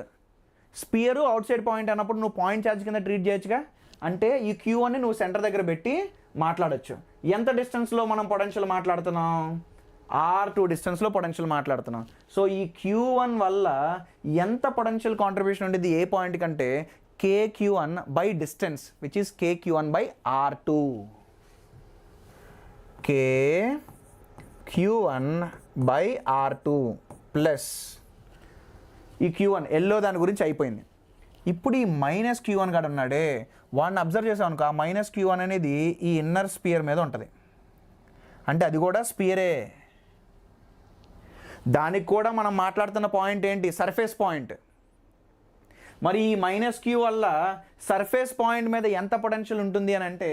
Sphere out side point అన్నప్పుడు నువ్వు పాయింట్ ఛార్జ్ కింద ట్రీట్ చేయొచ్చుగా. అంటే ఈ Q1ని నువ్వు సెంటర్ దగ్గర పెట్టి మాట్లాడచ్చు. ఎంత డిస్టెన్స్లో మనం పొటెన్షియల్ మాట్లాడుతున్నాం? R2 డిస్టెన్స్లో పొటెన్షియల్ మాట్లాడుతున్నాం. సో ఈ Q1 వల్ల ఎంత పొటెన్షియల్ కాంట్రిబ్యూషన్ ఉండేది ఏ పాయింట్ కంటే? KQ1 by distance, which is KQ1 by R2. KQ1 by R2 plus ఈ Q1 ఎల్లో దాని గురించి అయిపోయింది. ఇప్పుడు ఈ మైనస్ Q1 కాడ ఉన్నాడే వాడిని అబ్జర్వ్ చేసాం అనుకో, ఆ మైనస్ Q1 అనేది ఈ ఇన్నర్ స్పియర్ మీద ఉంటుంది. అంటే అది కూడా స్పియరే. దానికి కూడా మనం మాట్లాడుతున్న పాయింట్ ఏంటి? Surface point. మరి ఈ మైనస్ క్యూ వల్ల సర్ఫేస్ పాయింట్ మీద ఎంత పొటెన్షియల్ ఉంటుంది అని అంటే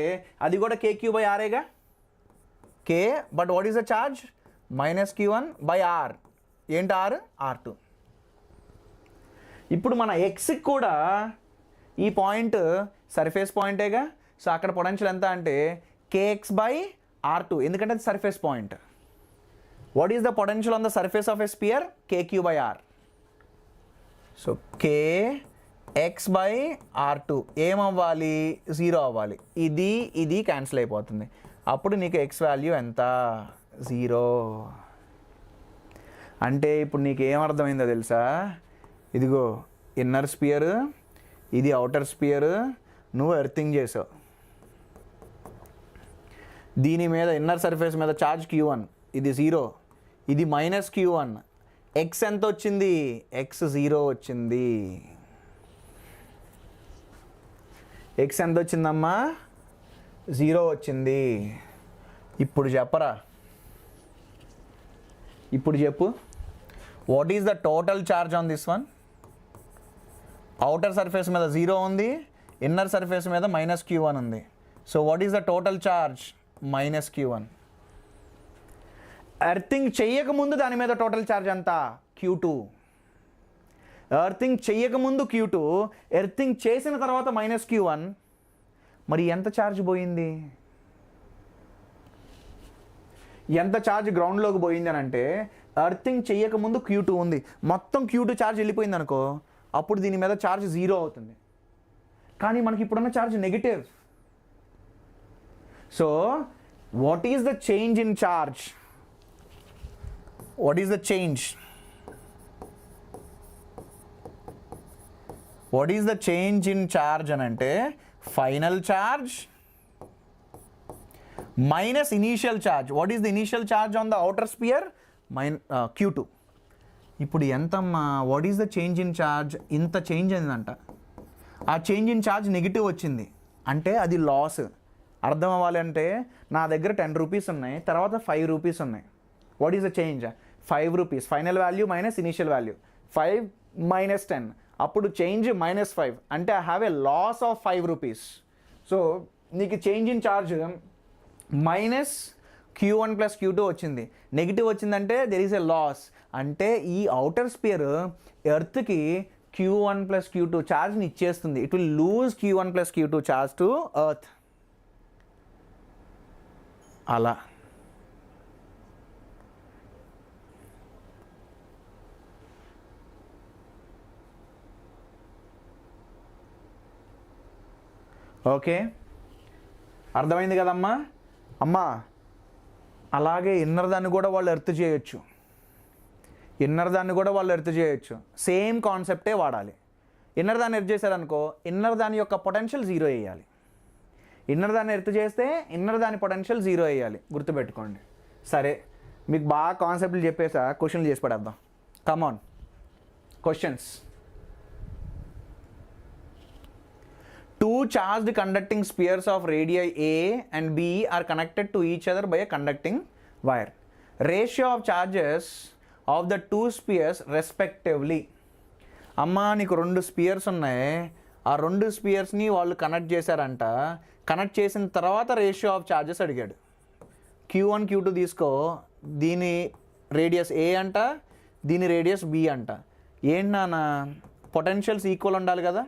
అది కూడా KQ/Rఏగా. K, but what is the charge? -Q1/R. ఏంటి R2. ఇప్పుడు మన ఎక్స్కి కూడా ఈ పాయింట్ సర్ఫేస్ పాయింటేగా. సో అక్కడ పొటెన్షియల్ ఎంత అంటే KX/R2, ఎందుకంటే అది surface point. What is the potential on the surface of a sphere? KQ/R. So KX/R2 ఏమవ్వాలి? 0 అవ్వాలి. ఇది క్యాన్సిల్ అయిపోతుంది. అప్పుడు నీకు X వాల్యూ ఎంత? 0. అంటే ఇప్పుడు నీకు ఏమర్థమైందో తెలుసా? ఇదిగో ఇన్నర్ స్పియర్, ఇది అవుటర్ స్పియర్, నువ్వు ఎర్తింగ్ చేసావు. దీని మీద ఇన్నర్ సర్ఫేస్ మీద ఛార్జ్ Q1, ఇది 0, ఇది -Q1. X ఎంత వచ్చింది? X 0 వచ్చింది. X ఎంత వచ్చిందమ్మా? 0 వచ్చింది. ఇప్పుడు చెప్పరా, ఇప్పుడు చెప్పు. What is the total charge on this one? Outer surface మీద 0 ఉంది, ఇన్నర్ సర్ఫేస్ మీద -Q1 ఉంది. So what is the total charge? -Q1. Earthing చెయ్యకముందు దాని మీద టోటల్ ఛార్జ్ ఎంత? Q2. ఎర్తింగ్ చెయ్యకముందు Q2, ఎర్తింగ్ చేసిన తర్వాత -Q1. మరి ఎంత ఛార్జ్ పోయింది? ఎంత ఛార్జ్ గ్రౌండ్లోకి పోయింది అని అంటే ఎర్తింగ్ చెయ్యకముందు Q2 ఉంది, మొత్తం Q2 ఛార్జ్ వెళ్ళిపోయింది అనుకో, అప్పుడు దీని మీద ఛార్జ్ 0 అవుతుంది. కానీ మనకి ఇప్పుడున్న charge negative. So what is the change in charge? What is the change? What is the change in charge అని అంటే final charge minus initial charge. What is the initial charge on the outer sphere? Q2. ఇప్పుడు ఎంతమ్మా? What is the change in charge? ఇంత చేంజ్ అయిందంట. ఆ చేంజ్ ఇన్ ఛార్జ్ నెగిటివ్ వచ్చింది అంటే అది లాస్. అర్థం అవ్వాలి అంటే నా దగ్గర 10 రూపీస్ ఉన్నాయి, తర్వాత 5 రూపీస్ ఉన్నాయి. What is the change? 5 rupees. Final value minus initial value 5 - 10, అప్పుడు చేంజ్ -5 అంటే I have a loss of 5 rupees. So నీకు change in charge -Q1 + Q2 వచ్చింది. నెగిటివ్ వచ్చిందంటే దెర్ ఈస్ ఎ లాస్. అంటే ఈ అవుటర్ స్పియర్ ఎర్త్కి Q1 + Q2 ఛార్జ్ని ఇచ్చేస్తుంది. It will lose Q1 + Q2 charge to earth. అలా ఓకే, అర్థమైంది కదమ్మా? అమ్మా అలాగే ఇన్నర్ దాన్ని కూడా వాళ్ళు ఎర్త్ చేయొచ్చు. ఇన్నర్ దాన్ని కూడా వాళ్ళు ఎర్త్ చేయొచ్చు. సేమ్ కాన్సెప్టే వాడాలి. ఇన్నర్ దాన్ని ఎర్త్ చేశారనుకో, ఇన్నర్ దాని యొక్క పొటెన్షియల్ 0 వేయాలి. ఇన్నర్ దాన్ని ఎర్త్ చేస్తే ఇన్నర్ దాని పొటెన్షియల్ 0 వేయాలి. గుర్తుపెట్టుకోండి. సరే, మీకు బాగా కాన్సెప్ట్లు చెప్పేసా, క్వశ్చన్లు చేసి పడేద్దాం. కమాన్, questions. 2 charged conducting spheres of radii A and B are connected to each other by a conducting wire. Ratio of charges of the 2 spheres respectively. అమ్మా నీకు 2 స్పియర్స్ ఉన్నాయి, ఆ 2 స్పియర్స్ని వాళ్ళు కనెక్ట్ చేశారంట. కనెక్ట్ చేసిన తర్వాత రేషియో ఆఫ్ చార్జెస్ అడిగాడు. Q1 Q2 తీసుకో, దీని రేడియస్ A అంట, దీని రేడియస్ B అంట. ఏంటి నాన్న, పొటెన్షియల్స్ ఈక్వల్ ఉండాలి కదా.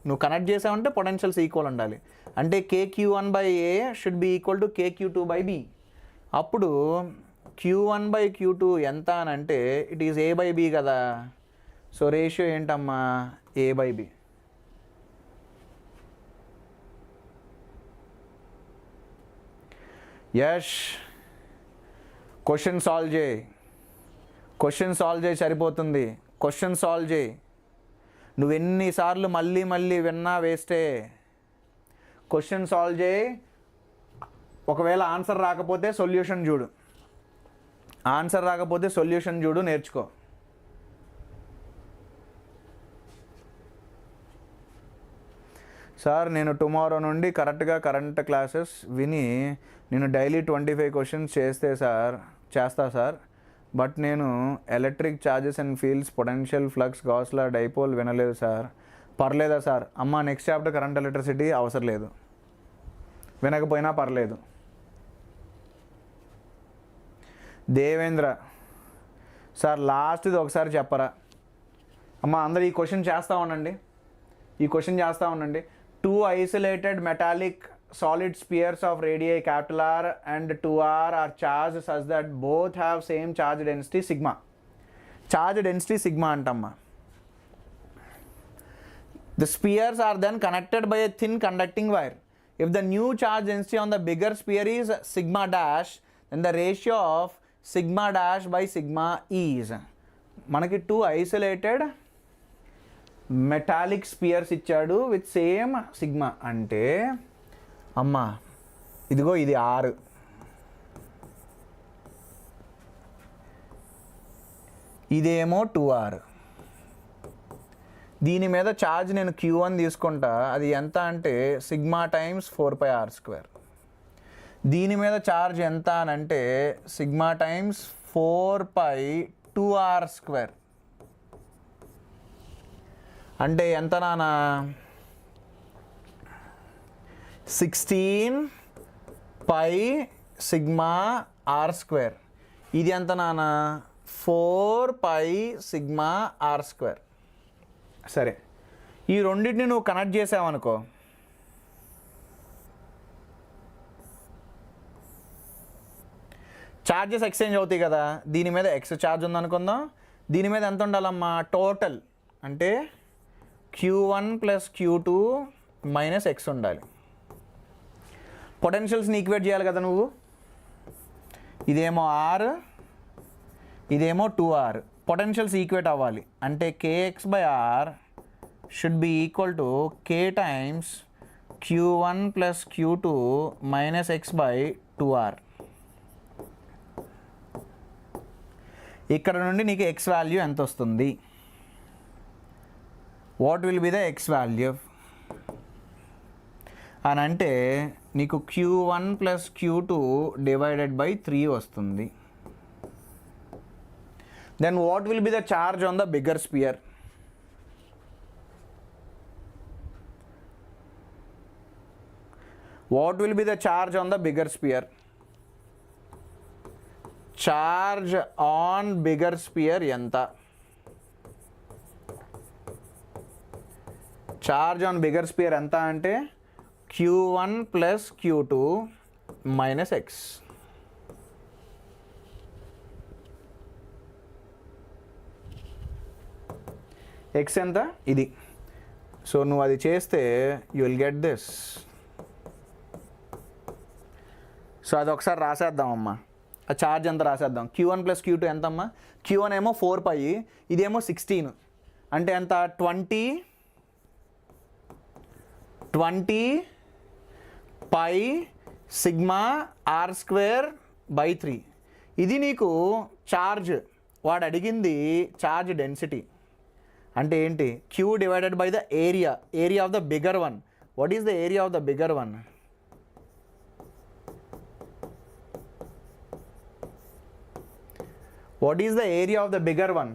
నువ్వు కనెక్ట్ చేసావంటే పొటెన్షియల్స్ ఈక్వల్ ఉండాలి. అంటే KQ1/A should be equal to KQ2/B. అప్పుడు Q1/Q2 ఎంత అని అంటే ఇట్ ఈస్ A/B కదా. సో రేషియో ఏంటమ్మా? A/B. యష్, క్వశ్చన్ సాల్వ్ చేయి. క్వశ్చన్ సాల్వ్ చేయి, సరిపోతుంది. క్వశ్చన్ సాల్వ్ చేయి. నువ్వెన్నిసార్లు మళ్ళీ మళ్ళీ విన్నా వేస్టే. క్వశ్చన్ సాల్వ్ చేయి. ఒకవేళ ఆన్సర్ రాకపోతే సొల్యూషన్ చూడు. ఆన్సర్ రాకపోతే సొల్యూషన్ చూడు, నేర్చుకో. సార్ నేను టుమారో నుండి కరెక్ట్గా కరెంట్ క్లాసెస్ విని నేను డైలీ 25 క్వశ్చన్స్ చేస్తా సార్. బట్ నేను electric charges and fields, potential, flux, గాస్లా, dipole వినలేదు సార్. పర్లేదా సార్? అమ్మ నెక్స్ట్ చాప్టర్ కరెంట్ ఎలక్ట్రిసిటీ అవసరం లేదు, వినకపోయినా పర్లేదు. దేవేంద్ర సార్ లాస్ట్ది ఒకసారి చెప్పరా? అమ్మ అందరు ఈ క్వశ్చన్ చేస్తూ ఉండండి. 2 isolated metallic solid spheres of radii capital R and 2r are charged such that both have same charge density sigma. Charge density sigma antamma. The spheres are then connected by a thin conducting wire. If the new charge density on the bigger sphere is sigma dash, then the ratio of sigma dash by sigma is, మనకి 2 isolated మెటాలిక్ స్పియర్స్ ఇచ్చాడు విత్ సేమ్ సిగ్మా. అంటే అమ్మా ఇదిగో ఇది R, ఇదేమో 2r. దీని మీద ఛార్జ్ నేను Q1 తీసుకుంటా, అది ఎంత అంటే సిగ్మా టైమ్స్ 4πr². దీని మీద ఛార్జ్ ఎంత అని అంటే సిగ్మా టైమ్స్ 4π2r². అంటే ఎంత నానా? 16πσr². ఇది ఎంత నానా? 4πσr². సరే, ఈ రెండింటిని నువ్వు కనెక్ట్ చేసావనుకో, ఛార్జెస్ ఎక్స్చేంజ్ అవుతాయి కదా. దీని మీద ఎక్స్ ఛార్జ్ ఉందనుకుందాం, దీని మీద ఎంత ఉండాలమ్మా? టోటల్ అంటే Q1 + Q2 - x ఉండాలి. పొటెన్షియల్స్ని ఈక్వేట్ చేయాలి కదా నువ్వు. ఇదేమో R, ఇదేమో 2r. పొటెన్షియల్స్ ఈక్వేట్ అవ్వాలి అంటే kx/r should be equal to k times Q1 + Q2 - x/2r. ఇక్కడ నుండి నీకు x వాల్యూ ఎంత వస్తుంది? What will be the X value అని అంటే నీకు Q1 + Q2 / 3 వస్తుంది. Then what will be the charge on the bigger sphere? What will be the charge on the bigger sphere? Charge on bigger sphere ఎంత? చార్జ్ ఆన్ బిగ్గర్ స్పియర్ ఎంత అంటే Q1 + Q2 - x. x ఎంత? ఇది. సో నువ్వు అది చేస్తే you will get this. So అది ఒకసారి రాసేద్దామమ్మా. ఆ ఛార్జ్ ఎంత రాసేద్దాం. Q1 + Q2 ఎంతమ్మా? Q1 ఏమో 4π, ఇదేమో 16. అంటే ఎంత? 20 πσr²/3. ఇది నీకు ఛార్జ్. వాడు అడిగింది ఛార్జ్ డెన్సిటీ అంటే ఏంటి? Q / the area of the bigger one. What is the area of the bigger one? What is the area of the bigger one?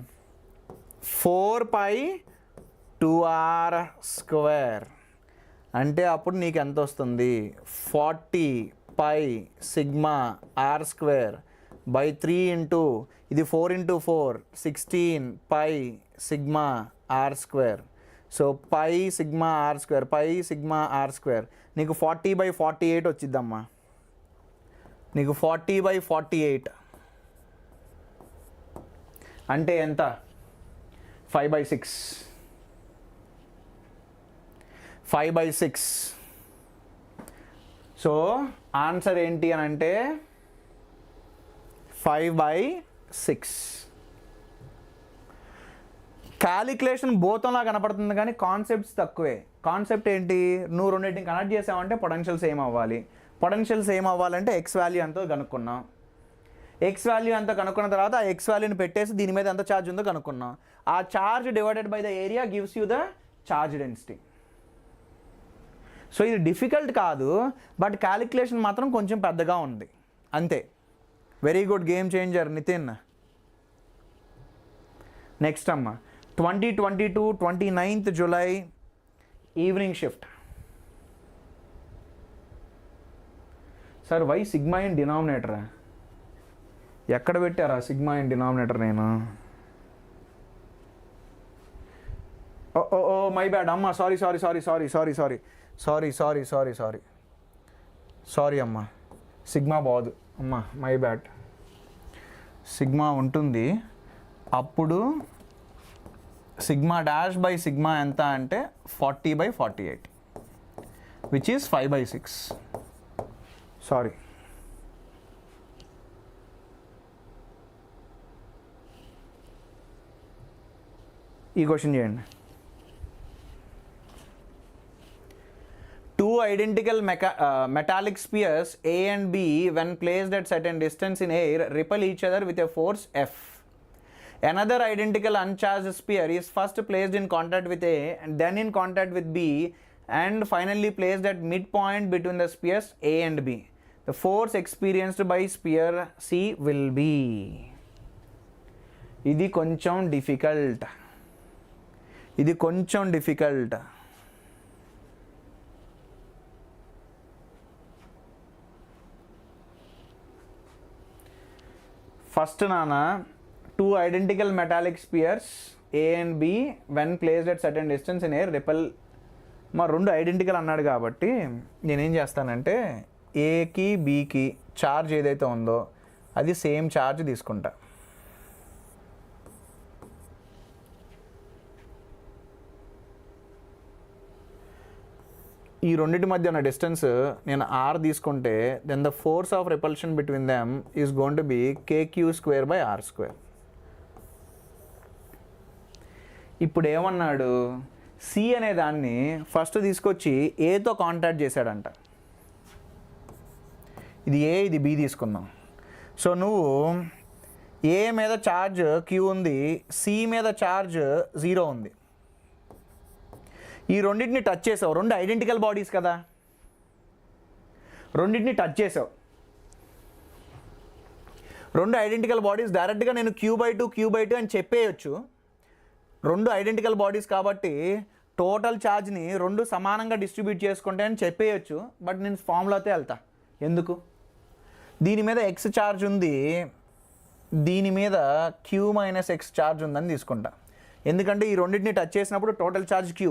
4π2r². అంటే అప్పుడు నీకు ఎంత వస్తుంది? 40πσr²/3 ఇంటూ ఇది 4 × 4 16πσr². సో πσr², నీకు 40/48 వచ్చిద్దమ్మా. నీకు 40/48 అంటే ఎంత? 5/6. 5/6. సో ఆన్సర్ ఏంటి అని అంటే 5/6. క్యాలిక్యులేషన్ భూతంలా కనపడుతుంది కానీ కాన్సెప్ట్స్ తక్కువే. కాన్సెప్ట్ ఏంటి? నువ్వు రెండింటిని కనెక్ట్ చేసావంటే పొటెన్షియల్స్ ఏం అవ్వాలి, పొటెన్షియల్స్ ఏం అవ్వాలంటే ఎక్స్ వాల్యూ ఎంతో కనుక్కున్నాం. ఎక్స్ వాల్యూ ఎంత కనుక్కున్న తర్వాత ఆ ఎక్స్ వాల్యూని పెట్టేసి దీని మీద ఎంత ఛార్జ్ ఉందో కనుక్కున్నాం. ఆ charge divided by the area gives you the charge density. So ఇది డిఫికల్ట్ కాదు, బట్ క్యాలిక్యులేషన్ మాత్రం కొంచెం పెద్దగా ఉంది అంతే. Very good, game changer Nitin. Next అమ్మ 2022 29th July evening shift. Sir why sigma in denominator? ఎక్కడ పెట్టారా సిగ్మా ఇన్ డినామినేటర్? నేను oh oh oh my bad అమ్మ, sorry sorry sorry sorry sorry sorry sorry sorry sorry sorry sorry అమ్మ, సిగ్మా బాదు అమ్మ, మై బ్యాడ్. సిగ్మా ఉంటుంది, అప్పుడు సిగ్మా డాష్ బై సిగ్మా ఎంత అంటే 40/48 విచ్ ఈస్ 5/6. సారీ. ఈ క్వశ్చన్ చేయండి. Two identical metallic spheres A and B, when placed at certain distance in air, repel each other with a force F. Another identical uncharged sphere is first placed in contact with A and then in contact with B and finally placed at midpoint between the spheres A and B. The force experienced by sphere C will be. ఇది కొంచెం డిఫికల్ట్, ఇది కొంచెం డిఫికల్ట్. ఫస్ట్ నాన్న, two identical metallic spheres A and B when placed at certain distance in air repel. మా రెండు ఐడెంటికల్ అన్నాడు కాబట్టి నేనేం చేస్తానంటే ఏకి బికి ఛార్జ్ ఏదైతే ఉందో అది సేమ్ ఛార్జ్ తీసుకుంటా. ఈ రెండింటి మధ్య ఉన్న డిస్టెన్స్ నేను ఆర్ తీసుకుంటే then the force of repulsion between them is going to be KQ²/R². ఇప్పుడు ఏమన్నాడు, సి అనే దాన్ని ఫస్ట్ తీసుకొచ్చి ఏతో కాంటాక్ట్ చేశాడంట. ఇది ఏ, ఇది బి తీసుకుందాం. సో నువ్వు ఏ మీద ఛార్జ్ క్యూ ఉంది, సి మీద ఛార్జ్ 0 ఉంది. ఈ రెండింటిని టచ్ చేసావు, రెండు ఐడెంటికల్ బాడీస్ కదా, రెండింటిని టచ్ చేసావు. రెండు ఐడెంటికల్ బాడీస్ డైరెక్ట్గా నేను Q/2 అని చెప్పేయచ్చు. రెండు ఐడెంటికల్ బాడీస్ కాబట్టి టోటల్ ఛార్జ్ని రెండు సమానంగా డిస్ట్రిబ్యూట్ చేసుకుంటే అని చెప్పేయచ్చు. బట్ నేను ఫార్ములాతో వెళ్తా. ఎందుకు? దీని మీద X ఛార్జ్ ఉంది, దీని మీద Q-X ఛార్జ్ ఉందని తీసుకుంటా. ఎందుకంటే ఈ రెండింటిని టచ్ చేసినప్పుడు టోటల్ ఛార్జ్ Q.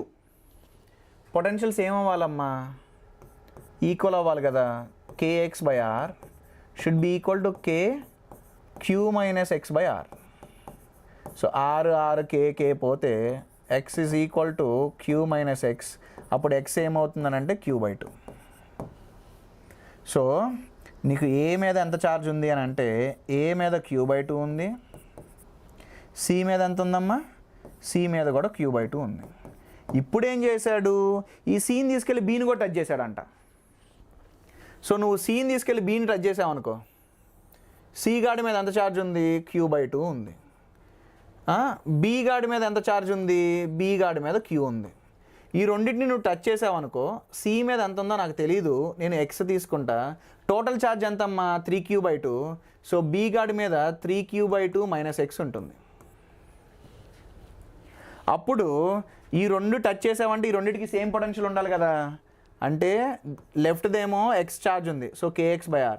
పొటెన్షియల్స్ ఏమవ్వాలమ్మా? ఈక్వల్ అవ్వాలి కదా. KX/R should be equal to KQ-X/R. So R K పోతే X is equal to Q-X. అప్పుడు X ఏమవుతుందనంటే Q/2. సో నీకు ఏ మీద ఎంత ఛార్జ్ ఉంది అని అంటే ఏ మీద Q/2 ఉంది, సి మీద ఎంత ఉందమ్మా? సి మీద కూడా Q/2 ఉంది. ఇప్పుడు ఏం చేశాడు, ఈ సీని తీసుకెళ్ళి బీని కూడా టచ్ చేశాడంట. సో నువ్వు సీని తీసుకెళ్ళి బీని టచ్ చేసావు అనుకో, సి గాడి మీద ఎంత ఛార్జ్ ఉంది? Q/2 ఉంది. బి గాడి మీద ఎంత ఛార్జ్ ఉంది? బి గాడి మీద Q ఉంది. ఈ రెండింటిని నువ్వు టచ్ చేసావు అనుకో, సి మీద ఎంత ఉందో నాకు తెలీదు, నేను X తీసుకుంటా. టోటల్ ఛార్జ్ ఎంతమ్మా? 3Q/2. సో బి గాడి మీద 3Q/2 - X ఉంటుంది. అప్పుడు ఈ రెండు టచ్ చేసావంటే ఈ రెండింటికి సేమ్ పొటెన్షియల్ ఉండాలి కదా. అంటే లెఫ్ట్దేమో X ఛార్జ్ ఉంది, సో KX/R.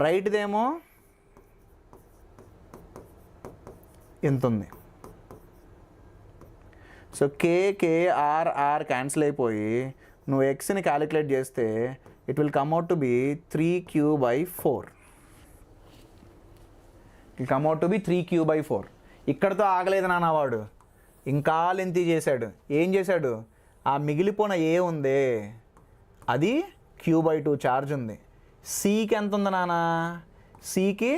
రైట్దేమో ఎంత ఉంది? సో KR క్యాన్సిల్ అయిపోయి నువ్వు Xని క్యాలిక్యులేట్ చేస్తే it will come out to be 3Q/4. It come out to be 3Q/4. ఇక్కడతో ఆగలేదు నాన్న వాడు, ఇంకా లెంతీ చేశాడు. ఏం చేశాడు? ఆ మిగిలిపోయిన ఏ ఉందే అది Q/2 ఛార్జ్ ఉంది. సికి ఎంత ఉంది నాన్న? సికి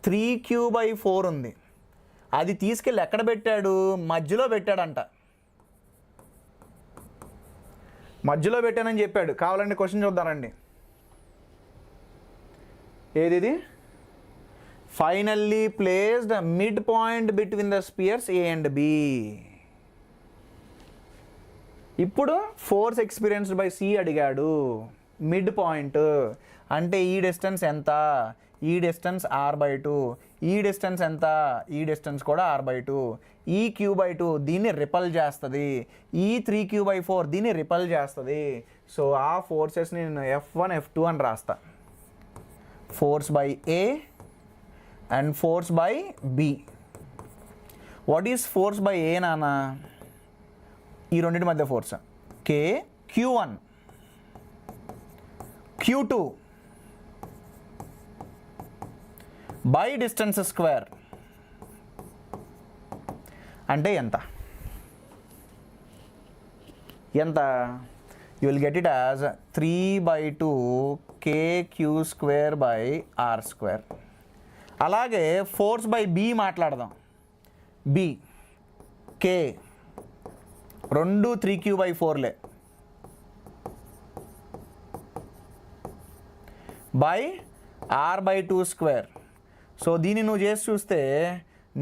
3Q/4 ఉంది. అది తీసుకెళ్ళి ఎక్కడ పెట్టాడు? మధ్యలో పెట్టాడంట. మధ్యలో పెట్టానని చెప్పాడు. కావాలండి క్వశ్చన్ చూద్దారండి. ఏది ఇది? Finally placed mid point between the spheres A and B. ఇప్పుడు ఫోర్స్ ఎక్స్పీరియన్స్డ్ బై సి అడిగాడు. మిడ్ పాయింట్ అంటే ఈ డిస్టెన్స్ ఎంత, ఈ డిస్టెన్స్ r/2, ఈ డిస్టెన్స్ ఎంత, ఈ డిస్టెన్స్ కూడా r/2, ఈ q/2 దీన్ని రిపల్ చేస్తుంది, ఈ 3q/4 దీన్ని రిపల్ చేస్తుంది. సో ఆ ఫోర్సెస్ని నేను F1 F2 అని రాస్తా. Force by A and force by B. What is force by A నాన్న? ఈ రెండింటి మధ్య force K Q1 Q2 by distance square అంటే ఎంత? You will get it as 3/2 KQ²/R². అలాగే ఫోర్స్ బై బి మాట్లాడదాం. బి కే రెండు 3q/4లే బై r/2². సో దీన్ని నువ్వు చేసి చూస్తే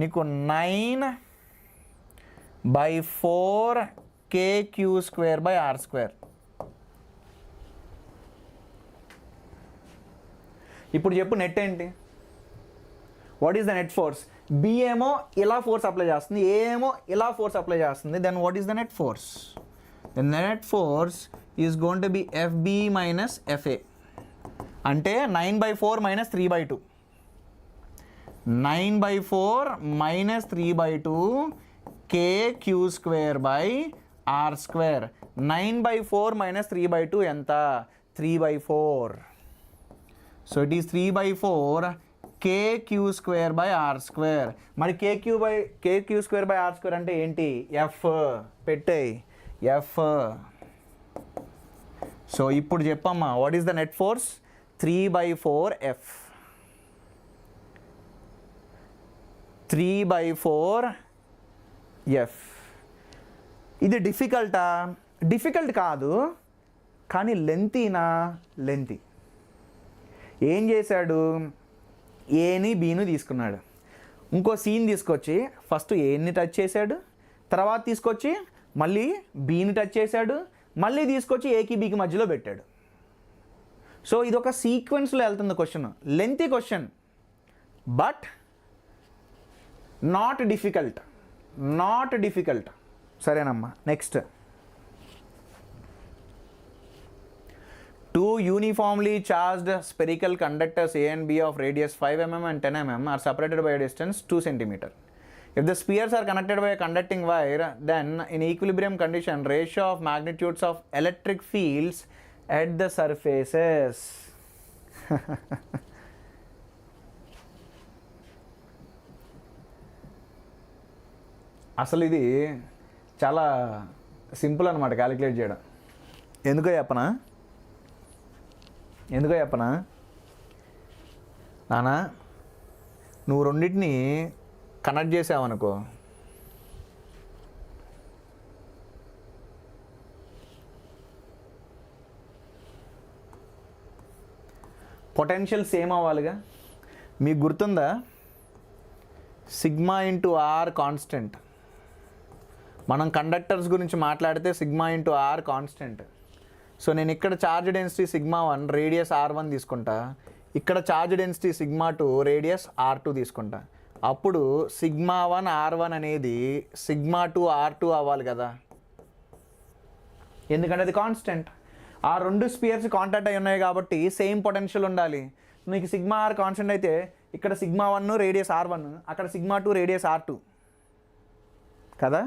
నీకు 9/4 KQ²/R². ఇప్పుడు చెప్పు నెట్ ఏంటి? What is the net force? B ఏమో ఇలా ఫోర్స్ అప్లై చేస్తుంది, ఏ ఏమో ఇలా ఫోర్స్ అప్లై చేస్తుంది. Then what is the net force? The net force is going to be FB minus FA. అంటే 9/4 మైనస్ 3/2. 9/4 minus 3/2 KQ²/R². 9/4 మైనస్ 3/2 ఎంత? 3/4. So it is 3/4 KQ²/R². మరి KQ²/R² అంటే ఏంటి? F పెట్టేయి, F. సో ఇప్పుడు చెప్పమ్మా, what is the net force? 3/4 F. 3/4 F. ఇది డిఫికల్టా? డిఫికల్ట్ కాదు, కానీ లెంతీనా? లెంతీ. ఏం చేశాడు? ఏని బీను తీసుకున్నాడు, ఇంకో సీన్ తీసుకొచ్చి ఫస్ట్ ఏని టచ్ చేశాడు, తర్వాత తీసుకొచ్చి మళ్ళీ బీని టచ్ చేశాడు, మళ్ళీ తీసుకొచ్చి ఏకి బీకి మధ్యలో పెట్టాడు. సో ఇది ఒక సీక్వెన్స్లో వెళ్తుంది question. Lengthy question, but not difficult. Not difficult. సరేనమ్మా. Next, two uniformly charged spherical conductors A and B of radius 5 mm and 10 mm are separated by a distance 2 cm. If the spheres are connected by a conducting wire, then in equilibrium condition, ratio of magnitudes of electric fields at the surfaces. అసలు ఇది చాలా సింపుల్ అన్నమాట క్యాలిక్యులేట్ చేయడం. ఎందుకో చెప్పనా నానా? నువ్వు రెండింటిని కనెక్ట్ చేసావనుకో, పొటెన్షియల్ సేమ్ అవ్వాలిగా. మీకు గుర్తుందా? Sigma into R constant. మనం కండక్టర్స్ గురించి మాట్లాడితే sigma into R constant. So నేను ఇక్కడ ఛార్జ్ డెన్సిటీ σ1 రేడియస్ r1 తీసుకుంటా, ఇక్కడ ఛార్జ్ డెన్సిటీ σ2 రేడియస్ r2 తీసుకుంటా. అప్పుడు σ1 r1 అనేది σ2 r2 అవ్వాలి కదా, ఎందుకంటే అది కాన్స్టెంట్. ఆ రెండు స్పియర్స్ కాంటాక్ట్ అయి ఉన్నాయి కాబట్టి సేమ్ పొటెన్షియల్ ఉండాలి. మీకు σr కాన్స్టెంట్ అయితే ఇక్కడ σ1 రేడియస్ r1, అక్కడ σ2 రేడియస్ r2 కదా.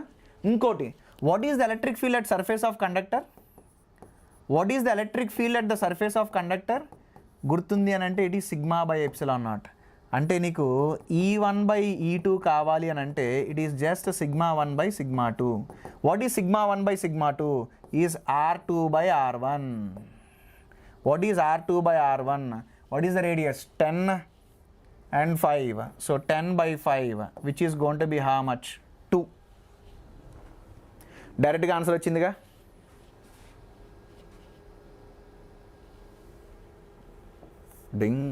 ఇంకోటి, what is the electric field at surface of conductor? What is the electric field at the surface of conductor? గుర్తుంది అని అంటే ఇట్ ఈస్ σ/ε0. అంటే నీకు E1/E2 కావాలి అని అంటే it is just σ1/σ2. What is σ1/σ2? Is R2/R1. What is R2/R1? What is the radius? 10 and 5. So 10/5 which is going to be how much? 2. డైరెక్ట్గా ఆన్సర్ వచ్చిందిగా. డింగ్.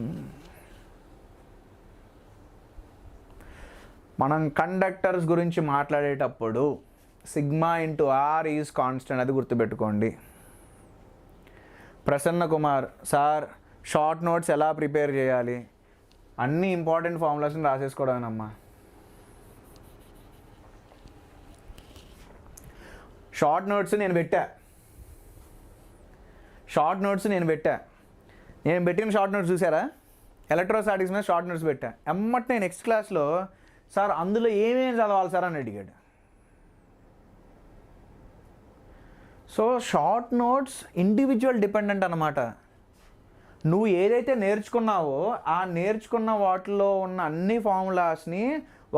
మనం కండక్టర్స్ గురించి మాట్లాడేటప్పుడు sigma into R is constant, అది గుర్తుపెట్టుకోండి. Prasanna Kumar sir short notes ఎలా ప్రిపేర్ చేయాలి? అన్ని ఇంపార్టెంట్ ఫార్ములాస్ని రాసేసుకోవడానమ్మా. షార్ట్ నోట్స్ నేను పెట్టా, నేను పెట్టిన షార్ట్ నోట్స్ చూసారా? ఎలక్ట్రోస్టాటిక్స్ మీద షార్ట్ నోట్స్ పెట్టా. ఎమ్మటే నెక్స్ట్ క్లాస్లో సార్ అందులో ఏమేమి చదవాలి సార్ అని అడిగాడు. So short notes individual dependent అన్నమాట. నువ్వు ఏదైతే నేర్చుకున్నావో ఆ నేర్చుకున్న వాటిలో ఉన్న అన్ని ఫార్ములాస్ని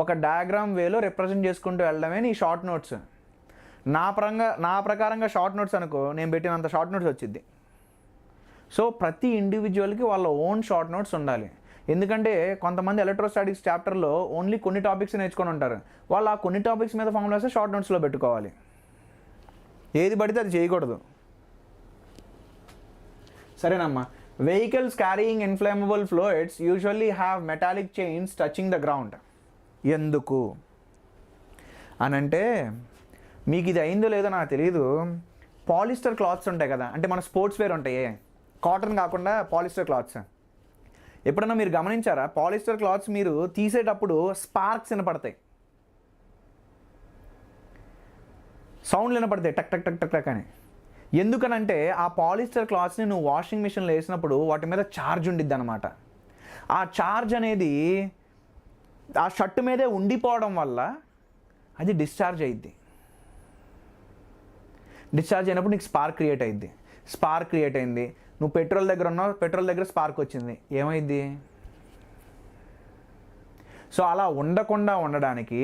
ఒక డయాగ్రామ్ వేలో రిప్రజెంట్ చేసుకుంటూ వెళ్ళడమే నీ షార్ట్ నోట్స్. నా ప్రకారంగా షార్ట్ నోట్స్ అనుకో, నేను పెట్టినంత షార్ట్ నోట్స్ వచ్చింది. సో ప్రతి ఇండివిజువల్కి వాళ్ళ ఓన్ షార్ట్ నోట్స్ ఉండాలి. ఎందుకంటే కొంతమంది ఎలక్ట్రోస్టాటిక్స్ చాప్టర్లో ఓన్లీ కొన్ని టాపిక్స్ నేర్చుకొని ఉంటారు. వాళ్ళు ఆ కొన్ని టాపిక్స్ మీద ఫార్ములాస్ షార్ట్ నోట్స్లో పెట్టుకోవాలి. ఏది పడితే అది చేయకూడదు. సరేనమ్మా. Vehicles carrying inflammable fluids usually have metallic chains touching the ground. ఎందుకు అనంటే, మీకు ఇది అయిందో లేదో నాకు తెలియదు, పాలిస్టర్ క్లాత్స్ ఉంటాయి కదా, అంటే మన స్పోర్ట్స్ వేర్ ఉంటాయి, కాటన్ కాకుండా పాలిస్టర్ క్లాత్స్. ఎప్పుడన్నా మీరు గమనించారా? పాలిస్టర్ క్లాత్స్ మీరు తీసేటప్పుడు స్పార్క్స్ వినపడతాయి, సౌండ్లు వినపడతాయి, టక్ టక్ టక్ టక్ టక్ అని. ఎందుకనంటే ఆ పాలిస్టర్ క్లాత్స్ని నువ్వు వాషింగ్ మిషన్లో వేసినప్పుడు వాటి మీద ఛార్జ్ ఉండిద్ది అనమాట. ఆ ఛార్జ్ అనేది ఆ షర్ట్ మీదే ఉండిపోవడం వల్ల అది డిశ్చార్జ్ అయ్యిద్ది. డిశ్చార్జ్ అయినప్పుడు నీకు స్పార్క్ క్రియేట్ అయింది. నువ్వు పెట్రోల్ దగ్గర ఉన్నావు, పెట్రోల్ దగ్గర స్పార్క్ వచ్చింది, ఏమైంది? సో అలా ఉండడానికి,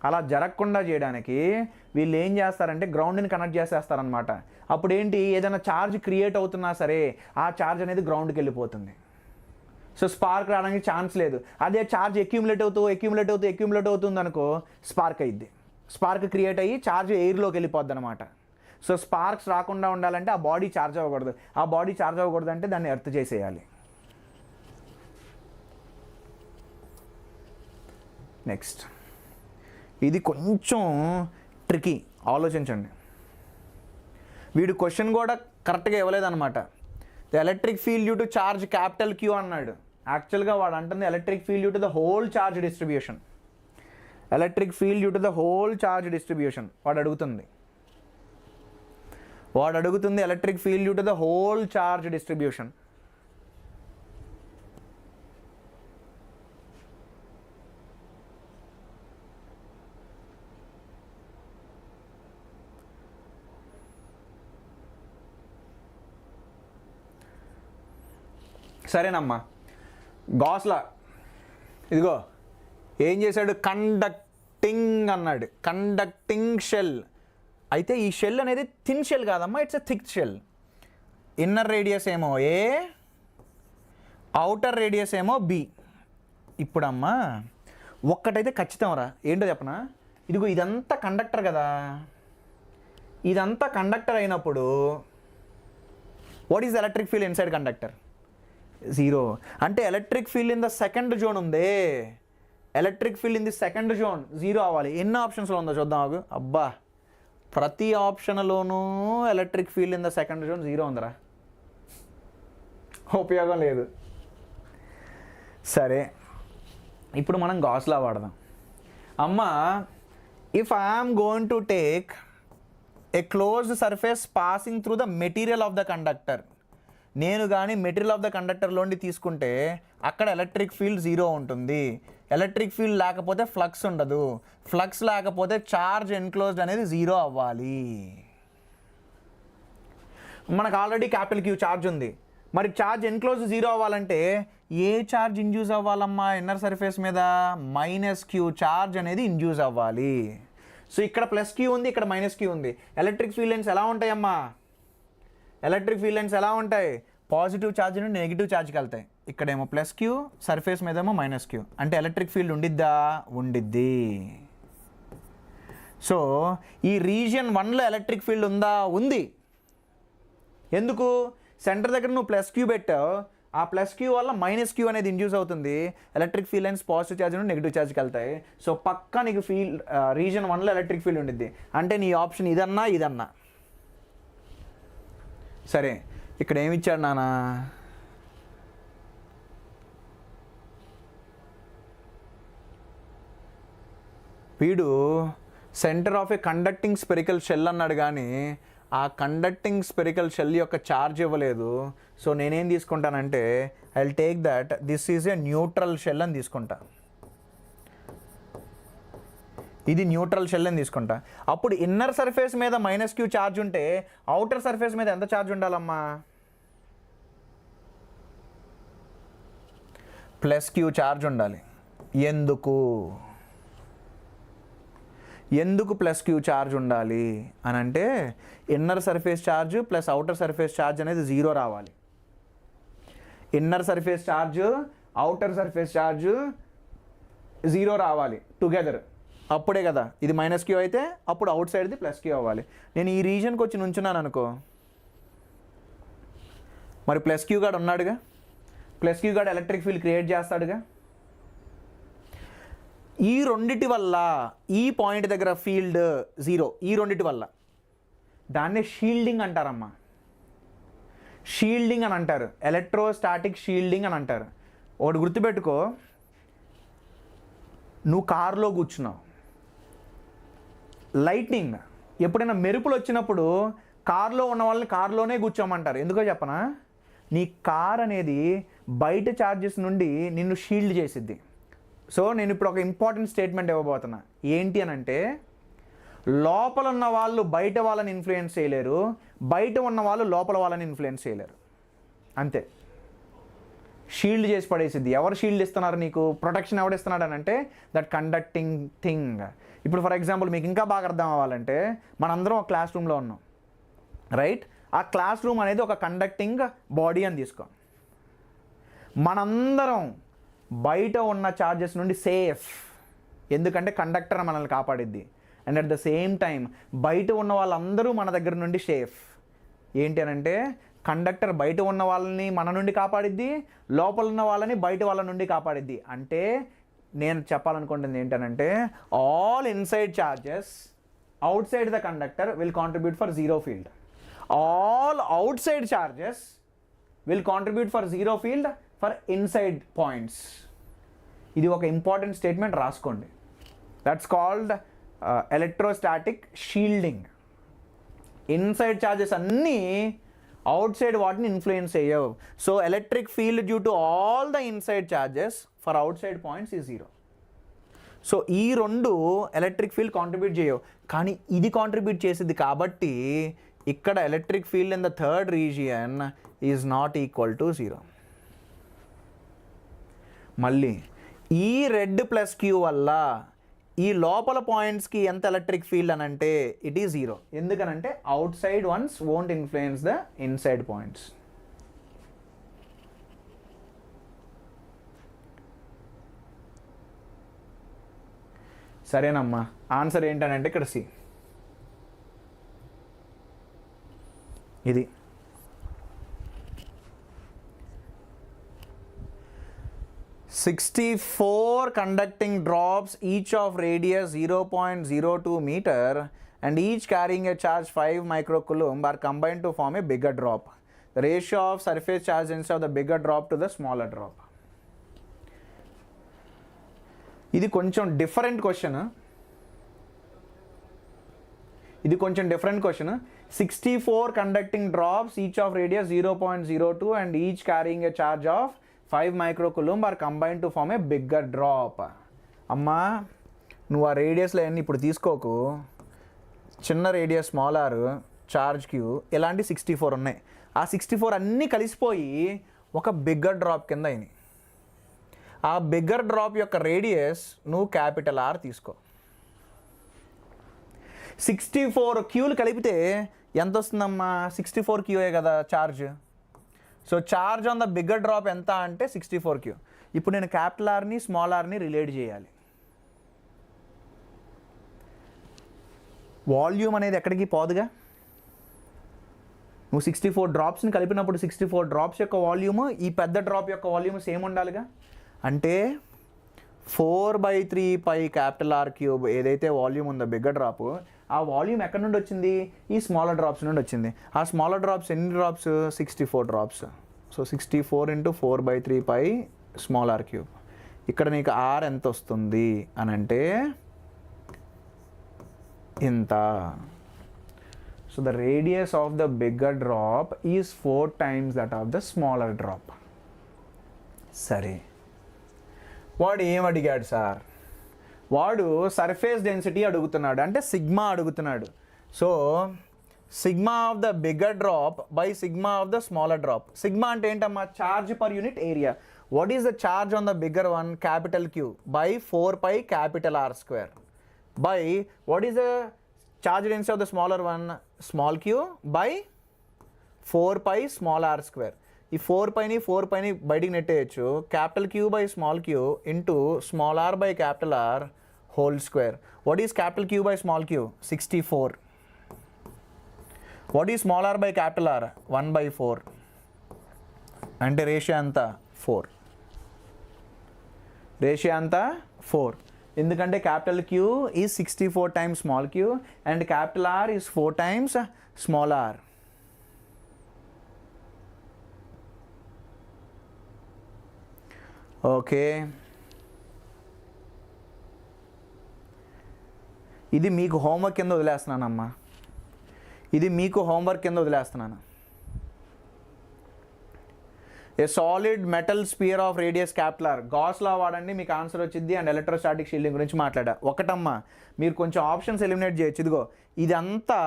అలా జరగకుండా చేయడానికి వీళ్ళు ఏం చేస్తారంటే గ్రౌండ్ని కనెక్ట్ చేసేస్తారనమాట. అప్పుడు ఏంటి, ఏదైనా ఛార్జ్ క్రియేట్ అవుతున్నా సరే ఆ ఛార్జ్ అనేది గ్రౌండ్కి వెళ్ళిపోతుంది. సో స్పార్క్ రావడానికి ఛాన్స్ లేదు. అదే ఛార్జ్ అక్యూములేట్ అవుతుంది అనుకో, స్పార్క్ అయ్యిద్ది. స్పార్క్ క్రియేట్ అయ్యి ఛార్జ్ ఎయిర్లోకి వెళ్ళిపోద్ది అనమాట. సో స్పార్క్స్ రాకుండా ఉండాలంటే ఆ బాడీ ఛార్జ్ అవ్వకూడదు అంటే దాన్ని ఎర్త్ చేసేయాలి. నెక్స్ట్, ఇది కొంచెం ట్రికీ, ఆలోచించండి. వీడు క్వశ్చన్ కూడా కరెక్ట్గా ఇవ్వలేదన్నమాట. The electric field due to charge capital Q అన్నాడు. యాక్చువల్గా వాడు అంటుంది electric field due to the whole charge distribution. వాడు అడుగుతుంది electric field due to the whole charge distribution. సరేనమ్మా. గాస్లా ఇదిగో ఏం చేశాడు, కండక్టింగ్ అన్నాడు. Conducting shell. అయితే ఈ షెల్ అనేది థిన్ షెల్ కాదమ్మా, it's a thick shell. Inner radius ఏమో ఏ, అవుటర్ రేడియస్ ఏమో బి. ఇప్పుడమ్మా ఒక్కటైతే ఖచ్చితం రా, ఏంటో చెప్పనా? ఇదిగో ఇదంతా కండక్టర్ కదా, ఇదంతా కండక్టర్ అయినప్పుడు what is electric field inside conductor? 0. అంటే electric field in the second zone ఉందే, electric field in the second zone 0 అవ్వాలి. ఎన్ని ఆప్షన్స్లో ఉందో చూద్దాం. అబ్బా, ప్రతి ఆప్షన్లోనూ electric field in the second zone 0 ఉందిరా, ఉపయోగం లేదు. సరే, ఇప్పుడు మనం గాస్ లా వాడదాం. అమ్మా, if I'm going to take a closed surface passing through the material of the conductor, నేను కానీ మెటీరియల్ ఆఫ్ ద కండక్టర్లోండి తీసుకుంటే అక్కడ ఎలక్ట్రిక్ ఫీల్డ్ 0 ఉంటుంది. ఎలక్ట్రిక్ ఫీల్డ్ లేకపోతే ఫ్లక్స్ ఉండదు, ఫ్లక్స్ లేకపోతే ఛార్జ్ ఎన్క్లోజ్డ్ అనేది 0 అవ్వాలి. మనకు ఆల్రెడీ క్యాపిటల్ క్యూ ఛార్జ్ ఉంది, మరి ఛార్జ్ ఎన్క్లోజ్ 0 అవ్వాలంటే ఏ ఛార్జ్ ఇండ్యూస్ అవ్వాలమ్మా? ఇన్నర్ సర్ఫేస్ మీద -q ఛార్జ్ అనేది ఇండ్యూస్ అవ్వాలి. సో ఇక్కడ +q ఉంది, ఇక్కడ -q ఉంది. ఎలక్ట్రిక్ ఫీల్డ్ లైన్స్ ఎలా ఉంటాయమ్మా? పాజిటివ్ ఛార్జ్ నుండి నెగిటివ్ ఛార్జ్కి వెళ్తాయి. ఇక్కడేమో +q, సర్ఫేస్ మీద ఏమో -q. అంటే ఎలక్ట్రిక్ ఫీల్డ్ ఉండిద్దా? ఉండిద్ది. సో ఈ రీజియన్ 1లో ఎలక్ట్రిక్ ఫీల్డ్ ఉందా? ఉంది. ఎందుకు? సెంటర్ దగ్గర నువ్వు +q పెట్టావు, ఆ ప్లస్ క్యూ వల్ల మైనస్ క్యూ అనేది ఇండ్యూస్ అవుతుంది. Electric field lines positive charge నుండి నెగిటివ్ ఛార్జ్కి వెళ్తాయి. సో పక్కా నీకు రీజన్ 1లో ఎలక్ట్రిక్ ఫీల్డ్ ఉండిద్ది. అంటే నీ ఆప్షన్ ఇదన్నా. సరే, ఇక్కడ ఏమి ఇచ్చాడు నాన్న? వీడు centre of a conducting spherical shell అన్నాడు, కానీ ఆ కండక్టింగ్ స్పెరికల్ షెల్ యొక్క ఛార్జ్ ఇవ్వలేదు. సో నేనేం తీసుకుంటానంటే I will take that this is a neutral shell అని తీసుకుంటా. ఇది న్యూట్రల్ షెల్ అని తీసుకుంటా. అప్పుడు ఇన్నర్ సర్ఫేస్ మీద మైనస్ క్యూ ఛార్జ్ ఉంటే అవుటర్ సర్ఫేస్ మీద ఎంత ఛార్జ్ ఉండాలమ్మా? ప్లస్ క్యూ ఛార్జ్ ఉండాలి. ఎందుకు ప్లస్ క్యూ ఛార్జ్ ఉండాలి అని అంటే inner surface charge plus outer surface charge అనేది 0 రావాలి. Inner surface charge outer surface charge 0 రావాలి టుగెదర్. అప్పుడే కదా ఇది మైనస్ క్యూ అయితే అప్పుడు అవుట్ సైడ్ది ప్లస్ క్యూ అవ్వాలి. నేను ఈ రీజన్కి వచ్చి నుంచున్నాను అనుకో, మరి ప్లస్ క్యూ గార్డ్ ఉన్నాడుగా, plus Q guard electric field create చేస్తాడుగా. ఈ రెండిటి వల్ల ఈ పాయింట్ దగ్గర ఫీల్డ్ 0, ఈ రెండిటి వల్ల దాన్నే షీల్డింగ్ అంటారమ్మా. షీల్డింగ్ అని అంటారు, ఎలక్ట్రోస్టాటిక్ షీల్డింగ్ అని అంటారు. ఒకటి గుర్తుపెట్టుకో, నువ్వు కారులో కూర్చున్నావు, లైట్నింగ్ ఎప్పుడైనా మెరుపులు వచ్చినప్పుడు కారులో ఉన్న వాళ్ళని కారులోనే కూర్చోమంటారు. ఎందుకో చెప్పనా? నీ కార్ అనేది బయట ఛార్జెస్ నుండి నిన్ను షీల్డ్ చేసిద్ది. సో నేను ఇప్పుడు ఒక ఇంపార్టెంట్ స్టేట్మెంట్ ఇవ్వబోతున్నా. ఏంటి అని అంటే, లోపల ఉన్న వాళ్ళు బయట వాళ్ళని ఇన్ఫ్లుయెన్స్ చేయలేరు, బయట ఉన్న వాళ్ళు లోపల వాళ్ళని ఇన్ఫ్లుయెన్స్ చేయలేరు. అంతే, షీల్డ్ చేసి పడేసిద్ది. ఎవరు షీల్డ్ ఇస్తున్నారు నీకు? ప్రొటెక్షన్ ఎవడు ఇస్తున్నాడు అని అంటే దట్ కండక్టింగ్ థింగ్. ఇప్పుడు ఫర్ ఎగ్జాంపుల్ మీకు ఇంకా బాగా అర్థం అవ్వాలంటే, మనందరం ఒక క్లాస్ రూమ్లో ఉన్నాం, రైట్? ఆ క్లాస్ రూమ్ అనేది ఒక కండక్టింగ్ బాడీ అని తీసుకో. మనందరం బయట ఉన్న ఛార్జెస్ నుండి సేఫ్, ఎందుకంటే కండక్టర్ మనల్ని కాపాడిద్ది. And at the same time బయట ఉన్న వాళ్ళందరూ మన దగ్గర నుండి సేఫ్. ఏంటి అని అంటే కండక్టర్ బయట ఉన్న వాళ్ళని మన నుండి కాపాడిద్ది, లోపల ఉన్న వాళ్ళని బయట వాళ్ళ నుండి కాపాడిద్ది. అంటే నేను చెప్పాలనుకుంటుంది ఏంటనంటే, all inside charges out side the conductor will contribute for 0 field. All out side charges will contribute for 0 field for inside points. ఇది ఒక ఇంపార్టెంట్ స్టేట్మెంట్, రాసుకోండి. That's called electrostatic shielding. Inside charges అన్నీ అవుట్ సైడ్ వాటిని ఇన్ఫ్లుయెన్స్ చేయవు. So electric field due to all the inside charges for out side points is 0. So ఈ రెండు ఎలక్ట్రిక్ ఫీల్డ్ కాంట్రిబ్యూట్ చేయవు, కానీ ఇది కాంట్రిబ్యూట్ చేసింది. కాబట్టి ఇక్కడ electric field in the third region is not equal to 0. మళ్ళీ ఈ రెడ్ ప్లస్ క్యూ వల్ల ఈ లోపల పాయింట్స్కి ఎంత ఎలక్ట్రిక్ ఫీల్డ్ అని అంటే ఇట్ ఈజ్ 0. ఎందుకనంటే out side once won't influence the inside points. సరేనమ్మా, ఆన్సర్ ఏంటనంటే ఇక్కడ సి. ఇది 64 conducting drops, each of radius 0.02 meter and each carrying a charge 5 microcoulomb are combined to form a bigger drop. The ratio of surface charge density of the bigger drop to the smaller drop. ఇది కొంచెం different question. 64 conducting drops, each of radius 0.02 and each carrying a charge of 5 microcoulomb are combined to form a bigger drop. అమ్మా, నువ్వు ఆ రేడియస్లో అన్నీ ఇప్పుడు తీసుకోకు. చిన్న radius small R, charge Q, ఇలాంటి 64 ఉన్నాయి. ఆ 64 అన్నీ కలిసిపోయి ఒక బిగ్గర్ డ్రాప్ కింద అయినాయి. ఆ బిగ్గర్ డ్రాప్ యొక్క రేడియస్ నువ్వు క్యాపిటల్ ఆర్ తీసుకో. 64 క్యూలు కలిపితే ఎంత వస్తుందమ్మా? 64 క్యూఏ కదా charge. So charge on the bigger drop ఎంత అంటే 64 క్యూ. ఇప్పుడు నేను క్యాపిటల్ ఆర్ని స్మాల్ ఆర్ని రిలేట్ చేయాలి. వాల్యూమ్ అనేది ఎక్కడికి పోదుగా, నువ్వు 64 డ్రాప్స్ని కలిపినప్పుడు 64 డ్రాప్స్ యొక్క వాల్యూమ్ ఈ పెద్ద డ్రాప్ యొక్క వాల్యూమ్ సేమ్ ఉండాలిగా. అంటే 4/3 పై క్యాపిటల్ ఆర్ క్యూబ్ ఏదైతే వాల్యూమ్ ఉందో బిగ్గర్ డ్రాప్, ఆ వాల్యూమ్ ఎక్కడి నుండి వచ్చింది? ఈ స్మాలర్ డ్రాప్స్ నుండి వచ్చింది. ఆ స్మాలర్ డ్రాప్స్ ఎన్ని drops? 64 drops. So 64 × 4/3 pi small R cube. ఇక్కడ నీకు ఆర్ ఎంత వస్తుంది అని అంటే ఇంత. So the radius of the bigger drop is 4 times that of the smaller drop. సరే, వాడు ఏం అడిగాడు సార్? వాడు సర్ఫేస్ డెన్సిటీ అడుగుతున్నాడు, అంటే సిగ్మా అడుగుతున్నాడు. So sigma of the bigger drop by sigma of the smaller drop. Sigma అంటే ఏంటమ్మా? Charge per unit area. What is the charge on the bigger one? Capital Q by 4 pi capital R square by what is the charge density of the smaller one? Small Q by 4 pi small R square. ఈ 4 పైని బయటికి నెట్టేయచ్చు. Capital Q by small Q into small R by capital R whole square. What is capital Q by small Q? 64. What is small R by capital R? 1/4. అంటే రేషియో ఎంత? 4. రేషియో అంతా 4. ఎందుకంటే capital Q is 64 times small Q and capital R is 4 times small R. Okay, ఇది మీకు హోంవర్క్ కింద వదిలేస్తున్నానమ్మా. ఇది మీకు హోంవర్క్ కింద వదిలేస్తున్నాను. A solid metal sphere of radius capital R. Gauss law వాడండి, మీకు ఆన్సర్ వచ్చింది. అండ్ ఎలక్ట్రోస్టాటిక్ షీల్డింగ్ గురించి మాట్లాడా. ఒకటమ్మా, మీరు కొంచెం ఆప్షన్స్ ఎలిమినేట్ చేయొచ్చు. ఇదిగో ఇదంతా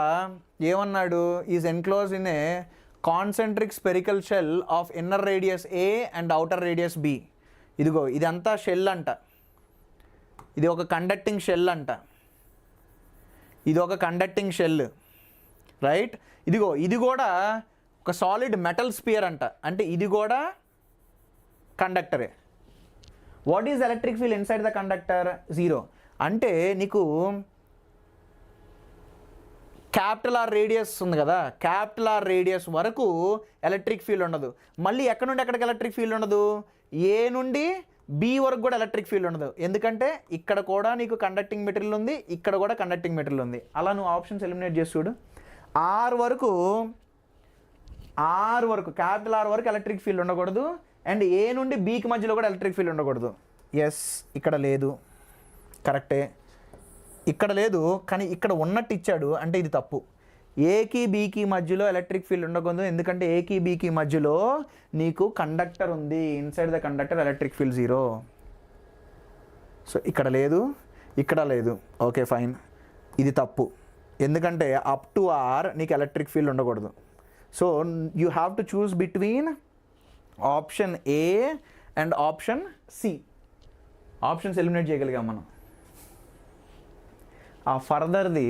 ఏమన్నాడు? Is enclose in a concentric spherical shell of inner radius A and outer radius B. ఇదిగో ఇదంతా షెల్ అంట. ఇది ఒక కండక్టింగ్ షెల్ అంట. ఇది ఒక కండక్టింగ్ షెల్, రైట్? ఇదిగో ఇది కూడా ఒక సాలిడ్ మెటల్ స్పియర్ అంట. అంటే ఇది కూడా కండక్టరే. What is electric field inside the conductor? 0. అంటే నీకు క్యాపిటల్ ఆర్ రేడియస్ ఉంది కదా, క్యాపిటల్ ఆర్ రేడియస్ వరకు ఎలక్ట్రిక్ ఫీల్డ్ ఉండదు. మళ్ళీ ఎక్కడ నుండి ఎక్కడికి ఎలక్ట్రిక్ ఫీల్డ్ ఉండదు? ఏ నుండి బి వరకు కూడా ఎలక్ట్రిక్ ఫీల్డ్ ఉండదు. ఎందుకంటే ఇక్కడ కూడా నీకు కండక్టింగ్ మెటీరియల్ ఉంది, ఇక్కడ కూడా కండక్టింగ్ మెటీరియల్ ఉంది. అలా నువ్వు ఆప్షన్స్ ఎలిమినేట్ చేసి చూడు. ఆర్ వరకు క్యాపిటల్ ఆర్ వరకు ఎలక్ట్రిక్ ఫీల్డ్ ఉండకూడదు. అండ్ ఏ నుండి బీకి మధ్యలో కూడా ఎలక్ట్రిక్ ఫీల్డ్ ఉండకూడదు. ఎస్, ఇక్కడ లేదు, కరెక్టే. ఇక్కడ లేదు, కానీ ఇక్కడ ఉన్నట్టు ఇచ్చాడు, అంటే ఇది తప్పు. ఏకి బీకి మధ్యలో ఎలక్ట్రిక్ ఫీల్డ్ ఉండకూడదు. ఎందుకంటే ఏకి బీకి మధ్యలో నీకు కండక్టర్ ఉంది. Inside the conductor electric field 0. So ఇక్కడ లేదు, ఇక్కడ లేదు. ఓకే ఫైన్, ఇది తప్పు. ఎందుకంటే అప్ టు ఆర్ నీకు ఎలక్ట్రిక్ ఫీల్డ్ ఉండకూడదు. So you have to choose between option A and option C. Options eliminate చేయగలిగాం మనం. ఆ ఫర్దర్ది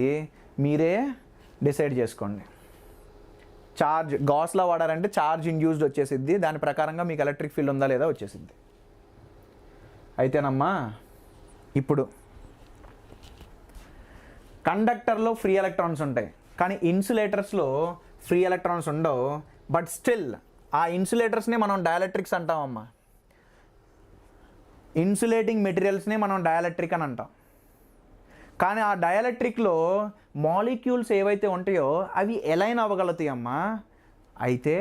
మీరే డిసైడ్ చేసుకోండి. ఛార్జ్ గాస్లా వాడారంటే ఛార్జ్ ఇండ్యూస్డ్ వచ్చేసిద్ది. దాని ప్రకారంగా మీకు ఎలక్ట్రిక్ ఫీల్డ్ ఉందా లేదా వచ్చేసిద్ది. అయితేనమ్మా, ఇప్పుడు కండక్టర్లో ఫ్రీ ఎలక్ట్రాన్స్ ఉంటాయి, కానీ ఇన్సులేటర్స్లో ఫ్రీ ఎలక్ట్రాన్స్ ఉండవు. బట్ స్టిల్ ఆ ఇన్సులేటర్స్ని మనం డైఎలక్ట్రిక్స్ అంటామమ్మా. ఇన్సులేటింగ్ మెటీరియల్స్ని మనం డైఎలక్ట్రిక్ అని అంటాం. కానీ ఆ డైఎలక్ట్రిక్లో మాలిక్యూల్స్ ఏవైతే ఉంటాయో అవి ఎలైన్ అవ్వగలుగుతాయి అమ్మా. అయితే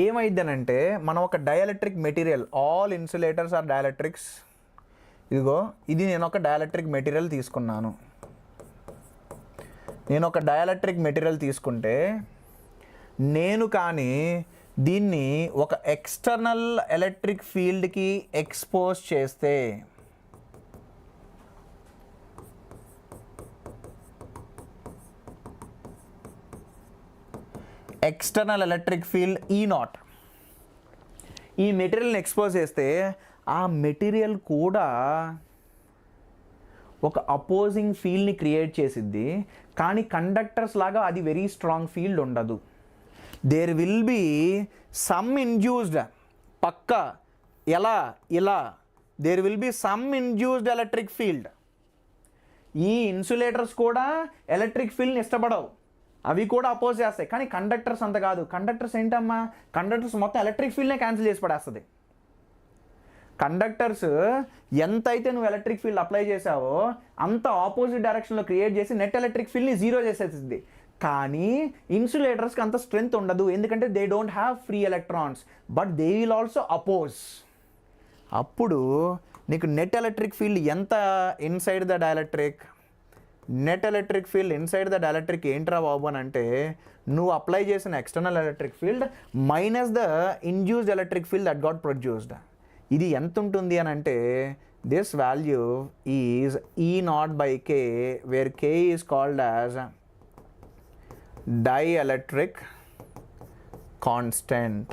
ఏమైందనంటే మనం ఒక dielectric material, all insulators are dielectrics. ఇదిగో ఇది నేను ఒక డైఎలక్ట్రిక్ మెటీరియల్ తీసుకున్నాను. నేను ఒక డైఎలక్ట్రిక్ మెటీరియల్ తీసుకుంటే నేను కానీ దీన్ని ఒక ఎక్స్టర్నల్ ఎలక్ట్రిక్ ఫీల్డ్కి ఎక్స్పోజ్ చేస్తే ఎక్స్టర్నల్ ఎలక్ట్రిక్ ఫీల్డ్ E0 ఈ మెటీరియల్ని ఎక్స్పోజ్ చేస్తే ఆ మెటీరియల్ కూడా ఒక అపోజింగ్ ఫీల్డ్ని క్రియేట్ చేసిద్ది. కానీ కండక్టర్స్ లాగా అది వెరీ స్ట్రాంగ్ ఫీల్డ్ ఉండదు. There will be some induced, పక్క ఎలా ఇలా there will be some induced electric field. ఈ ఇన్సులేటర్స్ కూడా ఎలక్ట్రిక్ ఫీల్డ్ని ఇష్టపడవు. అవి కూడా అపోజ్ చేస్తాయి. కానీ కండక్టర్స్ అంత కాదు. కండక్టర్స్ ఏంటమ్మా, కండక్టర్స్ మొత్తం ఎలక్ట్రిక్ ఫీల్డ్నే క్యాన్సిల్ చేసి పడేస్తుంది. కండక్టర్స్ ఎంతైతే నువ్వు ఎలక్ట్రిక్ ఫీల్డ్ అప్లై చేసావో అంత ఆపోజిట్ డైరెక్షన్లో క్రియేట్ చేసి నెట్ ఎలక్ట్రిక్ ఫీల్డ్ని జీరో చేసేస్తుంది. కానీ ఇన్సులేటర్స్కి అంత స్ట్రెంగ్త్ ఉండదు, ఎందుకంటే they don't have free electrons, but they will also oppose. అప్పుడు నీకు నెట్ ఎలక్ట్రిక్ ఫీల్డ్ ఎంత inside the dielectric, net electric field inside the dielectric ఏంట్రా బాబు అని అంటే నువ్వు అప్లై చేసిన external electric field minus the induced electric field that got produced. ఇది ఎంత ఉంటుంది అని అంటే this value is E0/K, where K is called as dielectric constant.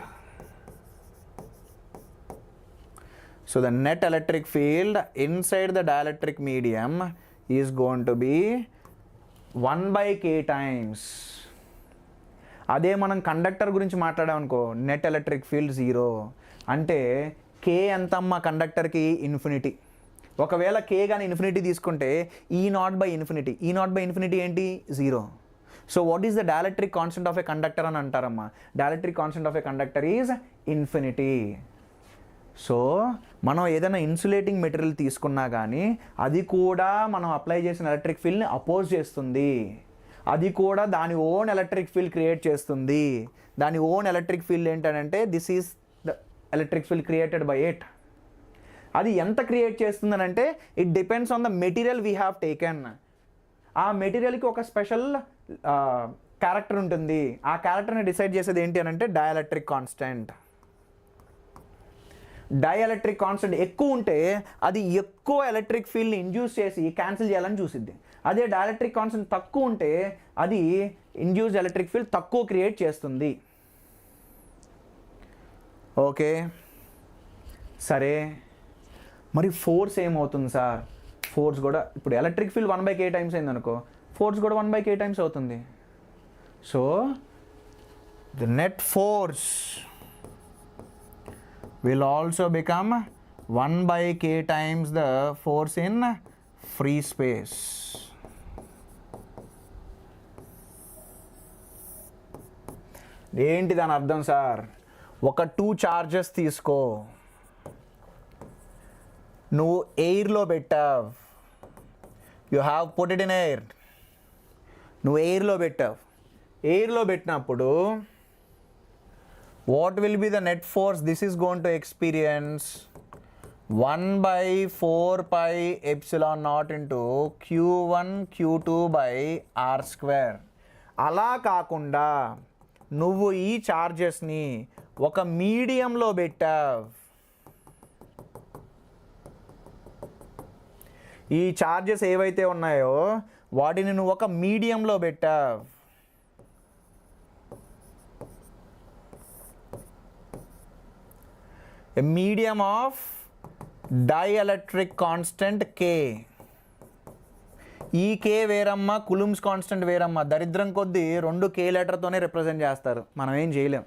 So the net electric field inside the dielectric medium is going to be 1/K times. అదే మనం కండక్టర్ గురించి మాట్లాడామనుకో, నెట్ ఎలక్ట్రిక్ ఫీల్డ్ 0 అంటే K ఎంతమ్మా కండక్టర్కి, ఇన్ఫినిటీ. ఒకవేళ K కానీ ఇన్ఫినిటీ తీసుకుంటే E0/infinity. E0/infinity ఏంటి, 0. So what is the dielectric constant of a conductor అని అంటారమ్మా. Dielectric constant of a conductor is infinity. So మనం ఏదైనా ఇన్సులేటింగ్ మెటీరియల్ తీసుకున్నా కానీ అది కూడా మనం అప్లై చేసిన ఎలక్ట్రిక్ ఫీల్డ్ని అపోజ్ చేస్తుంది. అది కూడా దాని ఓన్ ఎలక్ట్రిక్ ఫీల్డ్ క్రియేట్ చేస్తుంది. దాని ఓన్ ఎలక్ట్రిక్ ఫీల్డ్ ఏంటంటే this is the electric field created by it. అది ఎంత క్రియేట్ చేస్తుందని అంటే it depends on the material we have taken. ఆ మెటీరియల్కి ఒక స్పెషల్ క్యారెక్టర్ ఉంటుంది. ఆ క్యారెక్టర్ని డిసైడ్ చేసేది ఏంటి అని అంటే డైఎలక్ట్రిక్ కాన్స్టెంట్. డైఎలక్ట్రిక్ కాన్స్టెంట్ ఎక్కువ ఉంటే అది ఎక్కువ ఎలక్ట్రిక్ ఫీల్డ్ని ఇండ్యూస్ చేసి క్యాన్సిల్ చేయాలని చూసిద్ది. అదే డైఎలక్ట్రిక్ కాన్స్టెంట్ తక్కువ ఉంటే అది ఇండ్యూస్డ్ ఎలక్ట్రిక్ ఫీల్డ్ తక్కువ క్రియేట్ చేస్తుంది. ఓకే సరే, మరి ఫోర్స్ ఏమవుతుంది సార్? ఫోర్స్ కూడా ఇప్పుడు ఎలక్ట్రిక్ ఫీల్డ్ 1/K టైమ్స్ అయింది అనుకో, ఫోర్స్ కూడా 1/K టైమ్స్ అవుతుంది. So the net force will also become 1/K times the force in free space. ఏంటి దాని అర్థం సార్? ఒక 2 చార్జెస్ తీసుకో, నువ్వు ఎయిర్లో పెట్టావు, you have put it in air. నువ్వు ఎయిర్లో పెట్టావు, ఎయిర్లో పెట్టినప్పుడు what will be the net force this is going to experience? 1/4πε0 into Q1 Q2 by R square. అలా కాకుండా నువ్వు ఈ చార్జెస్ని ఒక మీడియంలో పెట్టావు. ఈ చార్జెస్ ఏవైతే ఉన్నాయో వాటిని నువ్వు ఒక మీడియంలో పెట్టావు. A medium of dielectric constant K. ఈ K వేరమ్మా, కులుమ్స్ కాన్స్టెంట్ వేరమ్మా. దరిద్రం కొద్దీ 2 K లెటర్తోనే రిప్రజెంట్ చేస్తారు, మనం ఏం చేయలేం.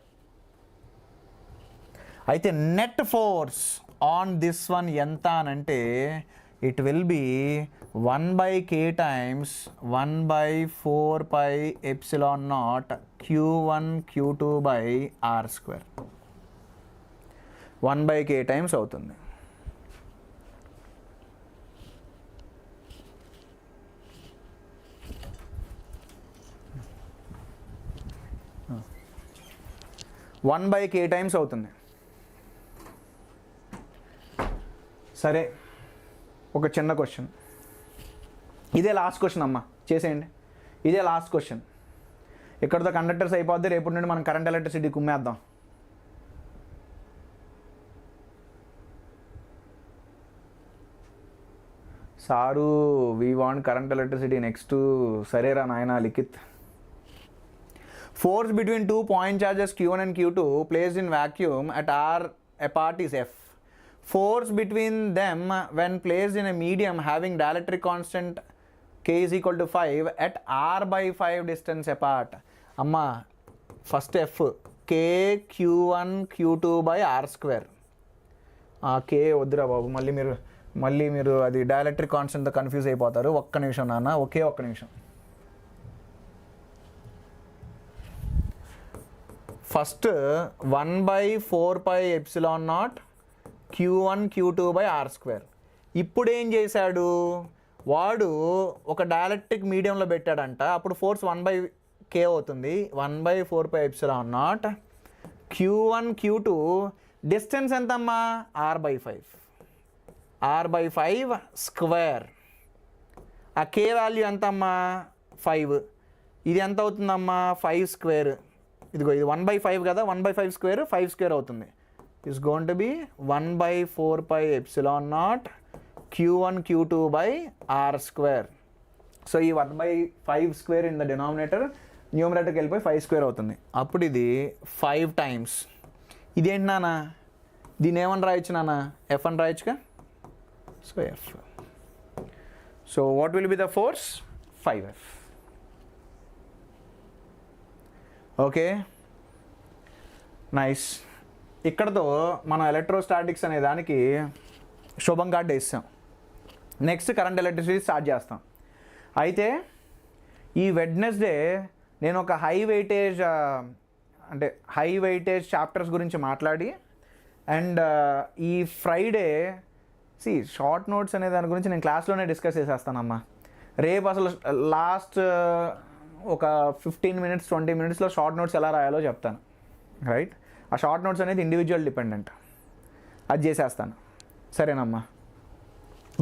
అయితే net force on this one ఎంత అనంటే it will be 1/K times 1/4πε0 Q1 Q2 by R square. 1/K times అవుతుంది. వన్ బై కే టైమ్స్ అవుతుంది. సరే, ఒక చిన్న క్వశ్చన్, ఇదే లాస్ట్ క్వశ్చన్ అమ్మా, చేసేయండి. ఇదే లాస్ట్ క్వశ్చన్. ఇక్కడితో కండక్టర్స్ అయిపోద్ది, రేపటి నుండి మనం కరెంట్ ఎలక్ట్రిసిటీ కుమ్మేద్దాం. Sir we want current electricity next. సరేరా నాయన Likhith. Force between 2 point charges Q1 and Q2 placed in vacuum at R apart is F. Force between them when placed in a medium having dielectric constant K is equal to 5 at R/5 distance apart. అమ్మా first F K Q1 Q2 by R square. K వద్దురా బాబు, మళ్ళీ మీరు అది డైఎలక్ట్రిక్ కాన్స్టెంట్తో కన్ఫ్యూజ్ అయిపోతారు. ఒక్క నిమిషం నాన్న, ఒక్క నిమిషం. First 1/4πε0 Q1 Q2 by R square. ఇప్పుడు ఏం చేశాడు వాడు, ఒక డైఎలక్ట్రిక్ మీడియంలో పెట్టాడంట. అప్పుడు ఫోర్స్ 1/k అవుతుంది. 1/4πε0 Q1 Q2. డిస్టెన్స్ ఎంతమ్మా? r/5. r/5 square. ఆ k వాల్యూ ఎంతమ్మా? 5. ఇది ఎంత అవుతుందమ్మా? 5 స్క్వేర్. ఇదిగో ఇది 1/5 కదా, 1/5 స్క్వేర్ 5 స్క్వేర్ అవుతుంది. Is going to be 1/4πε0 Q1 Q2 by R square. So ఈ 1/5 స్క్వేర్ ఇన్ ద డినామినేటర్ న్యూమరేటర్కి వెళ్ళిపోయి 5 స్క్వేర్ అవుతుంది. అప్పుడు ఇది 5 టైమ్స్. ఇదేంటి నాన్న? దీని ఏమని రాయొచ్చు నాన్న? ఎఫ్ అని రాయొచ్చుగా. So F. So what will be the force? 5F. Okay, nice. ఇక్కడతో మనం ఎలక్ట్రోస్టాటిక్స్ అనే దానికి శుభం కార్డు వేస్తాం. నెక్స్ట్ కరెంట్ ఎలక్ట్రిసిటీ స్టార్ట్ చేస్తాం. అయితే ఈ వెడ్నెస్డే నేను ఒక హై వెయిటేజ్ చాప్టర్స్ గురించి మాట్లాడి, అండ్ ఈ ఫ్రైడే షార్ట్ నోట్స్ అనే దాని గురించి నేను క్లాస్లోనే డిస్కస్ చేసేస్తానమ్మా. రేపు అసలు లాస్ట్ ఒక 15 minutes 20 minutesలో షార్ట్ నోట్స్ ఎలా రాయాలో చెప్తాను. రైట్? ఆ షార్ట్ నోట్స్ అనేది ఇండివిజువల్ డిపెండెంట్. అది చేసేస్తాను. సరేనమ్మా,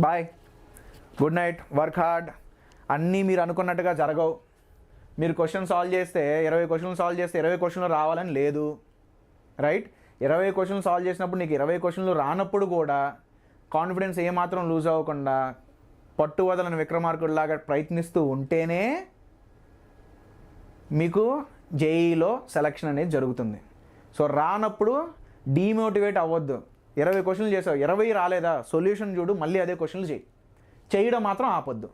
bye, good night, work hard. అన్నీ మీరు అనుకున్నట్టుగా జరగవు. మీరు క్వశ్చన్ సాల్వ్ చేస్తే 20 క్వశ్చన్లు సాల్వ్ చేస్తే 20 క్వశ్చన్లు రావాలని లేదు. రైట్? 20 క్వశ్చన్లు సాల్వ్ చేసినప్పుడు నీకు 20 క్వశ్చన్లు రానప్పుడు కూడా కాన్ఫిడెన్స్ ఏమాత్రం లూజ్ అవ్వకుండా పట్టు వదలని విక్రమార్కుడిలాగా ప్రయత్నిస్తూ ఉంటేనే మీకు జేఈలో సెలక్షన్ అనేది జరుగుతుంది. సో రానప్పుడు డీమోటివేట్ అవ్వద్దు. 20 క్వశ్చన్లు చేసావు, 20 రాలేదా, సొల్యూషన్ చూడు, మళ్ళీ అదే క్వశ్చన్లు చేయడం మాత్రం ఆపొద్దు.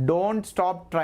Don't stop try.